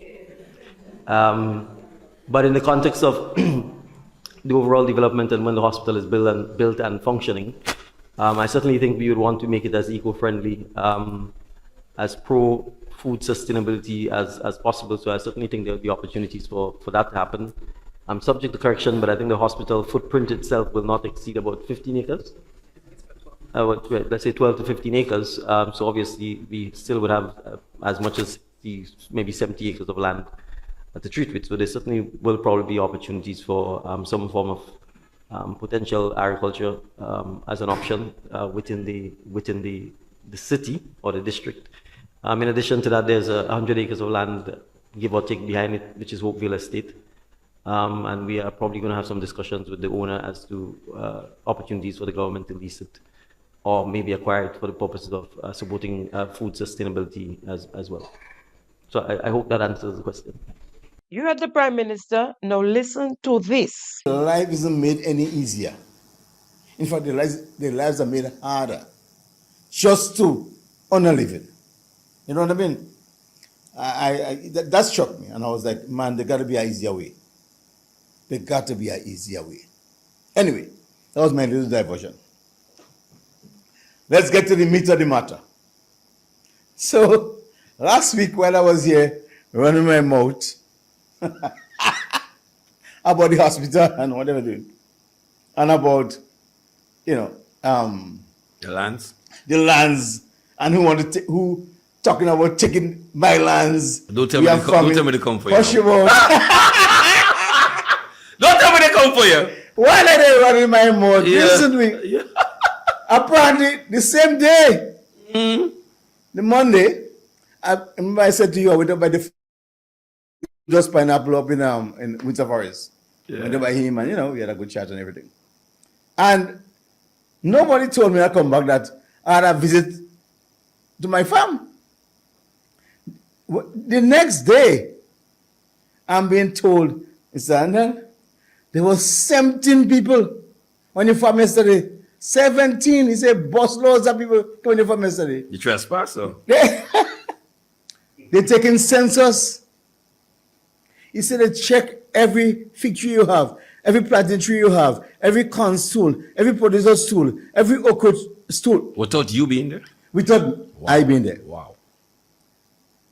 But in the context of the overall development and when the hospital is built and functioning, I certainly think we would want to make it as eco-friendly, as pro-food sustainability as possible. So I certainly think there will be opportunities for that to happen. I'm subject to correction, but I think the hospital footprint itself will not exceed about 15 acres. Let's say 12 to 15 acres. So obviously we still would have as much as maybe 70 acres of land to treat with. So there certainly will probably be opportunities for some form of potential agriculture as an option within the city or the district. In addition to that, there's 100 acres of land, give or take, behind it, which is Hopeville Estate. And we are probably going to have some discussions with the owner as to opportunities for the government to lease it, or maybe acquire it for the purposes of supporting food sustainability as well. So I hope that answers the question. You heard the Prime Minister. Now listen to this. Life isn't made any easier. In fact, their lives are made harder just to honor living. You know what I mean? That struck me, and I was like, man, there got to be an easier way. There got to be an easier way. Anyway, that was my little diversion. Let's get to the meat of the matter. So, last week while I was here running my mouth about the hospital and whatever doing, and about, the lands, and who talking about taking my lands. Don't tell me they come for you. Hush your mouth. Don't tell me they come for you. Why are they running my mouth? Yeah. Listen to me. Yeah. Apparently, the same day, the Monday, I remember I said to you, I went up by the just pineapple up in Winter Forest. Yeah. Went up by him, and we had a good chat and everything. And nobody told me I come back that I had a visit to my farm. The next day, I'm being told, Mr. Andal, there was 17 people on your farm yesterday. 17. He said, boss loads of people on your farm yesterday. You trespass, though. They're taking census. He said they check every fig tree you have, every planting tree you have, every corn stool, every producer stool, every okra stool. Without you being there? Without I being there. Wow.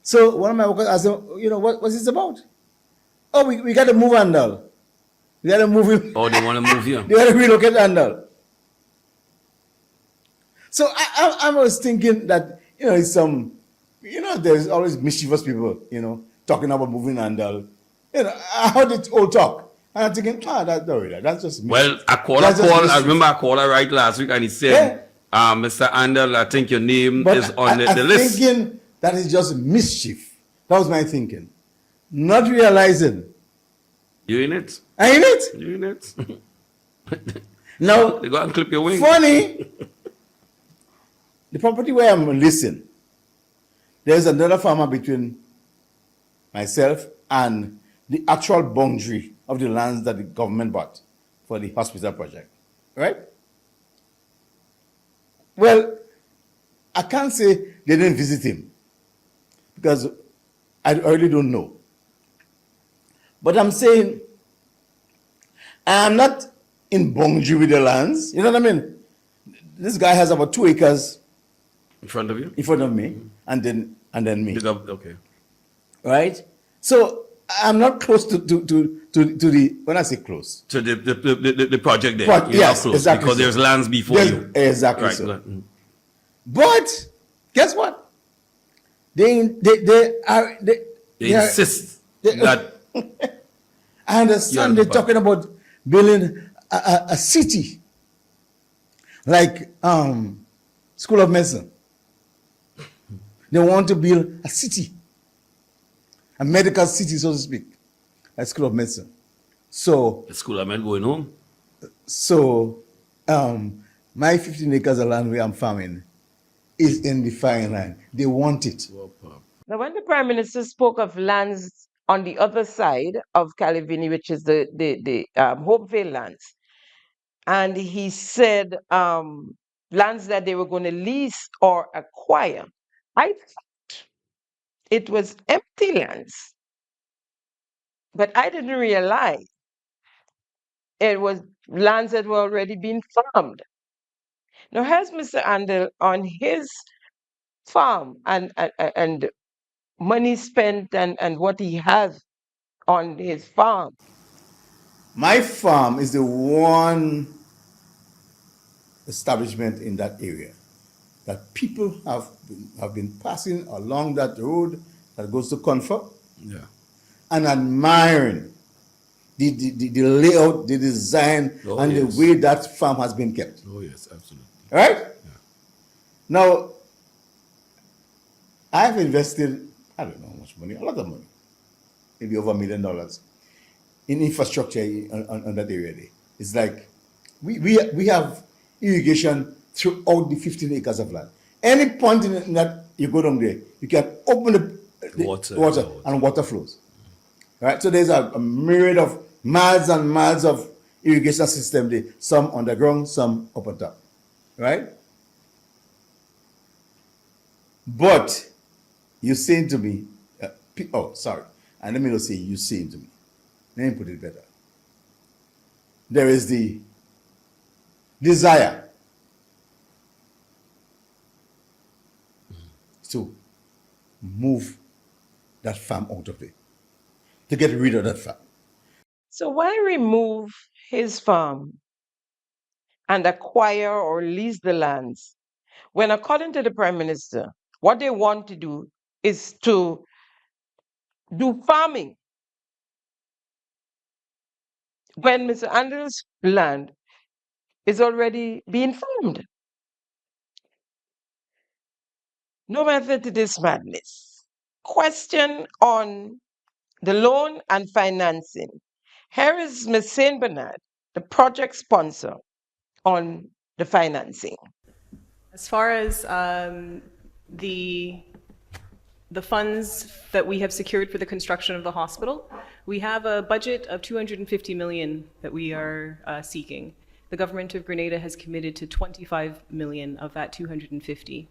So one of my workers asked him, what's this about? Oh, we got to move Andal. We got to move him. Oh, they want to move you. They got to relocate Andal. So I was thinking that, it's some, there's always mischievous people, talking about moving Andal. I heard it all talk. And I'm thinking, that's just mischief. Well, I remember I called her right last week and he said, Mr. Andal, I think your name is on the list. I'm thinking that is just mischief. That was my thinking. Not realizing. You in it? I in it? You in it? Now, they go and clip your wings. Funny, the property where I'm listing, there's another farmer between myself and the actual boundary of the lands that the government bought for the hospital project, right? Well, I can't say they didn't visit him because I really don't know. But I'm saying I'm not in boundary with the lands. You know what I mean? This guy has about 2 acres in front of you, in front of me, and then me. Okay. Right. So I'm not close to the, when I say close, to the project there. Yes, close exactly. Because there's lands before you. Exactly. Right. So. But guess what? They insist that. I understand they're talking about building a city like School of Medicine. They want to build a city, a medical city, so to speak, at School of Medicine. So the School of Medicine going home. So my 15 acres of land where I'm farming is in the firing line. They want it. Now, when the Prime Minister spoke of lands on the other side of Calivini, which is the Hopevale lands, and he said lands that they were going to lease or acquire, I thought it was empty lands. But I didn't realize it was lands that were already being farmed. Now, here's Mr. Andal on his farm and money spent and what he has on his farm. My farm is the one establishment in that area that people have been passing along that road that goes to Comfort, and admiring the layout, the design, the way that farm has been kept. Oh yes, absolutely. Right? Yeah. Now, I've invested, I don't know how much money, a lot of money, maybe over $1 million in infrastructure on that area there. It's like we have irrigation throughout the 15 acres of land. Any point in that you go down there, you can open the water and water flows. Right? So there's a myriad of miles and miles of irrigation system there, some underground, some up on top. Right? But you're saying to me, and let me not say you saying to me. Let me put it better. There is the desire to move that farm out of there, to get rid of that farm. So why remove his farm and acquire or lease the lands, when according to the Prime Minister, what they want to do is to do farming. When Mr. Anderson's land is already being farmed. No method to this madness. Question on the loan and financing. Here is Ms. Saint Bernard, the project sponsor, on the financing. As far as the funds that we have secured for the construction of the hospital, we have a budget of $250 million that we are seeking. The government of Grenada has committed to $25 million of that 250.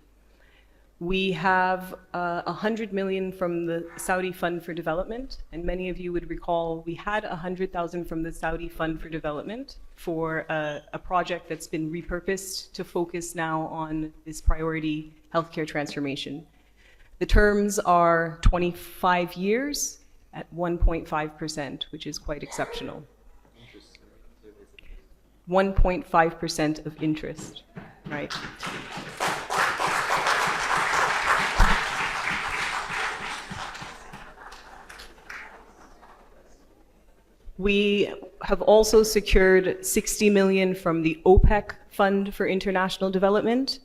We have $100 million from the Saudi Fund for Development, and many of you would recall we had $100,000 from the Saudi Fund for Development for a project that's been repurposed to focus now on this priority healthcare transformation. The terms are 25 years at 1.5%, which is quite exceptional. 1.5% of interest, right? We have also secured $60 million from the OPEC Fund for International Development,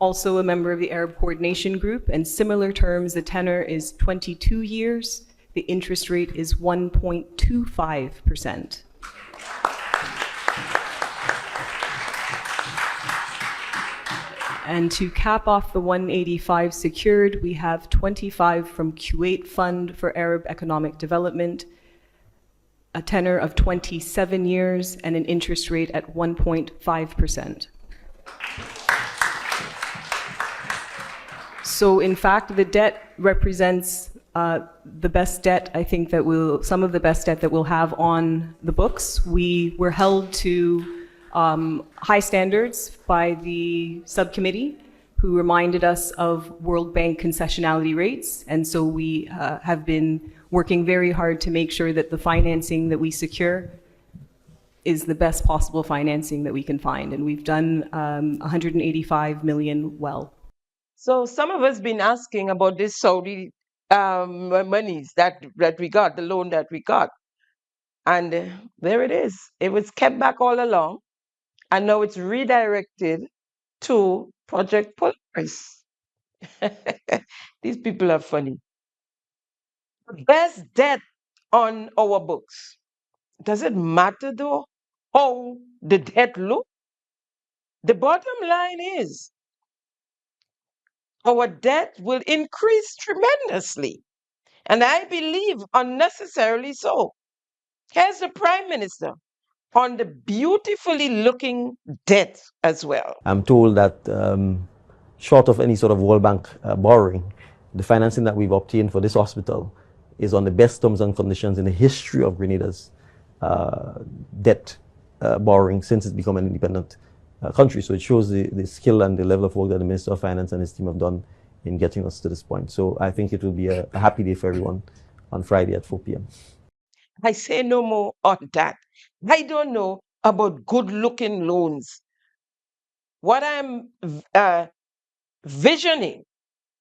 also a member of the Arab Coordination Group, and similar terms, the tenor is 22 years, the interest rate is 1.25%. And to cap off the 185 secured, we have 25 from Kuwait Fund for Arab Economic Development, a tenor of 27 years, and an interest rate at 1.5%. So in fact, the debt represents the best debt, I think, some of the best debt that we'll have on the books. We were held to high standards by the subcommittee, who reminded us of World Bank concessionality rates. And so we have been working very hard to make sure that the financing that we secure is the best possible financing that we can find. And we've done $185 million well. So some of us been asking about this Saudi monies that we got, the loan that we got. And there it is. It was kept back all along. And now it's redirected to Project Polaris. These people are funny. The best debt on our books. Does it matter though how the debt look? The bottom line is our debt will increase tremendously, and I believe unnecessarily so. Here's the Prime Minister on the beautifully looking debt as well. I'm told that short of any sort of World Bank borrowing, the financing that we've obtained for this hospital is on the best terms and conditions in the history of Grenada's debt borrowing since it's become an independent country. So it shows the skill and the level of work that the Minister of Finance and his team have done in getting us to this point. So I think it will be a happy day for everyone on Friday at 4 p.m. I say no more on that. I don't know about good-looking loans. What I'm visioning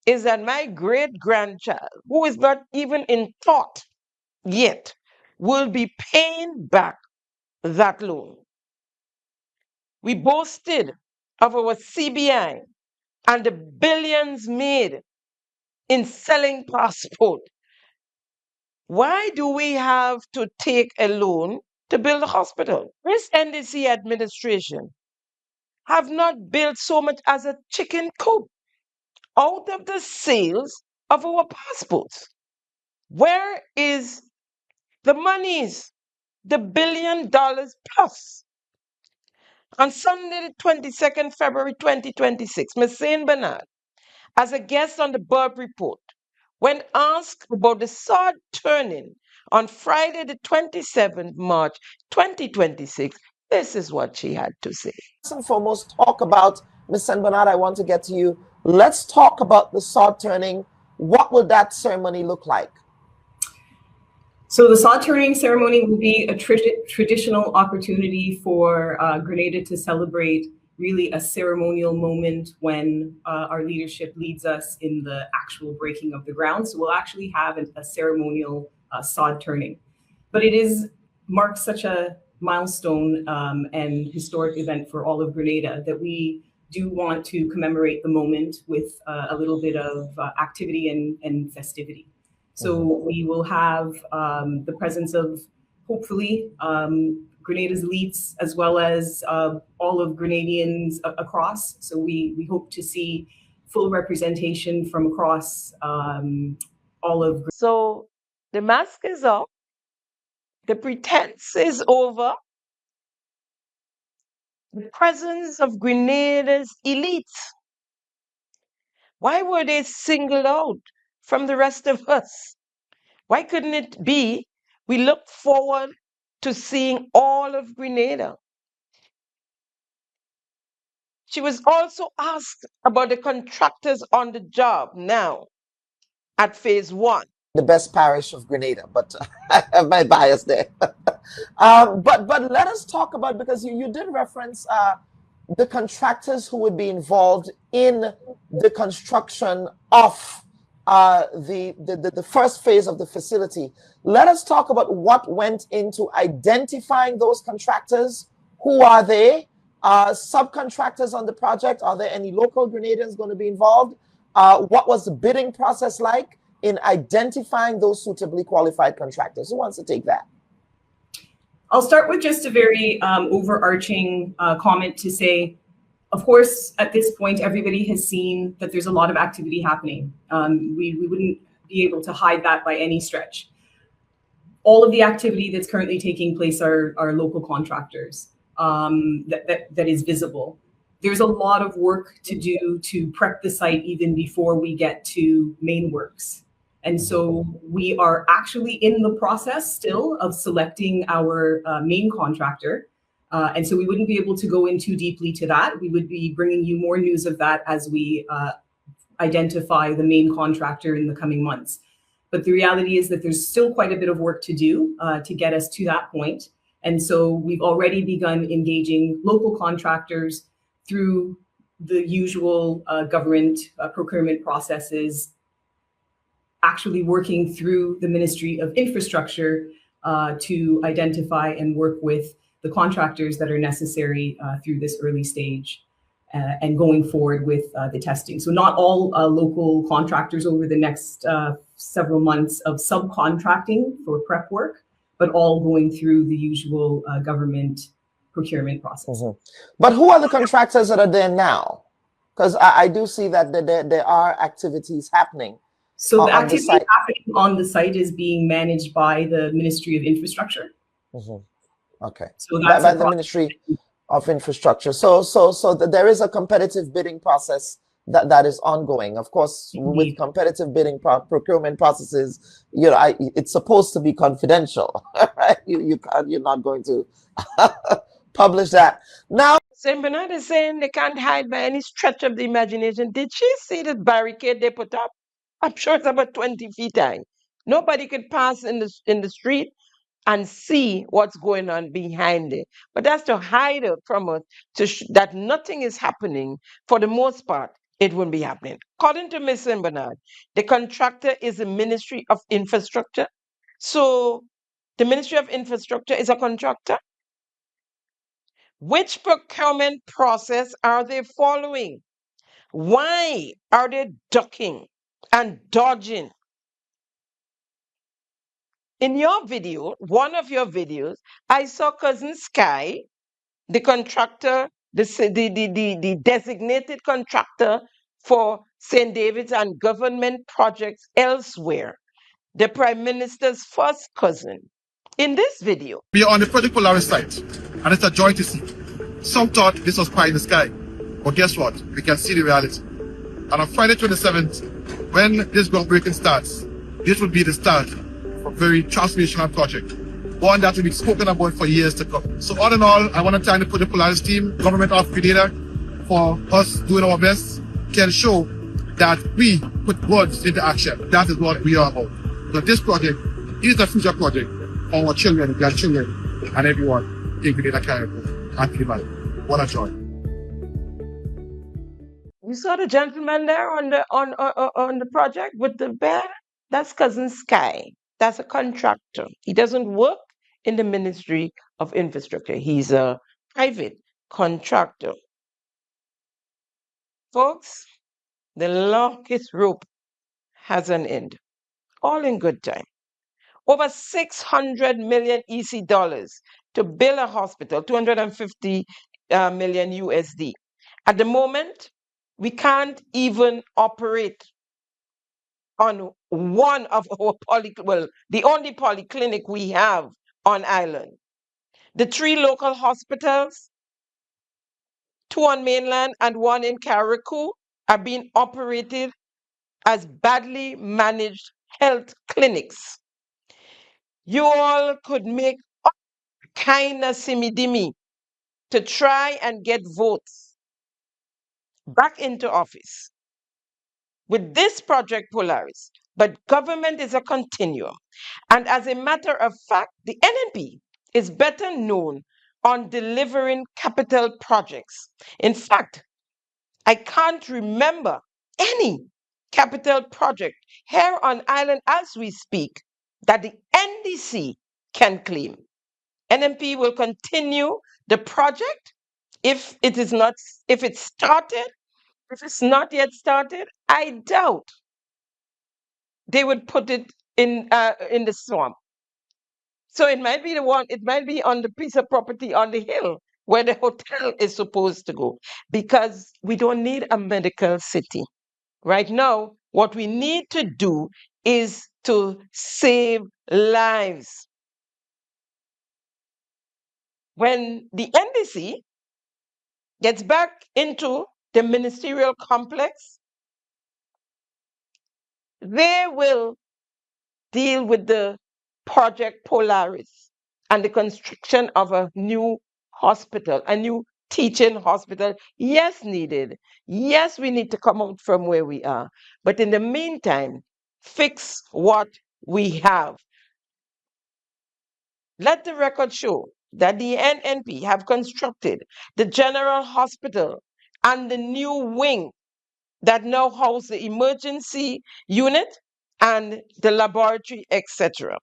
is that my great-grandchild, who is not even in thought yet, will be paying back that loan. We boasted of our CBI and the billions made in selling passport. Why do we have to take a loan to build a hospital? This NDC administration have not built so much as a chicken coop out of the sales of our passports. Where is the monies? The $1 billion plus. On Sunday, the 22nd February 2026, Ms. Saint Bernard, as a guest on the Burb Report, when asked about the sod turning on Friday, the 27th March 2026, this is what she had to say. First and foremost, talk about, Ms. Saint Bernard, I want to get to you. Let's talk about the sod turning. What will that ceremony look like? So the sod turning ceremony will be a traditional opportunity for Grenada to celebrate really a ceremonial moment when our leadership leads us in the actual breaking of the ground. So we'll actually have a ceremonial sod turning. But it marks such a milestone and historic event for all of Grenada that we do want to commemorate the moment with a little bit of activity and festivity. So we will have the presence of, hopefully, Grenada's elites, as well as all of Grenadians across. So we hope to see full representation from across all of. So the mask is off, the pretense is over. The presence of Grenada's elites. Why were they singled out from the rest of us? Why couldn't it be we look forward to seeing all of Grenada? She was also asked about the contractors on the job now at phase 1. The best parish of Grenada, but I have my bias there. But let us talk about, because you did reference the contractors who would be involved in the construction of the first phase of the facility. Let us talk about what went into identifying those contractors. Who are they? Subcontractors on the project? Are there any local Grenadians going to be involved? What was the bidding process like in identifying those suitably qualified contractors? Who wants to take that? I'll start with just a very overarching comment to say, of course, at this point, everybody has seen that there's a lot of activity happening. We wouldn't be able to hide that by any stretch. All of the activity that's currently taking place are local contractors that is visible. There's a lot of work to do to prep the site even before we get to main works. And so we are actually in the process still of selecting our main contractor. And so we wouldn't be able to go in too deeply to that. We would be bringing you more news of that as we identify the main contractor in the coming months. But the reality is that there's still quite a bit of work to do to get us to that point. And so we've already begun engaging local contractors through the usual government procurement processes, actually working through the Ministry of Infrastructure to identify and work with the contractors that are necessary through this early stage and going forward with the testing. So not all local contractors over the next several months of subcontracting for prep work, but all going through the usual government procurement process. But who are the contractors that are there now? Because I do see that there are activities happening. So the activity happening on the site is being managed by the Ministry of Infrastructure. Okay. So that's by the Ministry of Infrastructure. So there is a competitive bidding process that is ongoing. Of course, with competitive bidding procurement processes, it's supposed to be confidential, right? You're not going to publish that. Now, St. Bernard is saying they can't hide by any stretch of the imagination. Did she see the barricade they put up? I'm sure it's about 20 feet high. Nobody could pass in the street and see what's going on behind it. But that's to hide it from us, that nothing is happening. For the most part, it won't be happening. According to Ms. St. Bernard, the contractor is the Ministry of Infrastructure. So the Ministry of Infrastructure is a contractor. Which procurement process are they following? Why are they ducking and dodging? In your video, one of your videos, I saw Cousin Sky, the contractor, the designated contractor for St. David's and government projects elsewhere, the Prime Minister's first cousin. In this video, we are on the Project Polaris site, and it's a joy to see. Some thought this was pie in the sky, but guess what? We can see the reality. And on Friday 27th, when this groundbreaking starts, this will be the start of a very transformational project, one that will be spoken about for years to come. So all in all, I want to thank the Project Polaris team, Government of Grenada, for us doing our best to ensure that we put words into action. That is what we are about. So this project It is a future project for our children, grandchildren, and everyone in Grenada, Carriacou, and Philippines. What a joy. You saw the gentleman there on the project with the bear? That's Cousin Sky. That's a contractor. He doesn't work in the Ministry of Infrastructure. He's a private contractor. Folks, the longest rope has an end. All in good time. Over 600 million EC dollars to build a hospital, 250 million USD. At the moment, we can't even operate on one of our the only polyclinic we have on island. The 3 local hospitals, 2 on mainland and 1 in Carriacou, are being operated as badly managed health clinics. You all could make all kind of simidimi to try and get votes back into office with this project Polaris. But government is a continuum. And as a matter of fact, the NNP is better known on delivering capital projects. In fact, I can't remember any capital project here on island as we speak that the NDC can claim. NNP will continue the project if it's started. If it's not yet started, I doubt they would put it in the swamp. So it might be it might be on the piece of property on the hill where the hotel is supposed to go, because we don't need a medical city. Right now, what we need to do is to save lives. When the NDC gets back into the ministerial complex, they will deal with the project Polaris and the construction of a new hospital, a new teaching hospital. Yes, needed. Yes, we need to come out from where we are. But in the meantime, fix what we have. Let the record show that the NNP have constructed the General Hospital and the new wing that now house the emergency unit and the laboratory, etc.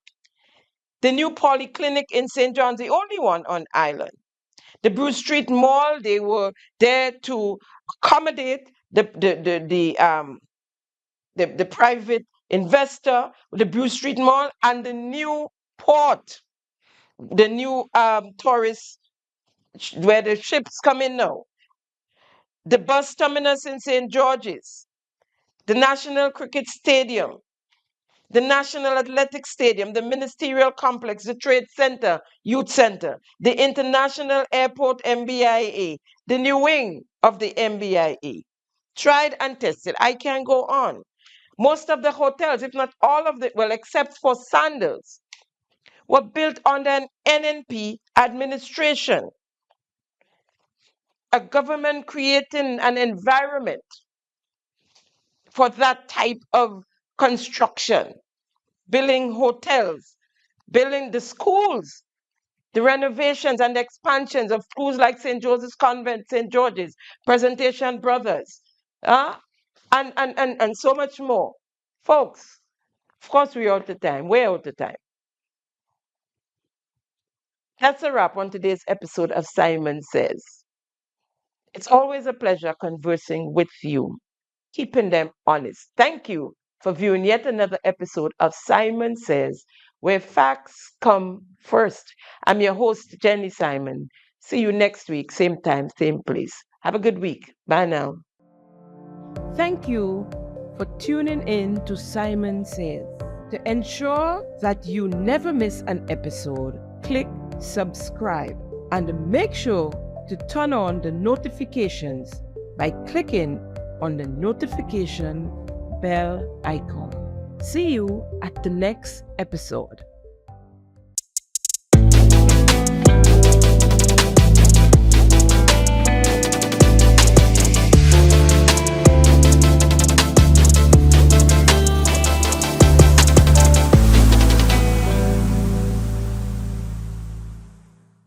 The new polyclinic in St. John's, the only one on island. The Bruce Street Mall, they were there to accommodate the private investor, the Bruce Street Mall, and the new port, the new tourist, where the ships come in now. The bus terminus in St. George's, the National Cricket Stadium, the National Athletic Stadium, the Ministerial Complex, the Trade Center, Youth Center, the International Airport MBIA, the new wing of the MBIA. Tried and tested. I can go on. Most of the hotels, if not all of them, well, except for Sandals, were built under an NNP administration. A government creating an environment for that type of construction, building hotels, building the schools, the renovations and expansions of schools like St. Joseph's Convent, St. George's, Presentation Brothers, and so much more. Folks, of course we're out of time. We're out of time. That's a wrap on today's episode of Simon Says. It's always a pleasure conversing with you, keeping them honest. Thank you for viewing yet another episode of Simon Says, where facts come first. I'm your host, Jenny Simon. See you next week, same time, same place. Have a good week. Bye now. Thank you for tuning in to Simon Says. To ensure that you never miss an episode, click subscribe and make sure to turn on the notifications by clicking on the notification bell icon. See you at the next episode.